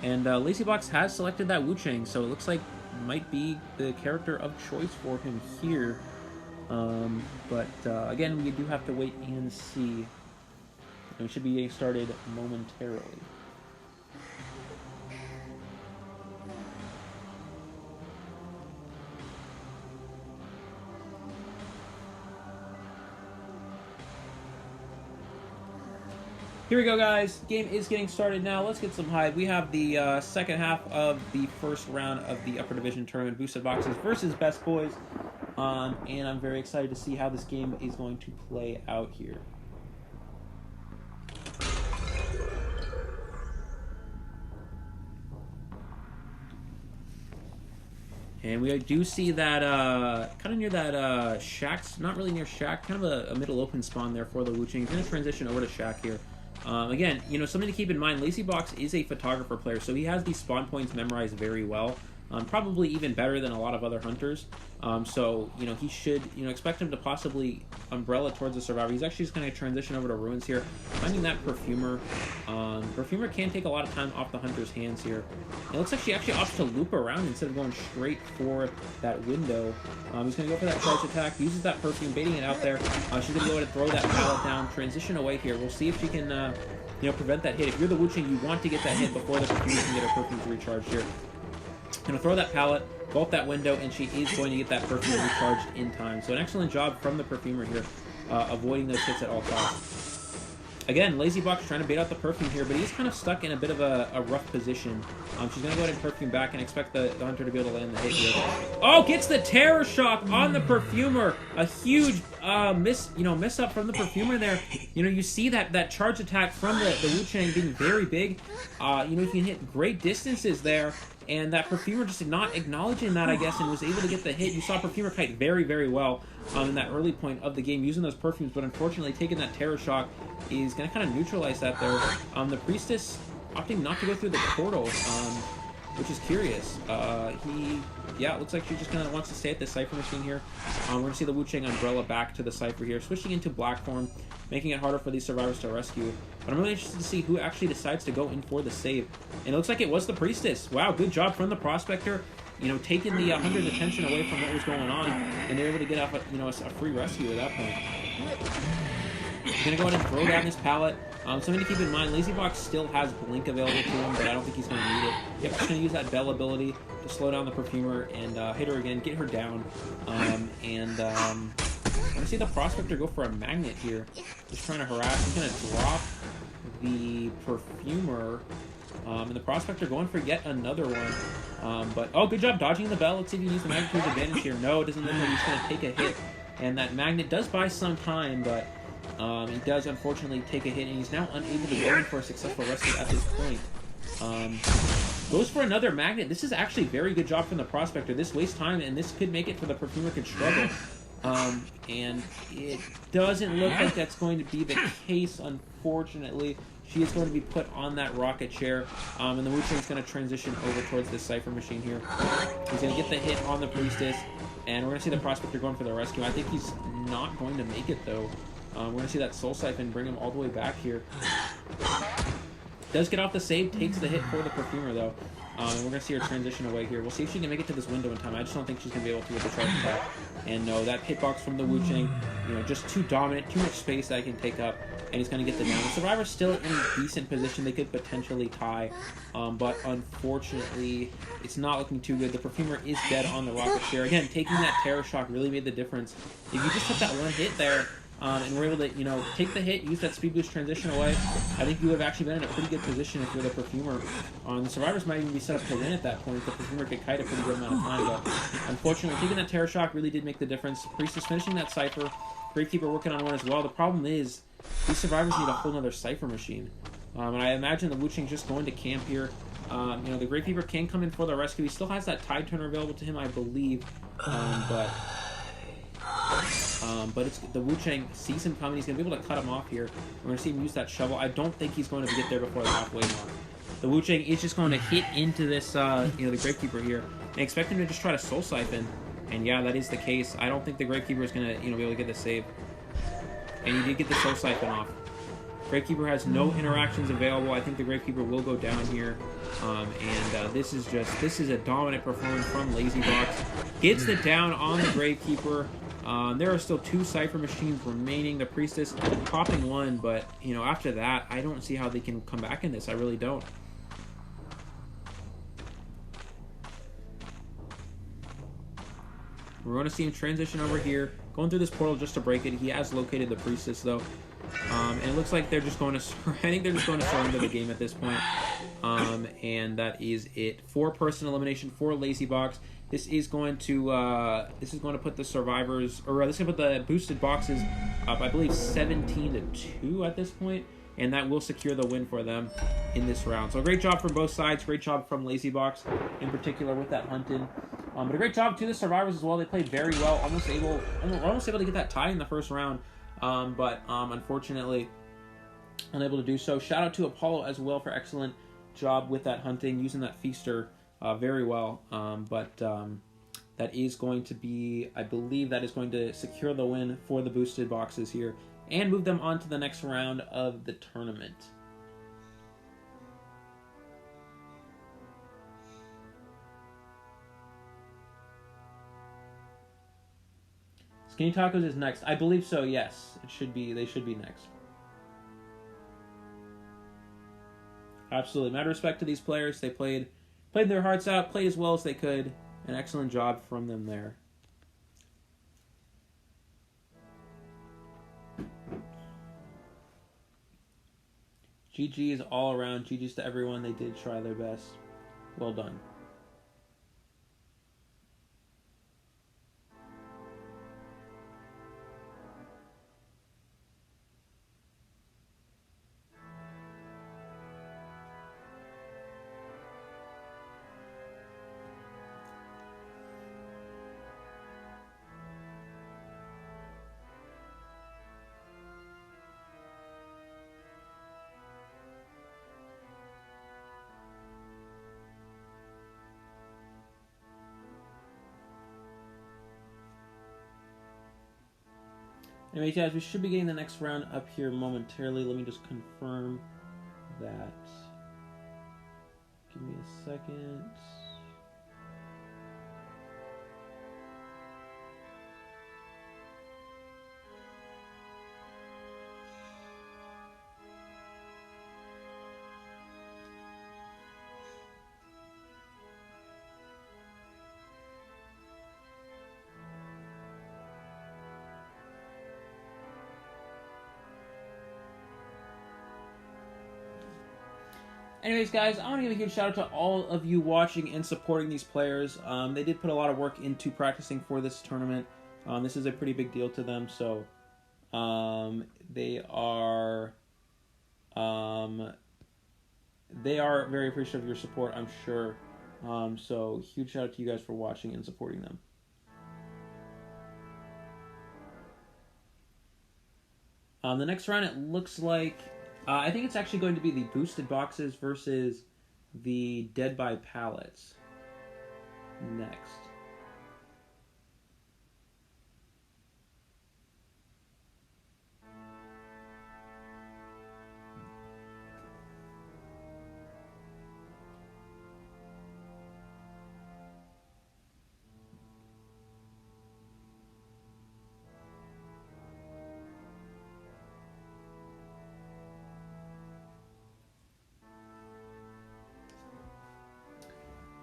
And Lazy Box has selected that Wu Chang, so it looks like might be the character of choice for him here. But again, we do have to wait and see. And we should be getting started momentarily. Here we go, guys. Game is getting started now. Let's get some hype. We have the second half of the first round of the Upper Division Tournament Boosted Boxes versus Best Boys. And I'm very excited to see how this game is going to play out here. And we do see that, kind of near that Shack's, not really near Shack, kind of a middle open spawn there for the Wu Ching. We're going to transition over to Shack here. Again, you know, something to keep in mind, LazyBox is a photographer player, so he has these spawn points memorized very well. Probably even better than a lot of other hunters. So, you know, he should, you know, expect him to possibly umbrella towards the Survivor. He's actually just going to transition over to Ruins here. Finding that Perfumer. Perfumer can take a lot of time off the hunter's hands here. It looks like she actually opts to loop around instead of going straight for that window. He's going to go for that charge attack. Uses that Perfume, baiting it out there. She's going to go ahead and throw that pallet down. Transition away here. We'll see if she can, you know, prevent that hit. If you're the Wu Ching, you want to get that hit before the Perfume can get her Perfumes recharged here. Going to throw that pallet, bolt that window, and she is going to get that Perfume recharged in time. So an excellent job from the Perfumer here, avoiding those hits at all costs. Again, LazyBox trying to bait out the Perfume here, but he's kind of stuck in a bit of a rough position. She's going to go ahead and Perfume back and expect the Hunter to be able to land the hit here. Oh, gets the Terror Shock on the Perfumer. A huge miss up from the Perfumer there. You know, you see that charge attack from the Wu Chang being very big. You know, you can hit great distances there. And that Perfumer just not acknowledging that, I guess, and was able to get the hit. You saw Perfumer kite very, very well in that early point of the game using those Perfumes, but unfortunately taking that Terror Shock is going to kind of neutralize that there. The Priestess opting not to go through the portal, which is curious. It looks like she just kind of wants to stay at the Cypher machine here. We're going to see the Wu Chang umbrella back to the Cypher here, switching into black form, making it harder for these survivors to rescue. But I'm really interested to see who actually decides to go in for the save. And it looks like it was the Priestess. Wow, good job from the Prospector. You know, taking the Hunter's attention away from what was going on, and they're able to get off a free rescue at that point. He's going to go ahead and throw down this pallet. Something to keep in mind, LazyBox still has Blink available to him, but I don't think he's going to need it. Yep, just going to use that Bell ability to slow down the Perfumer and hit her again, get her down. I'm going to see the Prospector go for a Magnet here. Just trying to harass. He's going to drop the Perfumer. And the Prospector going for yet another one. Oh, good job dodging the Bell. Let's see if he can use the Magnet to his advantage here. No, it doesn't look like he's going to take a hit. And that Magnet does buy some time, but he does unfortunately take a hit, and he's now unable to go in for a successful rescue at this point. Goes for another Magnet. This is actually a very good job from the Prospector. This wastes time, and this could make it for the Perfumer could struggle. And it doesn't look like that's going to be the case, unfortunately. She is going to be put on that rocket chair, and the Wu Chang's going to transition over towards this Cypher machine here. He's going to get the hit on the Priestess, and we're going to see the Prospector going for the rescue. I think he's not going to make it, though. We're going to see that Soul Siphon bring him all the way back here. Does get off the save, takes the hit for the Perfumer, though. And we're going to see her transition away here. We'll see if she can make it to this window in time. I just don't think she's going to be able to with the charge attack. And no, that hitbox from the Wu Chang, you know, just too dominant, too much space that I can take up. And he's going to get the down. The Survivor's still in a decent position. They could potentially tie. But unfortunately, it's not looking too good. The Perfumer is dead on the rocket chair. Again, taking that Terror Shock really made the difference. If you just took that one hit there, and we're able to, you know, take the hit, use that speed boost, transition away, I think you would have actually been in a pretty good position if you're the Perfumer. The Survivors might even be set up to win at that point. The Perfumer could kite a pretty good amount of time, but unfortunately, taking that Terror Shock really did make the difference. Priestess finishing that Cypher. Gravekeeper working on one as well. The problem is, these Survivors need a whole other Cypher machine. And I imagine the Wu Chang's just going to camp here. You know, the Gravekeeper can come in for the rescue. He still has that Tide Turner available to him, I believe. But it's the Wu Chang sees him coming. He's going to be able to cut him off here. We're going to see him use that shovel. I don't think he's going to get there before the halfway mark. The Wu Chang is just going to hit into this, you know, the Gravekeeper here, and expect him to just try to Soul Siphon. And yeah, that is the case. I don't think the Gravekeeper is going to, you know, be able to get the save. And he did get the Soul Siphon off. Gravekeeper has no interactions available. I think the Gravekeeper will go down here. This is a dominant performance from LazyBox. Gets the down on the Gravekeeper. There are still 2 Cypher machines remaining. The Priestess popping one, but, you know, after that, I don't see how they can come back in this. I really don't. We're going to see him transition over here. Going through this portal just to break it. He has located the Priestess, though. And it looks like they're just going to. I think they're just going to surrender the game at this point. And that is it. 4-person elimination for Lazy Box. This is going to put the survivors, or this is going to put the boosted boxes up, I believe, 17-2 at this point, and that will secure the win for them in this round. So great job from both sides. Great job from Lazy Box in particular with that hunting. But a great job to the survivors as well. They played very well, almost able to get that tie in the first round, but unfortunately unable to do so. Shout out to Apollo as well for excellent job with that hunting, using that feaster very well. That is going to be, I believe, that is going to secure the win for the boosted boxes here and move them on to the next round of the tournament. Skinny Tacos is next. I believe so, yes. It should be. They should be next. Absolutely. Matter of respect to these players. They played their hearts out, played as well as they could. An excellent job from them there. GG's all around. GG's to everyone. They did try their best. Well done. Anyway, guys, we should be getting the next round up here momentarily. Let me just confirm that. Give me a second. Anyways, guys, I want to give a huge shout out to all of you watching and supporting these players. They did put a lot of work into practicing for this tournament. This is a pretty big deal to them, so they are very appreciative of your support, I'm sure. So huge shout out to you guys for watching and supporting them. The next round, it looks like I think it's actually going to be the boosted boxes versus the dead by pallets next.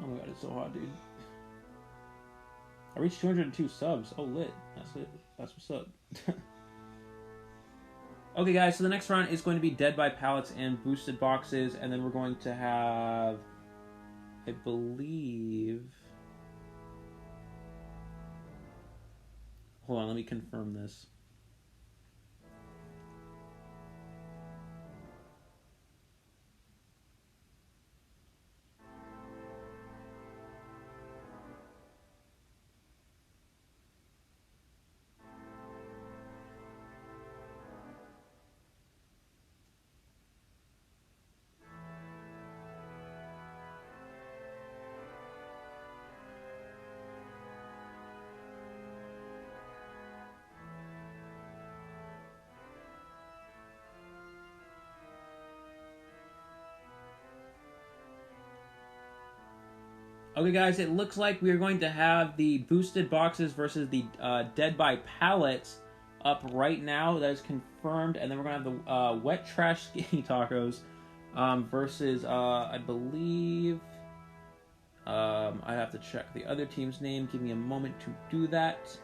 Oh my god, it's so hot, dude. I reached 202 subs. Oh, lit. That's it. That's what's up. Okay, guys, so the next round is going to be Dead by Pallets and Boosted Boxes, and then we're going to have, I believe... Hold on, let me confirm this. Okay, guys, it looks like we are going to have the boosted boxes versus the Dead by Pallets up right now. That is confirmed. And then we're going to have the Wet Trash Skinny Tacos versus, I believe... I have to check the other team's name. Give me a moment to do that.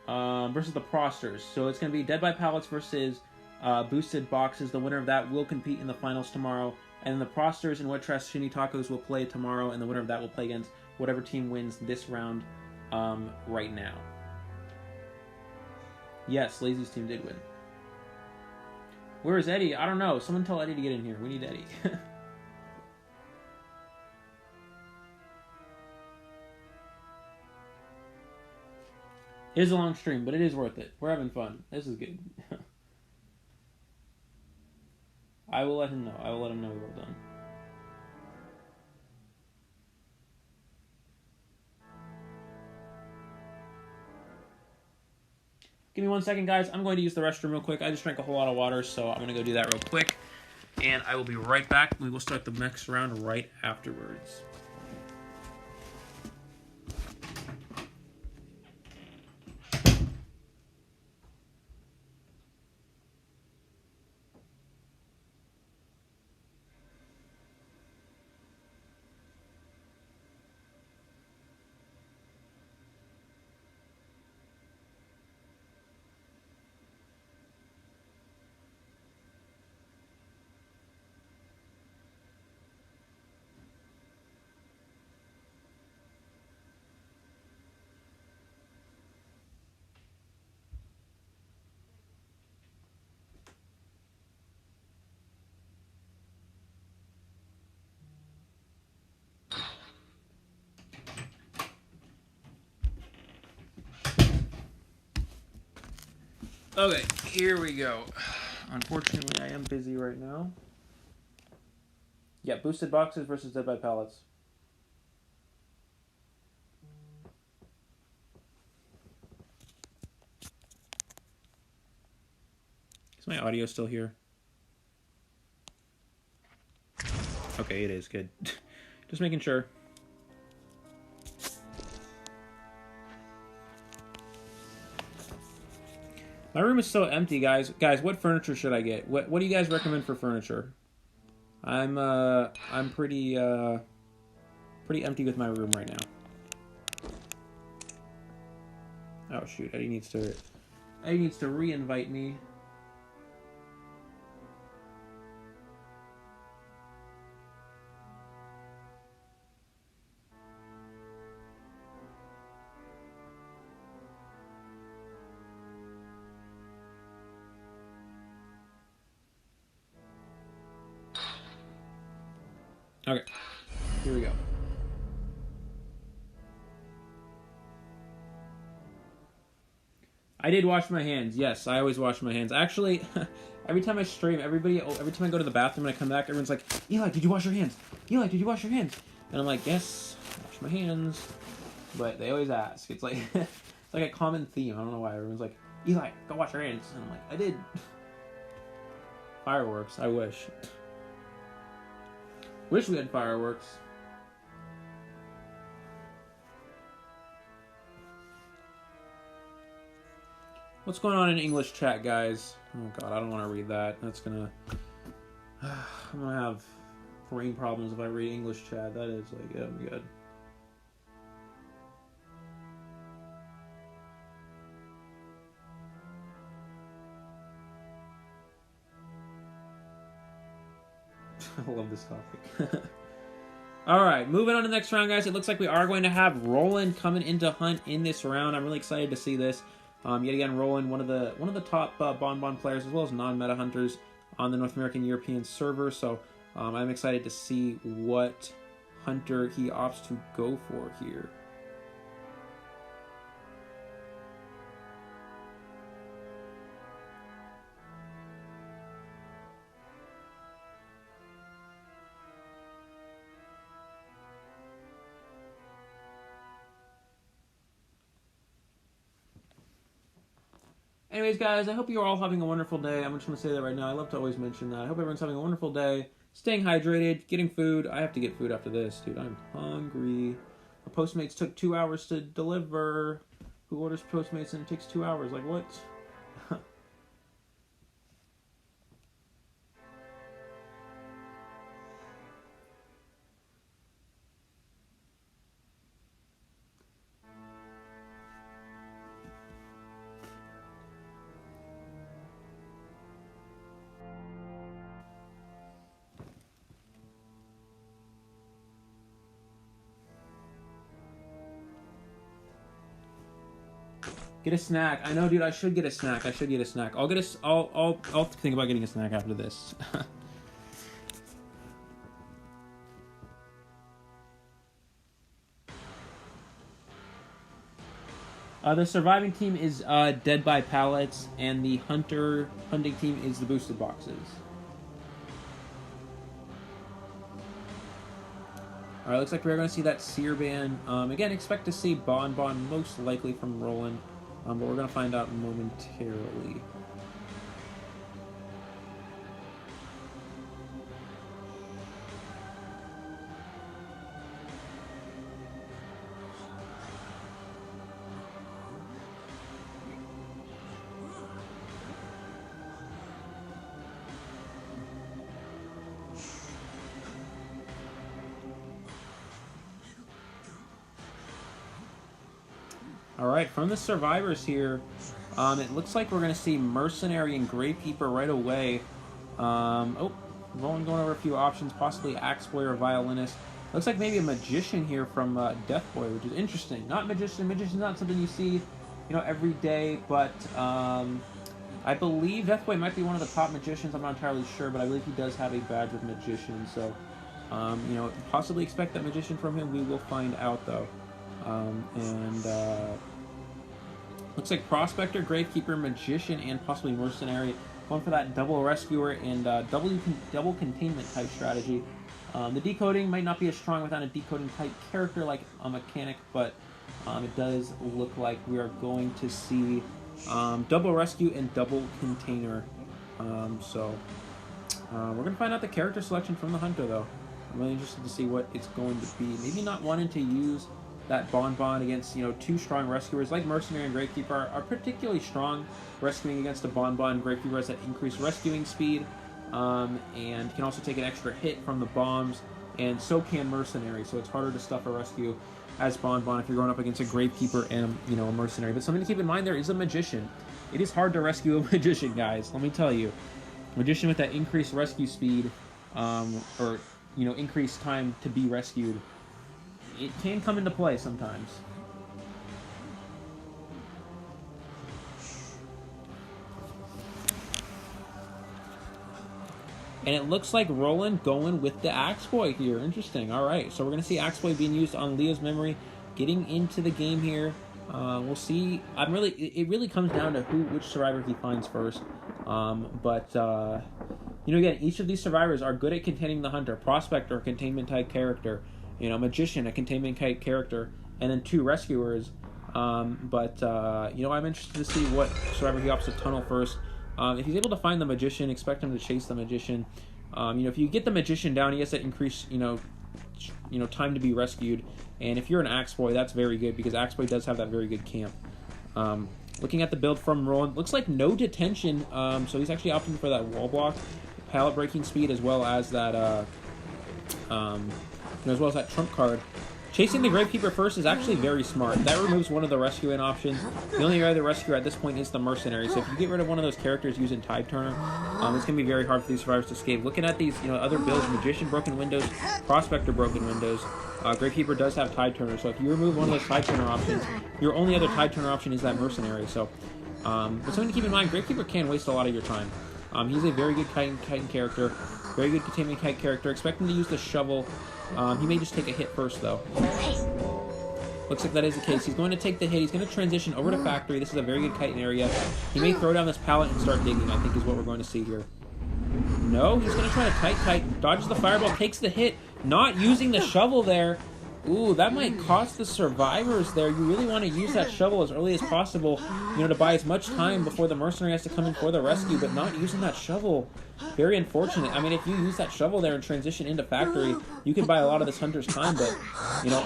versus the Prosters. So it's going to be Dead by Pallets versus Boosted Boxes. The winner of that will compete in the finals tomorrow. And the Prosters and Wet Trash Shinny Tacos will play tomorrow, and the winner of that will play against whatever team wins this round right now. Yes, Lazy's team did win. Where is Eddie? I don't know. Someone tell Eddie to get in here. We need Eddie. It is a long stream, but it is worth it. We're having fun. This is good. I will let him know. I will let him know we're all done. Give me 1 second, guys. I'm going to use the restroom real quick. I just drank a whole lot of water, so I'm going to go do that real quick. And I will be right back. We will start the next round right afterwards. Okay, here we go. Unfortunately, I am busy right now. Yeah, Boosted Boxes versus Dead by Pallets. Is my audio still here? Okay, it is. Good. Just making sure. My room is so empty, guys. Guys, what furniture should I get? What do you guys recommend for furniture? I'm pretty empty with my room right now. Oh shoot, Eddie needs to re-invite me. Okay, here we go. I did wash my hands. Yes, I always wash my hands. Actually, every time I stream, every time I go to the bathroom and I come back, everyone's like, Eli, did you wash your hands? Eli, did you wash your hands? And I'm like, yes, wash my hands. But they always ask. It's like it's like a common theme. I don't know why. Everyone's like, Eli, go wash your hands. And I'm like, I did. Fireworks. I wish. Wish we had fireworks. What's going on in English chat, guys? Oh god, I don't want to read that. That's gonna... I'm gonna have brain problems if I read English chat. That is like, oh my god. I love this topic. Alright, moving on to the next round, guys. It looks like we are going to have Roland coming into Hunt in this round. I'm really excited to see this. Yet again, Roland, one of the top Bon players, as well as non-meta hunters on the North American European server. So I'm excited to see what hunter he opts to go for here. Anyways, guys, I hope you're all having a wonderful day. I'm just going to say that right now. I love to always mention that. I hope everyone's having a wonderful day, staying hydrated, getting food. I have to get food after this, dude. I'm hungry. The Postmates took 2 hours to deliver. Who orders Postmates and it takes 2 hours? Like, what? Get a snack. I know, dude. I should get a snack. I'll get a. I'll think about getting a snack after this. The surviving team is dead by pallets, and the hunting team is the boosted boxes. All right, looks like we're going to see that Seer ban. Again, expect to see Bon most likely from Roland. But we're going to find out momentarily. Alright, from the survivors here, it looks like we're going to see Mercenary and Gravekeeper right away. Roland going over a few options, possibly Axeboy or Violinist. Looks like maybe a Magician here from Deathboy, which is interesting. Not Magician. Magician's not something you see, every day, but I believe Deathboy might be one of the top Magicians. I'm not entirely sure, but I believe he does have a badge with Magician, so, possibly expect that Magician from him. We will find out, though. Looks like Prospector, Gravekeeper, Magician, and possibly Mercenary. Going for that double Rescuer and double Containment type strategy. The decoding might not be as strong without a decoding type character like a Mechanic, but it does look like we are going to see double Rescue and double Container. We're going to find out the character selection from the Hunter, though. I'm really interested to see what it's going to be. Maybe not wanting to use that Bon against, two strong rescuers like Mercenary and Gravekeeper are particularly strong rescuing against a Bon. Gravekeeper has that increased rescuing speed and can also take an extra hit from the bombs, and so can Mercenary, so it's harder to stuff a rescue as Bon if you're going up against a Gravekeeper and, a Mercenary. But something to keep in mind there is a Magician. It is hard to rescue a Magician, guys, let me tell you. Magician with that increased rescue speed, or, increased time to be rescued, it can come into play sometimes. And it looks like Roland going with the Axeboy here. Interesting. All right, so we're going to see Axeboy being used on Leo's memory, getting into the game here. We'll see. It really comes down to which survivor he finds first. Again, each of these survivors are good at containing the Hunter. Prospector, containment type character. Magician, a containment type character, and then two rescuers. I'm interested to see what survivor he opts to tunnel first. If he's able to find the Magician, expect him to chase the Magician. If you get the Magician down, he has that increased, time to be rescued. And if you're an Axeboy, that's very good, because Axeboy does have that very good camp. Looking at the build from Roland, looks like no detention, so he's actually opting for that wall block, pallet breaking speed, as well as that, trump card. Chasing the Gravekeeper first is actually very smart. That removes one of the rescuing options. The only other rescuer at this point is the Mercenary. So if you get rid of one of those characters using Tide Turner, it's going to be very hard for these survivors to escape. Looking at these, other builds, Magician broken windows, Prospector broken windows. Gravekeeper does have Tide Turner. So if you remove one of those Tide Turner options, your only other Tide Turner option is that Mercenary. So, but something to keep in mind, Gravekeeper can waste a lot of your time. He's a very good Titan character, very good containment kite character. Expect him to use the shovel. He may just take a hit first, though. Looks like that is the case. He's going to take the hit. He's going to transition over to Factory. This is a very good kiting area. He may throw down this pallet and start digging, I think is what we're going to see here. No, he's going to try to kite. Dodges the fireball, takes the hit. Not using the shovel there. Ooh, that might cost the survivors there. You really want to use that shovel as early as possible, to buy as much time before the Mercenary has to come in for the rescue, but not using that shovel. Very unfortunate. I mean, if you use that shovel there and transition into Factory, you can buy a lot of this Hunter's time, but,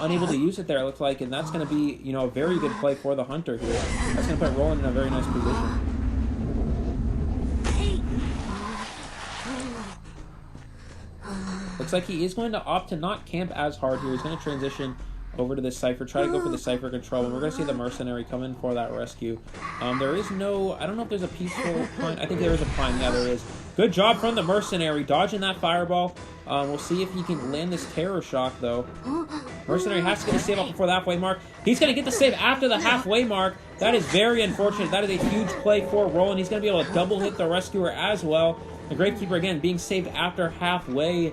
unable to use it there, it looks like, and that's going to be, a very good play for the Hunter here. That's going to put Roland in a very nice position. Looks like he is going to opt to not camp as hard here. He's going to transition over to this Cypher. Try to go for the Cypher control, and we're going to see the Mercenary come in for that rescue. There is no... I don't know if there's a peaceful pine. I think there is a pine. Yeah, there is. Good job from the Mercenary, dodging that Fireball. We'll see if he can land this Terror Shock, though. Mercenary has to get a save up before the halfway mark. He's going to get the save after the halfway mark. That is very unfortunate. That is a huge play for Roland. He's going to be able to double hit the Rescuer as well. The Gravekeeper, again, being saved after halfway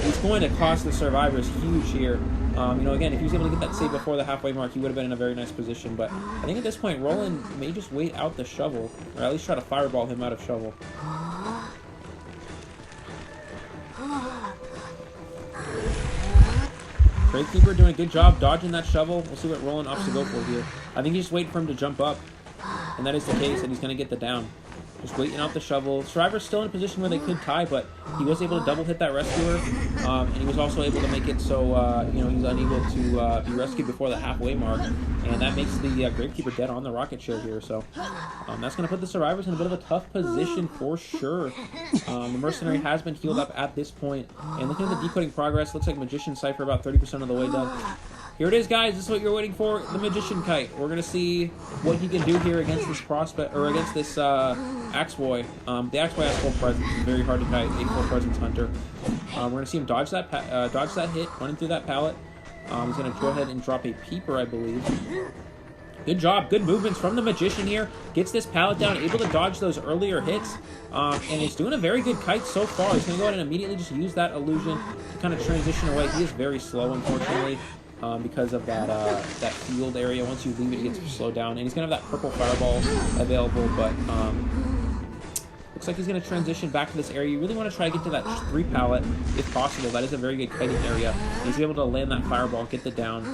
is going to cost the survivors huge here. Again, if he was able to get that save before the halfway mark, he would have been in a very nice position. But I think at this point, Roland may just wait out the shovel, or at least try to fireball him out of shovel. Gravekeeper doing a good job dodging that shovel. We'll see what Roland opts to go for here. I think he's just waiting for him to jump up, and that is the case, and he's going to get the down. Just waiting out the shovel. Survivor's still in a position where they could tie, but he was able to double hit that Rescuer, and he was also able to make it so, he's unable to be rescued before the halfway mark, and that makes the Gravekeeper dead on the rocket ship here, so that's going to put the Survivors in a bit of a tough position for sure. The Mercenary has been healed up at this point, and looking at the decoding progress, looks like Magician Cypher about 30% of the way done. Here it is, guys. This is what you're waiting for. The Magician Kite. We're going to see what he can do here against this prospect, or against this Axe Boy. The Axe Boy has full presence. It's very hard to kite a full presence hunter. We're going to see him dodge that hit, running through that pallet. He's going to go ahead and drop a Peeper, I believe. Good job. Good movements from the Magician here. Gets this pallet down, able to dodge those earlier hits. And he's doing a very good kite so far. He's going to go ahead and immediately just use that illusion to kind of transition away. He is very slow, unfortunately. Because of that field area. Once you leave it, it gets slowed down. And he's going to have that purple fireball available, but looks like he's going to transition back to this area. You really want to try to get to that 3 pallet if possible. That is a very good kiting area. He's able to land that fireball, get the down.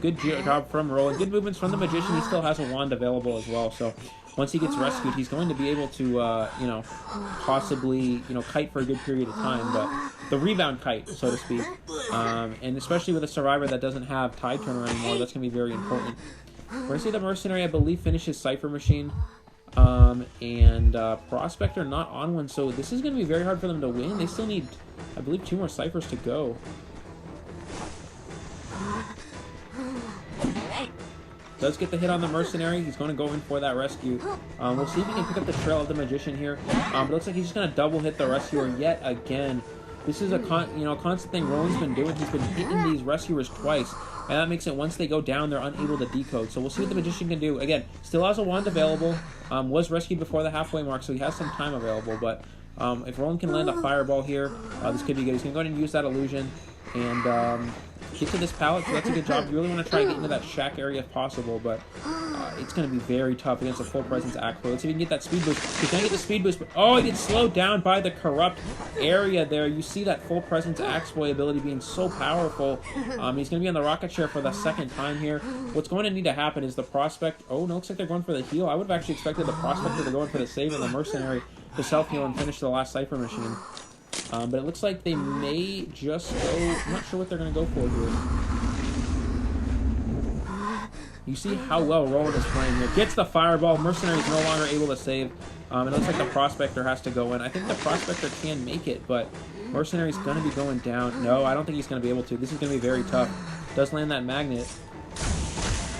Good job from Roland. Good movements from the Magician. He still has a wand available as well, so once he gets rescued, he's going to be able to, possibly, kite for a good period of time, but the rebound kite, so to speak. And especially with a Survivor that doesn't have Tide Turner anymore, that's going to be very important. We're going to see the Mercenary, I believe, finish his Cypher Machine. And Prospector not on one, so this is going to be very hard for them to win. They still need, I believe, 2 more Cyphers to go. Does get the hit on the Mercenary. He's going to go in for that rescue. We'll see if he can pick up the trail of the Magician here. But it looks like he's just going to double hit the Rescuer yet again. This is a constant thing Roland's been doing. He's been hitting these Rescuers twice. And that makes it, once they go down, they're unable to decode. So we'll see what the Magician can do. Again, still has a wand available. Was rescued before the halfway mark, so he has some time available. But if Roland can land a fireball here, this could be good. He's going to go ahead and use that illusion. And get to this pallet, so that's a good job. You really want to try to get into that shack area if possible, but it's going to be very tough against a full presence Axe Boy. Let's see if he can get that speed boost. He's going to get the speed boost, but oh, he gets slowed down by the corrupt area there. You see that full presence Axe Boy ability being so powerful. He's going to be on the rocket chair for the second time here. What's going to need to happen is the Prospect... Oh, no, looks like they're going for the heal. I would have actually expected the Prospector to go in for the save and the Mercenary to self-heal and finish the last Cypher Machine. But it looks like they may just go... I'm not sure what they're going to go for here. You see how well Roland is playing here. Gets the fireball. Mercenary is no longer able to save. It looks like the Prospector has to go in. I think the Prospector can make it, but Mercenary's going to be going down. No, I don't think he's going to be able to. This is going to be very tough. Does land that magnet.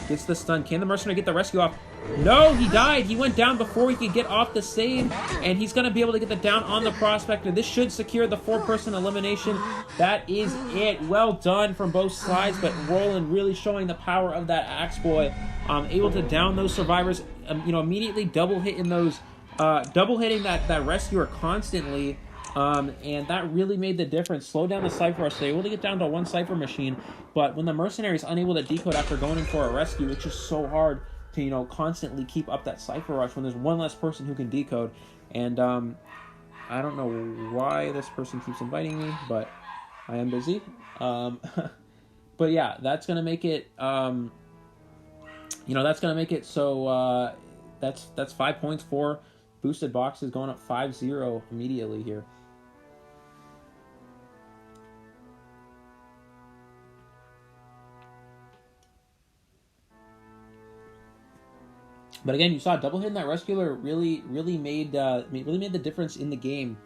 Gets the stun. Can the Mercenary get the rescue off? No, he died. He went down before he could get off the save, and he's going to be able to get the down on the Prospector. This should secure the 4-person elimination. That is it. Well done from both sides, but Roland really showing the power of that Axe Boy. Able to down those survivors, immediately double hitting that Rescuer constantly. And that really made the difference. Slow down the Cypher Rush. They're able to get down to 1 Cypher Machine, but when the Mercenary is unable to decode after going in for a rescue, it's just so hard to, constantly keep up that Cypher Rush when there's one less person who can decode. And I don't know why this person keeps inviting me, but I am busy. But yeah, that's going to make it, that's going to make it so that's 5 points for boosted boxes, going up 5-0 immediately here. But again, you saw double hitting that Rescuer really made the difference in the game.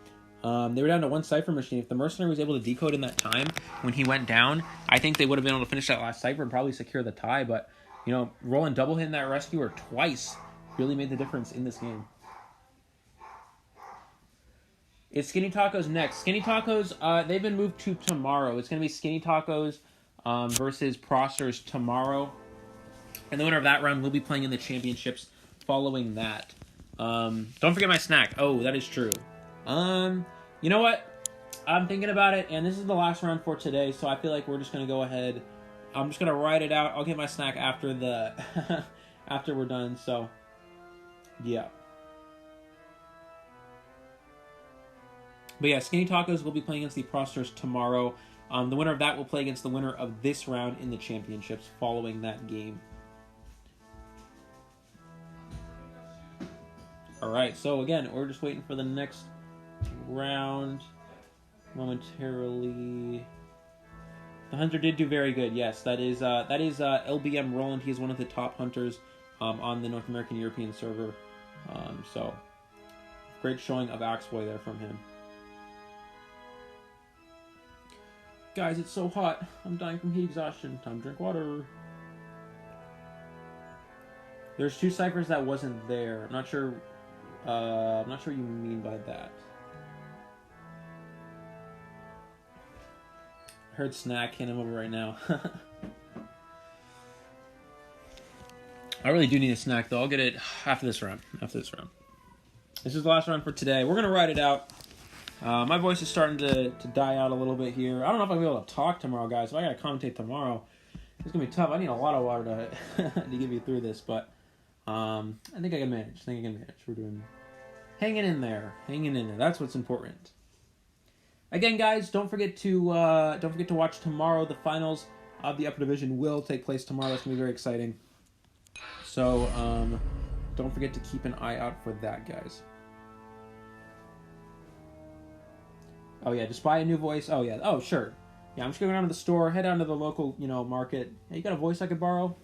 They were down to one cipher machine. If the mercenary was able to decode in that time when he went down, I think they would have been able to finish that last cipher and probably secure the tie. But, you know, rolling double hit in that rescuer twice really made the difference in this game. It's Skinny Tacos next. Skinny Tacos, they've been moved to tomorrow. It's going to be Skinny Tacos versus Prosters tomorrow. And the winner of that round will be playing in the championships following that. Don't forget my snack. Oh, that is true. You know what? I'm thinking about it, and this is the last round for today, so I feel like we're just going to go ahead. I'm just going to write it out. I'll get my snack after the after we're done, so yeah. But yeah, Skinny Tacos will be playing against the Prosters tomorrow. The winner of that will play against the winner of this round in the championships following that game. Alright, so again, we're just waiting for the next round momentarily. The hunter did do very good, yes. That is LBM Roland. He is one of the top hunters on the North American European server. So, great showing of Axeboy there from him. Guys, it's so hot. I'm dying from heat exhaustion. Time to drink water. There's two ciphers that wasn't there. I'm not sure what you mean by that. I heard snack. Hand him over right now. I really do need a snack, though. I'll get it after this round. This is the last round for today. We're going to ride it out. My voice is starting to die out a little bit here. I don't know if I'll be able to talk tomorrow, guys. If I got to commentate tomorrow, it's going to be tough. I need a lot of water to get me through this, but I think I can manage. We're doing... Hanging in there. That's what's important. Again, guys, don't forget to watch tomorrow. The finals of the Upper Division will take place tomorrow. That's going to be very exciting. So, don't forget to keep an eye out for that, guys. Oh, yeah, just buy a new voice. Oh, yeah. Oh, sure. Yeah, I'm just going down to the store, head down to the local, market. Hey, you got a voice I could borrow?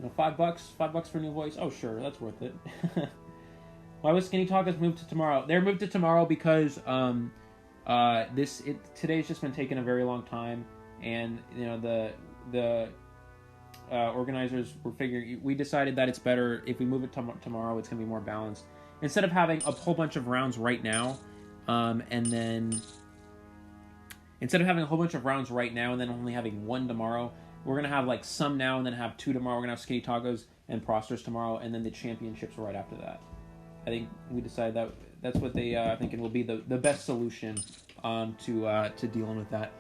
$5? $5 for a new voice? Oh, sure, that's worth it. Why was Skinny Tacos moved to tomorrow? They're moved to tomorrow because today's just been taking a very long time, and the organizers were figuring. We decided that it's better if we move it tomorrow. It's gonna be more balanced instead of having a whole bunch of rounds right now, and then instead of having a whole bunch of rounds right now and then only having one tomorrow. We're gonna have like some now and then have two tomorrow. We're gonna have Skinny Tacos and Prosters tomorrow, and then the championships right after that. I think we decided that that's what they think it will be the best solution to dealing with that.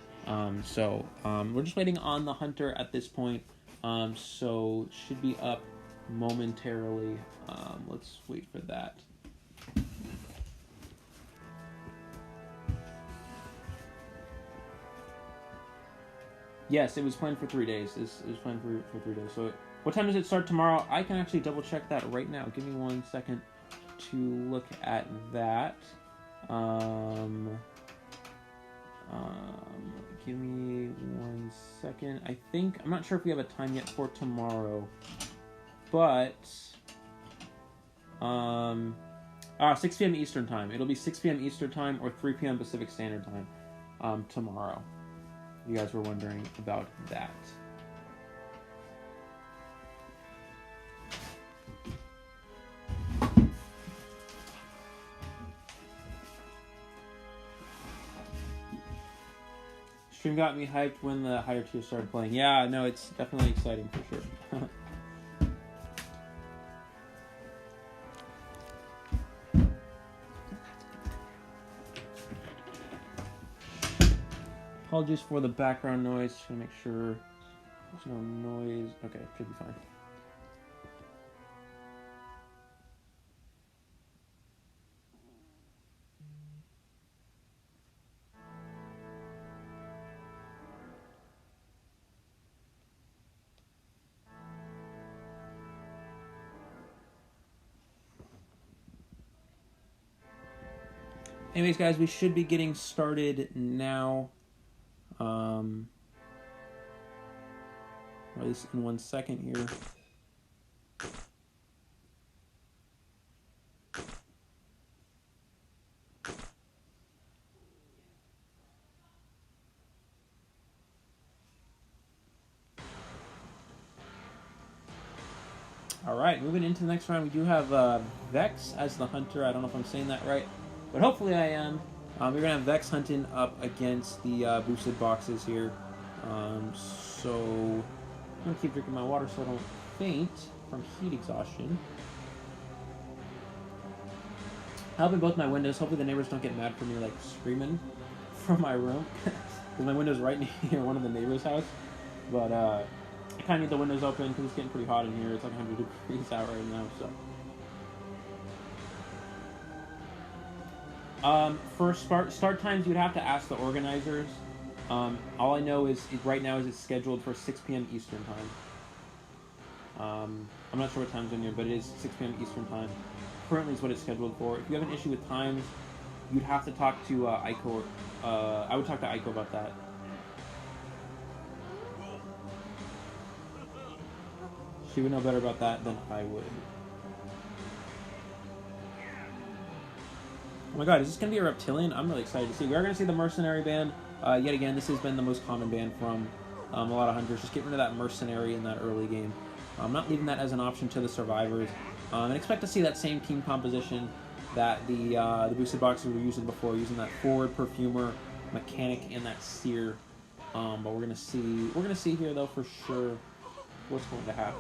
So we're just waiting on the hunter at this point. So should be up momentarily. Let's wait for that. Yes, it was planned for 3 days. It was planned for 3 days. So what time does it start tomorrow? I can actually double check that right now. Give me 1 second to look at that. Give me 1 second. I'm not sure if we have a time yet for tomorrow, but 6 p.m. Eastern time. It'll be 6 p.m. Eastern time or 3 p.m. Pacific Standard time tomorrow. You guys were wondering about that. Stream got me hyped when the higher tier started playing. Yeah, no, it's definitely exciting for sure. Apologies for the background noise. Just gonna make sure there's no noise. Okay, should be fine. Anyways, guys, we should be getting started now. Or at least in 1 second here. All right, moving into the next round, we do have Vex as the hunter. I don't know if I'm saying that right, but hopefully I am. We're going to have Vex hunting up against the boosted boxes here. So I'm going to keep drinking my water so I don't faint from heat exhaustion. I'll open both my windows. Hopefully the neighbors don't get mad for me, like, screaming from my room. Because my window's right near one of the neighbors' house. But I kind of need the windows open because it's getting pretty hot in here. It's like 100 degrees out right now, so... For start times, you'd have to ask the organizers. All I know is right now is it's scheduled for 6 p.m. Eastern time. I'm not sure what time zone you're, but it is 6 p.m. Eastern time. Currently is what it's scheduled for. If you have an issue with times, you'd have to talk to Ico. I would talk to Ico about that. She would know better about that than I would. Oh my god, is this going to be a reptilian? I'm really excited to see. We are going to see the mercenary ban. Yet again, this has been the most common ban from a lot of hunters. Just get rid of that mercenary in that early game. I'm not leaving that as an option to the survivors. And expect to see that same team composition that the boosted boxers were using before, using that forward perfumer, mechanic, and that seer. But we're gonna see here though for sure what's going to happen.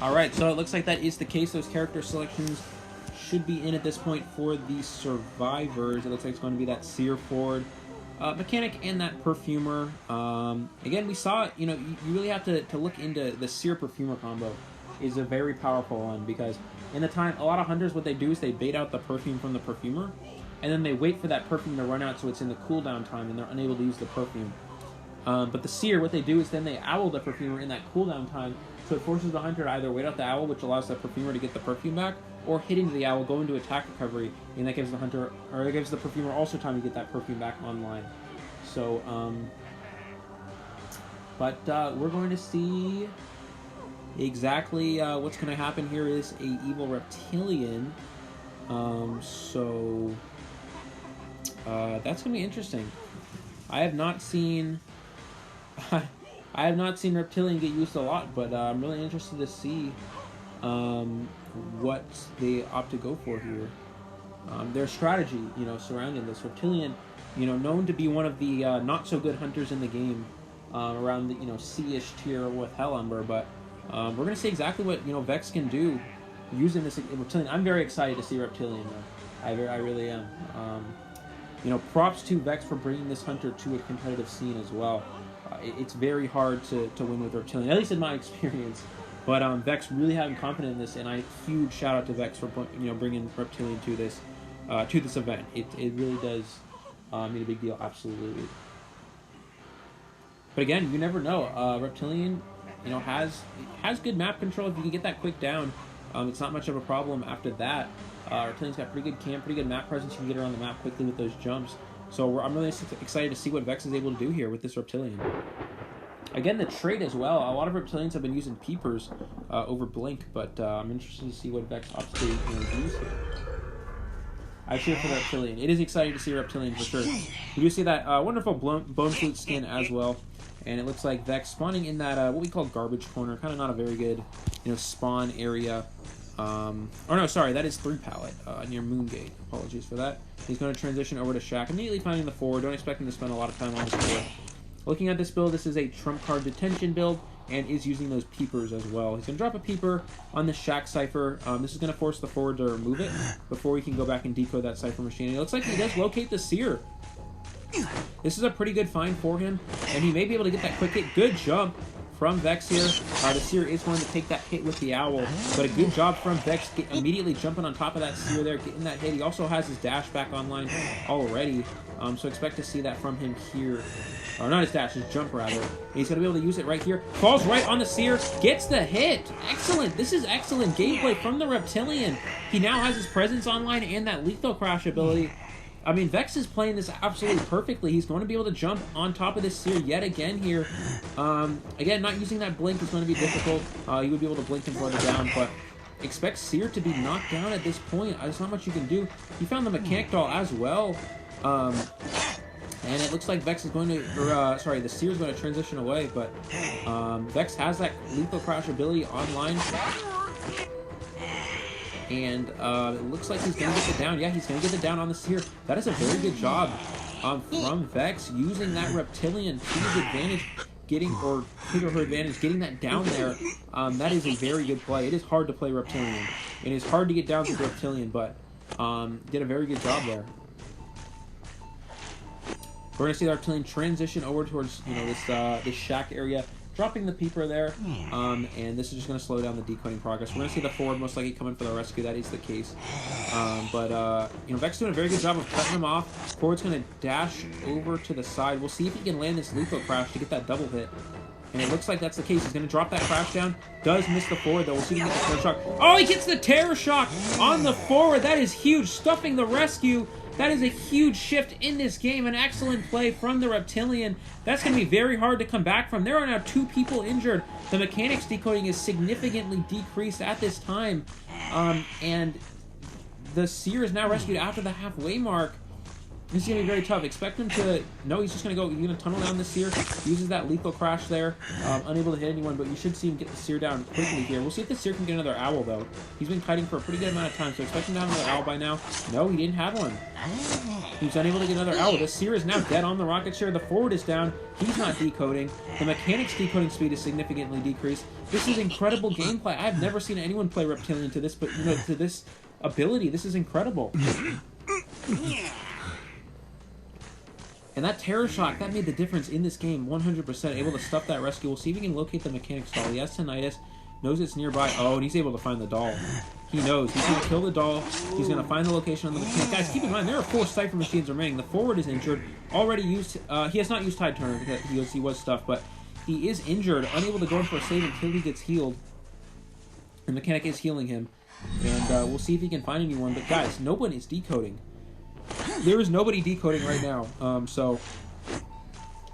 Alright, so it looks like that is the case. Those character selections should be in at this point for the survivors. It looks like it's going to be that seer forward mechanic and that perfumer. Again, we saw, you really have to look into the seer perfumer combo is a very powerful one, because in the time, a lot of hunters, what they do is they bait out the perfume from the perfumer, and then they wait for that perfume to run out so it's in the cooldown time and they're unable to use the perfume. But the seer, what they do is then they owl the perfumer in that cooldown time, so it forces the hunter to either wait out the owl, which allows the perfumer to get the perfume back, or hit into the owl, go into attack recovery, and that gives the hunter, or it gives the perfumer also time to get that perfume back online. So, we're going to see exactly what's going to happen here is a evil reptilian. That's going to be interesting. I have not seen reptilian get used a lot, but I'm really interested to see what they opt to go for here. Their strategy, surrounding this reptilian, known to be one of the not so good hunters in the game, around the C-ish tier with Hellumber, but we're gonna see exactly what Vex can do using this reptilian. I'm very excited to see reptilian though. I really am. Props to Vex for bringing this hunter to a competitive scene as well. It's very hard to win with reptilian, at least in my experience. But Vex really having confidence in this, and huge shout out to Vex for bringing reptilian to this event. It really does mean a big deal, absolutely. But again, you never know. Reptilian, has good map control. If you can get that quick down, it's not much of a problem after that. Reptilian's got pretty good camp, pretty good map presence. You can get around the map quickly with those jumps. So I'm really excited to see what Vex is able to do here with this reptilian. Again, the trait as well. A lot of reptilians have been using peepers over blink, but I'm interested to see what Vex opts to use here. I cheer for the reptilian. It is exciting to see reptilian for sure. You do see that wonderful bone flute skin as well, and it looks like Vex spawning in that what we call garbage corner. Kind of not a very good spawn area. That is 3 pallet near Moongate. Apologies for that. He's going to transition over to Shack, immediately finding the forward. Don't expect him to spend a lot of time on this board. Looking at this build, this is a trump card detention build, and is using those peepers as well. He's going to drop a peeper on the Shack Cypher. This is going to force the forward to remove it before he can go back and decode that Cypher machine. And it looks like he does locate the Seer. This is a pretty good find for him, and he may be able to get that quick hit. Good jump from Vex here. The Seer is going to take that hit with the Owl, but a good job from Vex immediately jumping on top of that Seer there, getting that hit. He also has his dash back online already, so expect to see that from him here. Or not his dash, his jump rather. And he's going to be able to use it right here. Falls right on the Seer, gets the hit. Excellent. This is excellent gameplay from the Reptilian. He now has his presence online and that lethal crash ability. I mean, Vex is playing this absolutely perfectly. He's going to be able to jump on top of this Seer yet again here. Again, not using that blink is going to be difficult. You would be able to blink him further down, but expect Seer to be knocked down at this point. There's not much you can do. He found the Mechanic Doll as well. And it looks like Vex is going to, the Seer is going to transition away, but Vex has that lethal crash ability online. And it looks like he's going to get the down. Yeah, he's going to get the down on the Seer. That is a very good job from Vex, using that Reptilian to his advantage, getting that down there. That is a very good play. It is hard to play Reptilian. It is hard to get down to Reptilian, but did a very good job there. We're going to see the Reptilian transition over towards, this shack area, dropping the Peeper there, and this is just going to slow down the decoding progress. We're going to see the forward most likely coming for the rescue. That is the case. Vex doing a very good job of cutting him off. Forward's going to dash over to the side. We'll see if he can land this lethal crash to get that double hit. And it looks like that's the case. He's going to drop that crash down. Does miss the forward, though. We'll see if he gets the Terror Shock. Oh, he gets the Terror Shock on the forward. That is huge. Stuffing the rescue. That is a huge shift in this game. An excellent play from the Reptilian. That's going to be very hard to come back from. There are now 2 people injured. The mechanics decoding is significantly decreased at this time. And the Seer is now rescued after the halfway mark. This is going to be very tough. Expect him to... No, he's just going to go... He's going to tunnel down the Seer. Uses that lethal crash there. Unable to hit anyone, but you should see him get the Seer down quickly here. We'll see if the Seer can get another Owl, though. He's been kiting for a pretty good amount of time, so expect him to have another Owl by now. No, he didn't have one. He's unable to get another Owl. The Seer is now dead on the rocket share. The forward is down. He's not decoding. The mechanics decoding speed is significantly decreased. This is incredible gameplay. I've never seen anyone play Reptilian to this, but to this ability. This is incredible. And that Terror Shock, that made the difference in this game, 100%. Able to stuff that rescue. We'll see if he can locate the Mechanics Doll. He has Tinnitus, knows it's nearby. Oh, and he's able to find the doll. He knows. He's going to kill the doll. He's going to find the location on the Mechanic. Guys, keep in mind, there are 4 Cypher Machines remaining. The forward is injured. Already used... he has not used Tide Turner because he was stuffed, but he is injured, unable to go in for a save until he gets healed. The Mechanic is healing him. And we'll see if he can find anyone. But guys, no one is decoding. There is nobody decoding right now, so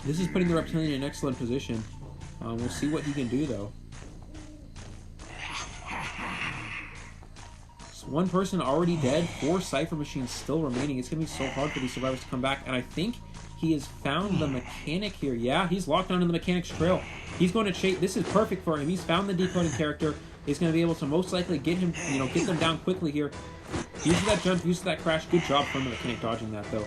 this is putting the Reptilian in an excellent position. We'll see what he can do, though. So 1 person already dead, 4 Cypher Machines still remaining. It's going to be so hard for these survivors to come back, and I think he has found the Mechanic here. Yeah, he's locked onto the Mechanic's trail. He's going to chase. This is perfect for him. He's found the decoding character. He's going to be able to most likely get him, get them down quickly here. Uses that jump, uses that crash. Good job from the Mechanic dodging that, though.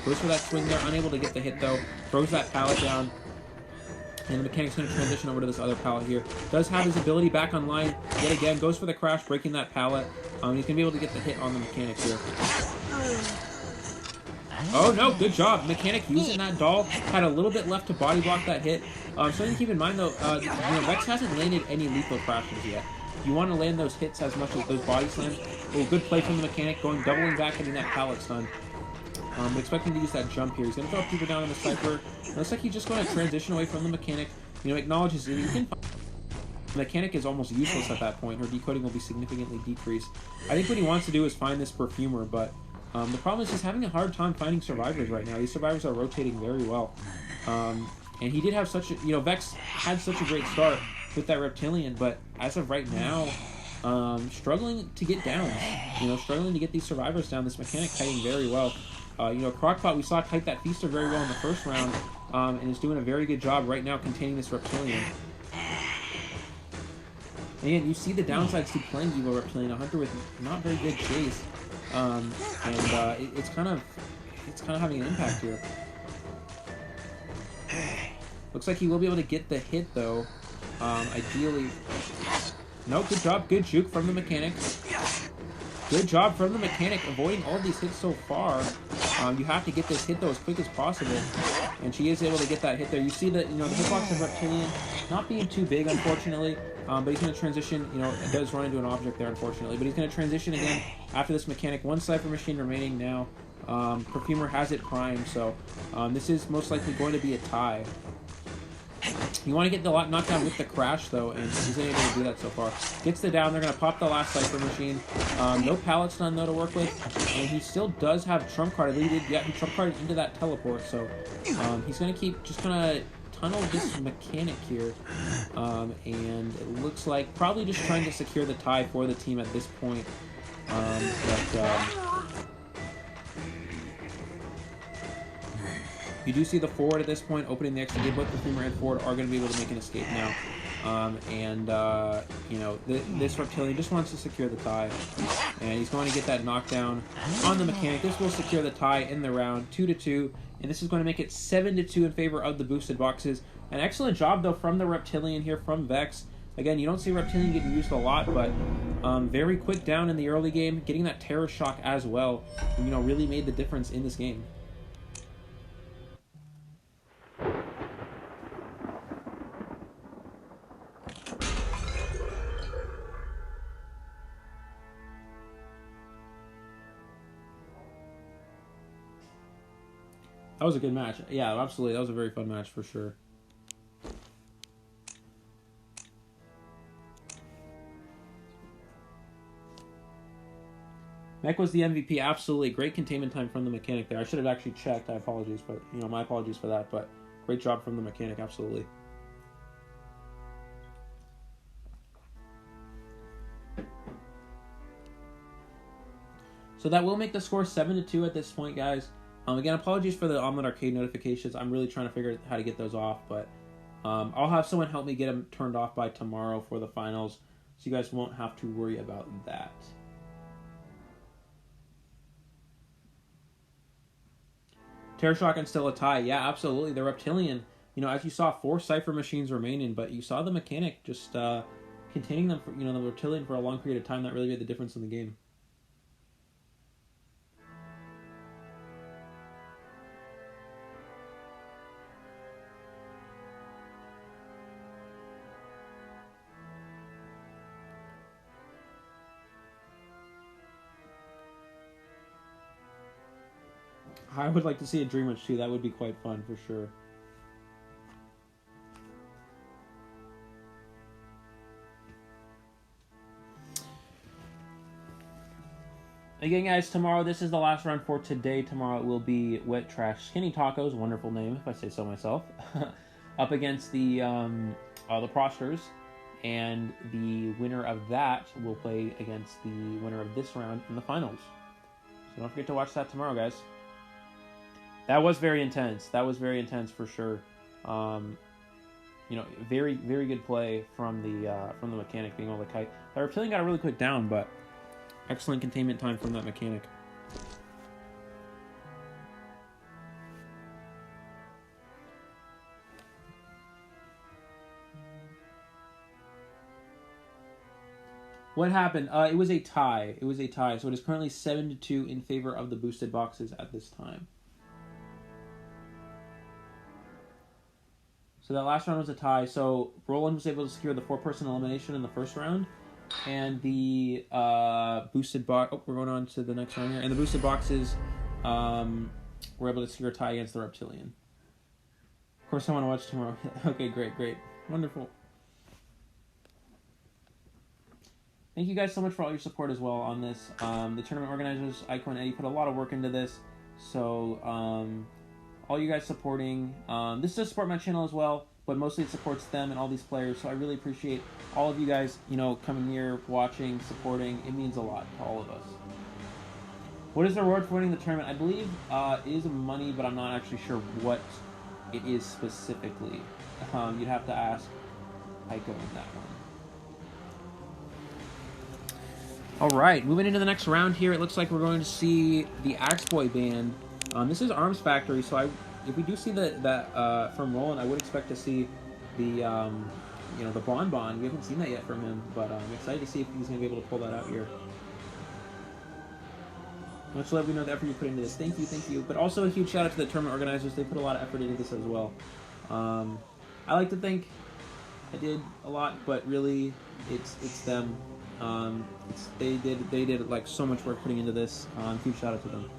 Goes for that swing there. Unable to get the hit, though. Throws that pallet down. And the Mechanic's going to transition over to this other pallet here. Does have his ability back online yet again. Goes for the crash, breaking that pallet. He's going to be able to get the hit on the Mechanic here. Oh, no. Good job. Mechanic using that doll. Had a little bit left to body block that hit. Something to keep in mind, though, Vex hasn't landed any lethal crashes yet. You want to land those hits as much as those body slams. Oh, good play from the Mechanic, doubling back, getting that pallet stun. Expecting to use that jump here. He's going to throw people down on the Cypher. It looks like he's just going to transition away from the Mechanic. Acknowledges that he can find... The Mechanic is almost useless at that point. Her decoding will be significantly decreased. I think what he wants to do is find this Perfumer, but the problem is he's having a hard time finding survivors right now. These survivors are rotating very well. And he did have such a... Vex had such a great start with that Reptilian, but as of right now, struggling to get down. Struggling to get these survivors down. This Mechanic kiting very well. Crockpot, we saw kite that Feaster very well in the first round, and is doing a very good job right now containing this Reptilian. And you see the downsides to playing Evo Reptilian, a hunter with not very good chase, it's kind of having an impact here. Looks like he will be able to get the hit, though. Ideally... No, good job. Good juke from the Mechanic. Good job from the Mechanic, avoiding all these hits so far. You have to get this hit, though, as quick as possible. and she is able to get that hit there. You see that, the hitbox of Reptilian not being too big, unfortunately, but he's going to transition. It does run into an object there, unfortunately, but he's going to transition again after this mechanic. One Cypher Machine remaining now. Perfumer has it primed, so this is most likely going to be a tie. You want to get the knockdown with the crash, though, and he's been able to do that so far. Gets the down. They're going to pop the last Cypher Machine. No Pallet Stun, though, to work with. And he still does have Trump Card. I believe he Trump Carded into that teleport, so he's going to keep just going to tunnel this mechanic here. And it looks like probably just trying to secure the tie for the team at this point. You do see the forward at this point opening the extra gate. Both the Perfumer and forward are going to be able to make an escape now. This Reptilian just wants to secure the tie. And he's going to get that knockdown on the mechanic. This will secure the tie in the round, 2-2. And this is going to make it 7-2 in favor of the boosted boxes. An excellent job, though, from the Reptilian here, from Vex. Again, you don't see Reptilian getting used a lot, but very quick down in the early game. Getting that Terror Shock as well, really made the difference in this game. That was a good match. Yeah, absolutely. That was a very fun match for sure. Mech was the MVP. Absolutely. Great containment time from the mechanic there. I should have actually checked. I apologize, but my apologies for that. But great job from the mechanic. Absolutely. So that will make the score 7-2 at this point, guys. Again, apologies for the Omelet Arcade notifications. I'm really trying to figure out how to get those off, but I'll have someone help me get them turned off by tomorrow for the finals, so you guys won't have to worry about that. Terror Shock and still a tie. Yeah, absolutely. The Reptilian, as you saw, 4 Cypher Machines remaining, but you saw the mechanic just containing them, the Reptilian for a long period of time. That really made the difference in the game. I would like to see a Dream Match too. That would be quite fun for sure. Again, guys, tomorrow, this is the last round for today. Tomorrow it will be Wet Trash Skinny Tacos, wonderful name if I say so myself, up against the Prosters, and the winner of that will play against the winner of this round in the finals. So don't forget to watch that tomorrow, guys. That was very intense. That was very intense for sure. Very, very good play from the mechanic being able to kite. The Reptilian got a really quick down, but excellent containment time from that mechanic. What happened? It was a tie. It was a tie. So it is currently 7-2 in favor of the boosted boxes at this time. So that last round was a tie. So Roland was able to secure the 4-person elimination in the first round. And the boosted box... Oh, we're going on to the next round here. And the boosted boxes were able to secure a tie against the Reptilian. Of course, I want to watch tomorrow. Okay, great, great. Wonderful. Thank you guys so much for all your support as well on this. The tournament organizers, Aiko and Eddie, put a lot of work into this. So... all you guys supporting. This does support my channel as well, but mostly it supports them and all these players. So I really appreciate all of you guys, coming here, watching, supporting. It means a lot to all of us. What is the reward for winning the tournament? I believe it is money, but I'm not actually sure what it is specifically. You'd have to ask Aiko in that one. All right, moving into the next round here. It looks like we're going to see the Axe Boy band. This is Arms Factory, so if we do see that from Roland, I would expect to see the the Bonbon. We haven't seen that yet from him, but I'm excited to see if he's going to be able to pull that out here. Much love, we know the effort you put into this. Thank you, thank you. But also a huge shout out to the tournament organizers. They put a lot of effort into this as well. I like to think I did a lot, but really, it's them. They did like so much work putting into this. Huge shout out to them.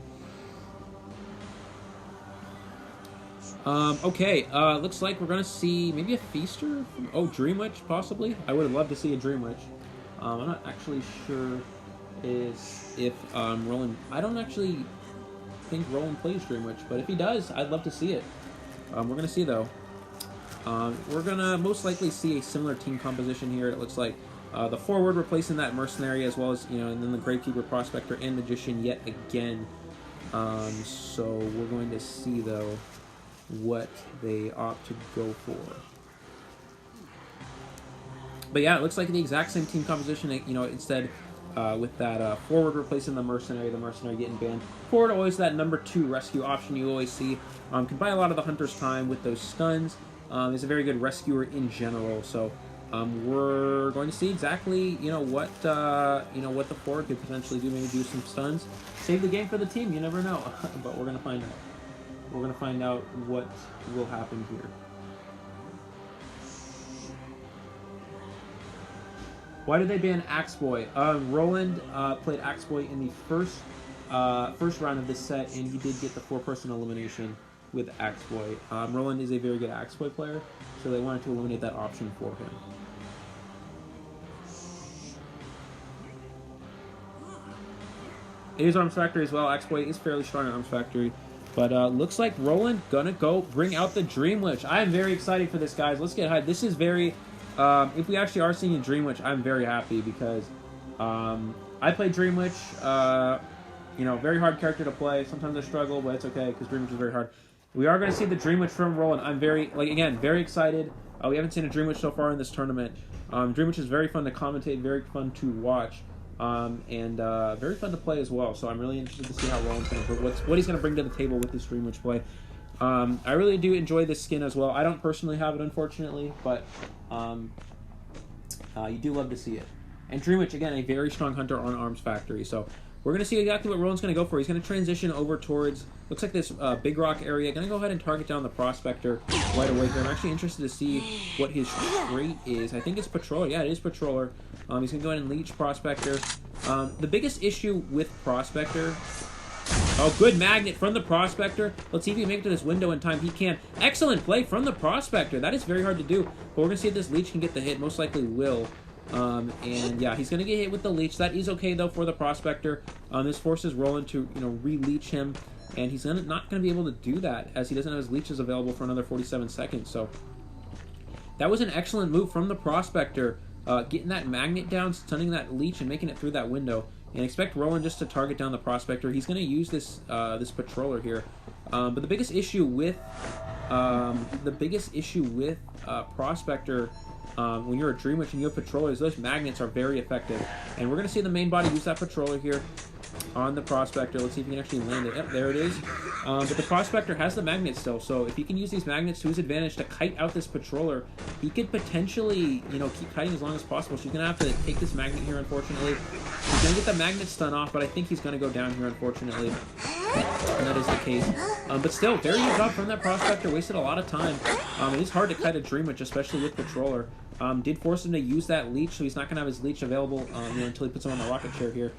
Okay, looks like we're gonna see maybe a Feaster. Oh, Dream Witch, possibly. I would have loved to see a Dream Witch. I'm not actually sure if Roland. I don't actually think Roland plays Dream Witch, but if he does, I'd love to see it. We're gonna see though. We're gonna most likely see a similar team composition here. It looks like the forward replacing that mercenary, as well as and then the Gravekeeper, Prospector, and Magician yet again. So we're going to see though what they opt to go for. But yeah, it looks like the exact same team composition. Instead with that forward replacing the mercenary getting banned. Forward always that number 2 rescue option you always see. Can buy a lot of the hunter's time with those stuns. Is a very good rescuer in general. So we're going to see exactly what the forward could potentially do. Maybe do some stuns, save the game for the team. You never know, but we're gonna find out. We're gonna find out what will happen here. Why did they ban Axe Boy? Roland played Axe Boy in the first round of this set, and he did get the 4-person elimination with Axe Boy. Roland is a very good Axe Boy player, so they wanted to eliminate that option for him. It is Arms Factory as well. Axe Boy is fairly strong in Arms Factory. But looks like Roland gonna go bring out the Dream Witch. I am very excited for this, guys. Let's get hyped. This is very... if we actually are seeing a Dream Witch, I'm very happy because I play Dream Witch. Very hard character to play. Sometimes I struggle, but it's okay because Dream Witch is very hard. We are going to see the Dream Witch from Roland. I'm very excited. We haven't seen a Dream Witch so far in this tournament. Dream Witch is very fun to commentate, very fun to watch. And very fun to play as well. So I'm really interested to see how Roland's going to what he's going to bring to the table with this Dream Witch play. I really do enjoy this skin as well. I don't personally have it, unfortunately, but you do love to see it. And Dream Witch, again, a very strong hunter on Arms Factory. So we're going to see exactly what Roland's going to go for. He's going to transition over towards, looks like this Big Rock area. Going to go ahead and target down the Prospector right away here. I'm actually interested to see what his trait is. I think it's Patroller. Yeah, it is Patroller. He's going to go ahead and leech Prospector. The biggest issue with Prospector... Oh, good Magnet from the Prospector. Let's see if he can make it to this window in time. He can. Excellent play from the Prospector. That is very hard to do. But we're going to see if this leech can get the hit. Most likely will. And yeah, he's going to get hit with the leech. That is okay, though, for the Prospector. This forces Roland to, re-leech him. And he's not going to be able to do that, as he doesn't have his leeches available for another 47 seconds. So that was an excellent move from the Prospector. Getting that Magnet down, stunning that leech, and making it through that window. And expect Roland just to target down the Prospector. He's going to use this this Patroller here. But the biggest issue with Prospector, when you're a Dream Witch and you have Patrollers, those Magnets are very effective. And we're going to see the main body use that Patroller here on the Prospector. Let's see if he can actually land it. Yep, there it is. But the Prospector has the Magnet still, so if he can use these Magnets to his advantage to kite out this Patroller, he could potentially, keep kiting as long as possible. So he's going to have to take this Magnet here, unfortunately. He's going to get the Magnet stun off, but I think he's going to go down here, unfortunately. And that is the case. But still, very good job from that Prospector. Wasted a lot of time. It is hard to kite a Dream Witch, especially with Patroller. Did force him to use that leech, so he's not going to have his leech available until he puts him on the rocket chair here.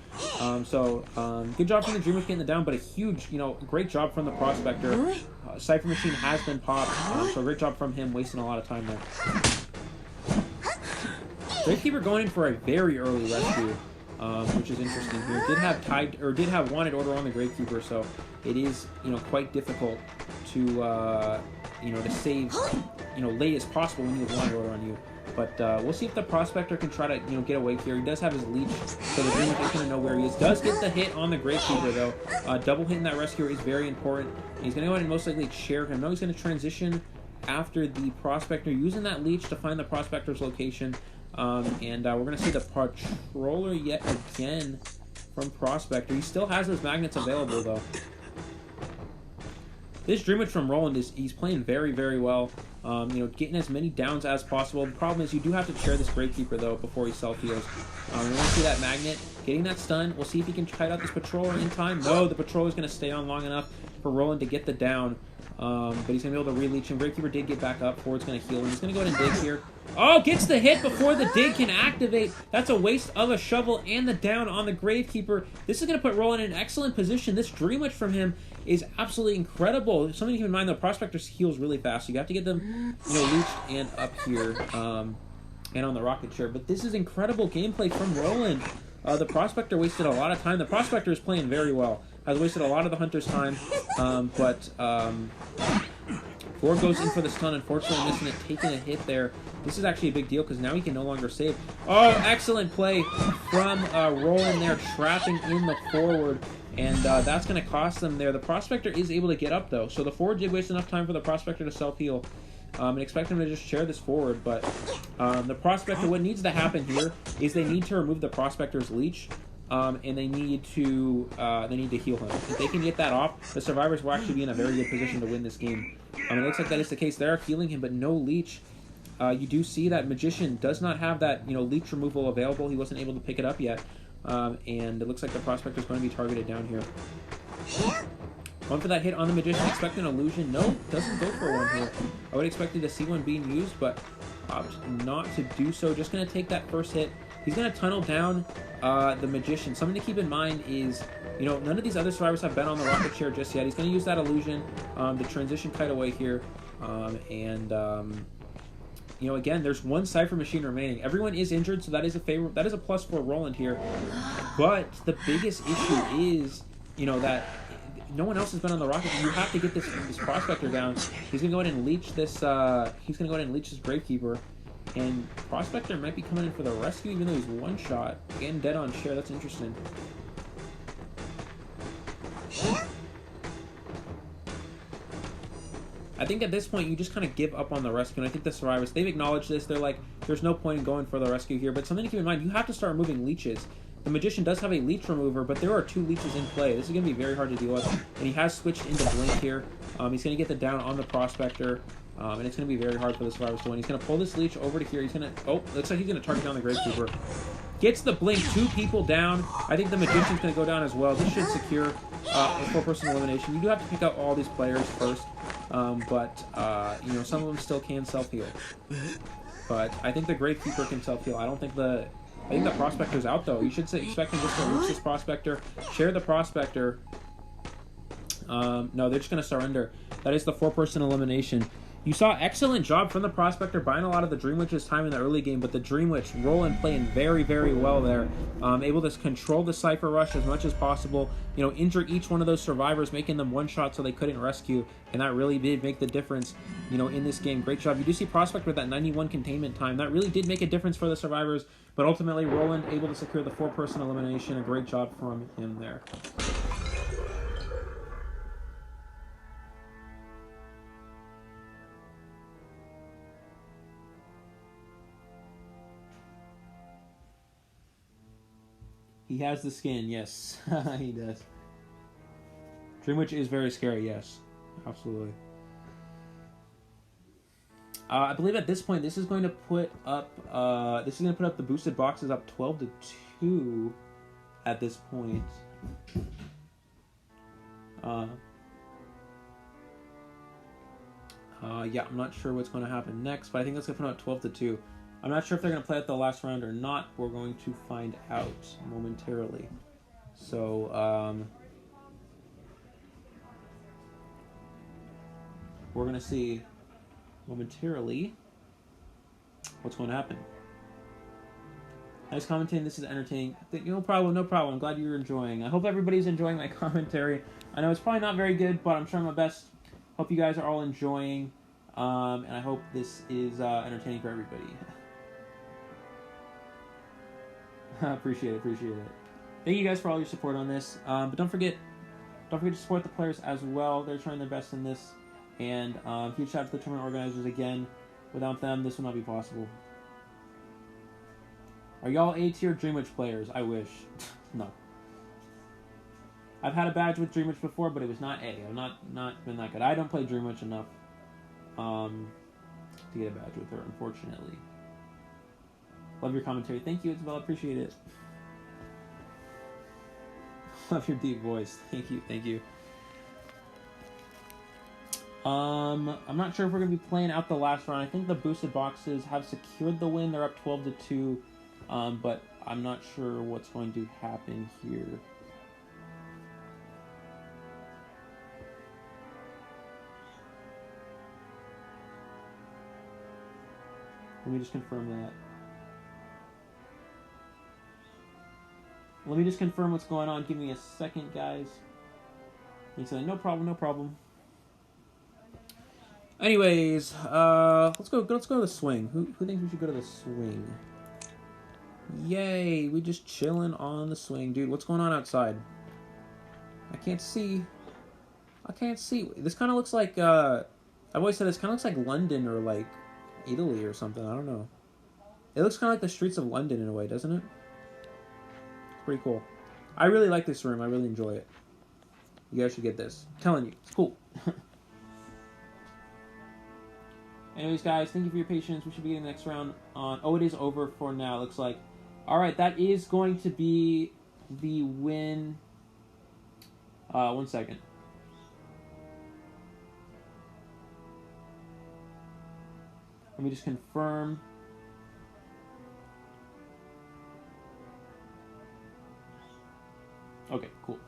Good job from the Dream Witch getting it down, but a huge, great job from the Prospector. Cypher Machine has been popped, so great job from him, wasting a lot of time there. Gravekeeper going in for a very early rescue, which is interesting here. Did have wanted order on the Gravekeeper, so it is, quite difficult to, to save, late as possible when you have wanted order on you. But we'll see if the Prospector can try to, get away here. He does have his leech, so the Dream Witch is going to know where he is. Does get the hit on the Gravekeeper, though. Double hitting that Rescuer is very important. And he's going to go ahead and most likely chair him. Now he's going to transition after the Prospector, using that leech to find the Prospector's location. We're going to see the Patroller yet again from Prospector. He still has those Magnets available, though. This Dream Witch from Roland he's playing very, very well. Getting as many downs as possible. The problem is you do have to chair this Gravekeeper, though, before he self-heals. We want to see that Magnet getting that stun. We'll see if he can kite out this Patroller in time. No, the Patroller is going to stay on long enough for Roland to get the down. But he's going to be able to re-leech him. Gravekeeper did get back up. Ford's going to heal him. He's going to go ahead and dig here. Oh, gets the hit before the dig can activate. That's a waste of a shovel and the down on the Gravekeeper. This is going to put Roland in an excellent position. This Dream Witch from him is absolutely incredible. Something to keep in mind, though, Prospector heals really fast. So you have to get them, leeched and up here, and on the rocket chair. But this is incredible gameplay from Roland. The Prospector wasted a lot of time. The Prospector is playing very well. Has wasted a lot of the Hunter's time, but Ford goes in for the stun, unfortunately missing it, taking a hit there. This is actually a big deal because now he can no longer save. Oh, excellent play from Roland there, trapping in the forward, and that's going to cost them there. The Prospector is able to get up, though, so the forward did waste enough time for the Prospector to self-heal. And expect him to just share this forward, but the Prospector, what needs to happen here is they need to remove the Prospector's leech, and they need to heal him. If they can get that off, the Survivors will actually be in a very good position to win this game. It looks like that is the case. They are healing him, but no leech. You do see that Magician does not have that leech removal available. He wasn't able to pick it up yet, and it looks like the Prospector is going to be targeted down here. Going for that hit on the Magician, expect an illusion. No, doesn't go for one here. I would expect to see one being used, but not to do so. Just going to take that first hit. He's going to tunnel down the Magician. Something to keep in mind is, none of these other Survivors have been on the rocket chair just yet. He's going to use that illusion to transition kite away here. Again, there's one Cypher Machine remaining. Everyone is injured, so that is a favor. That is a plus for Roland here. But the biggest issue is, that no one else has been on the rocket. You have to get this Prospector down. He's gonna go ahead and leech this. He's gonna go ahead and leech this Gravekeeper, and Prospector might be coming in for the rescue, even though he's one shot. Again, dead on share. That's interesting. I think at this point you just kind of give up on the rescue, and I think the Survivors, they've acknowledged this. They're like, there's no point in going for the rescue here. But something to keep in mind, you have to start removing leeches. The Magician does have a leech remover, but there are 2 leeches in play. This is going to be very hard to deal with. And he has switched into Blink here. He's going to get the down on the Prospector. And it's going to be very hard for the Survivors to win. He's going to pull this leech over to here. He's going to... Oh, looks like he's going to target down the Gravekeeper. Gets the Blink. 2 people down. I think the Magician's going to go down as well. This should secure a 4-person elimination. You do have to pick out all these players first. But some of them still can self-heal. But I think the Gravekeeper can self-heal. I think the Prospector's out, though. You should expect him just to reach this Prospector, share the Prospector. No, they're just going to surrender. That is the 4-person elimination. You saw excellent job from the Prospector, buying a lot of the Dream Witch's time in the early game, but the Dream Witch, Roland playing very, very well there. Able to control the Cypher Rush as much as possible, injure each one of those Survivors, making them one-shot so they couldn't rescue, and that really did make the difference, in this game. Great job. You do see Prospector with that 91 containment time. That really did make a difference for the Survivors, but ultimately Roland able to secure the 4-person elimination. A great job from him there. He has the skin, yes. He does. Dream Witch is very scary, yes. Absolutely. I believe at this point this is going to put up the boosted boxes up 12-2 at this point. Yeah, I'm not sure what's going to happen next, but I think that's going to put up 12-2. I'm not sure if they're going to play out the last round or not. We're going to find out momentarily. So, we're going to see momentarily what's going to happen. Nice commentating. This is entertaining. No problem. I'm glad you're enjoying. I hope everybody's enjoying my commentary. I know it's probably not very good, but I'm trying my best. Hope you guys are all enjoying. And I hope this is entertaining for everybody. Appreciate it. Thank you guys for all your support on this. But don't forget to support the players as well. They're trying their best in this. And huge shout out to the tournament organizers again. Without them, this would not be possible. Are y'all A-tier Dream Witch players? I wish. No. I've had a badge with Dream Witch before, but it was not A. I've not been that good. I don't play Dream Witch enough. to get a badge with her, unfortunately. Love your commentary. Thank you, Isabel. Appreciate it. Love your deep voice. Thank you. Thank you. I'm not sure if we're going to be playing out the last round. I think the boosted boxes have secured the win. They're up 12-2. But I'm not sure what's going to happen here. Let me just confirm that. Let me just confirm what's going on. Give me a second, guys. He said, no problem, no problem. Anyways, let's go to the swing. Who thinks we should go to the swing? Yay, we just chilling on the swing. Dude, what's going on outside? I can't see. This kind of looks like, I've always said this kind of looks like London or like Italy or something. I don't know. It looks kind of like the streets of London in a way, doesn't it? It's pretty cool. I really like this room. I really enjoy it. You guys should get this. I'm telling you, it's cool. Anyways, guys, thank you for your patience. We should be getting the next round on... Oh, it is over for now, looks like. Alright, that is going to be the win. 1 second. Let me just confirm. Okay, cool.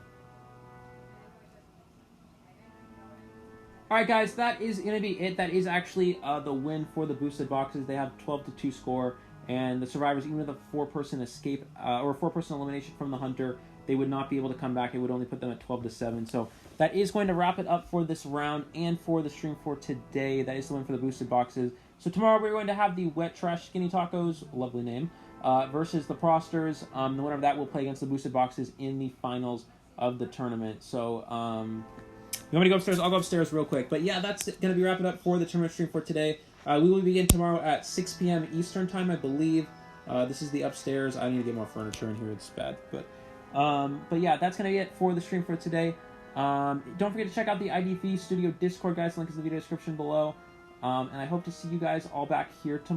Alright guys, that is going to be it. That is actually the win for the boosted boxes. They have 12-2 score, and the survivors, even with a 4-person escape, or a 4-person elimination from the hunter, they would not be able to come back. It would only put them at 12-7. So that is going to wrap it up for this round and for the stream for today. That is the win for the boosted boxes. So tomorrow we're going to have the Wet Trash Skinny Tacos, lovely name, versus the Prosters. The winner of that will play against the boosted boxes in the finals of the tournament. So, you want me to go upstairs? I'll go upstairs real quick. But yeah, that's going to be wrapping up for the tournament stream for today. We will begin tomorrow at 6 p.m. Eastern Time, I believe. This is the upstairs. I need to get more furniture in here. It's bad. But yeah, that's going to be it for the stream for today. Don't forget to check out the IDV Studio Discord, guys. Link is in the video description below. And I hope to see you guys all back here tomorrow.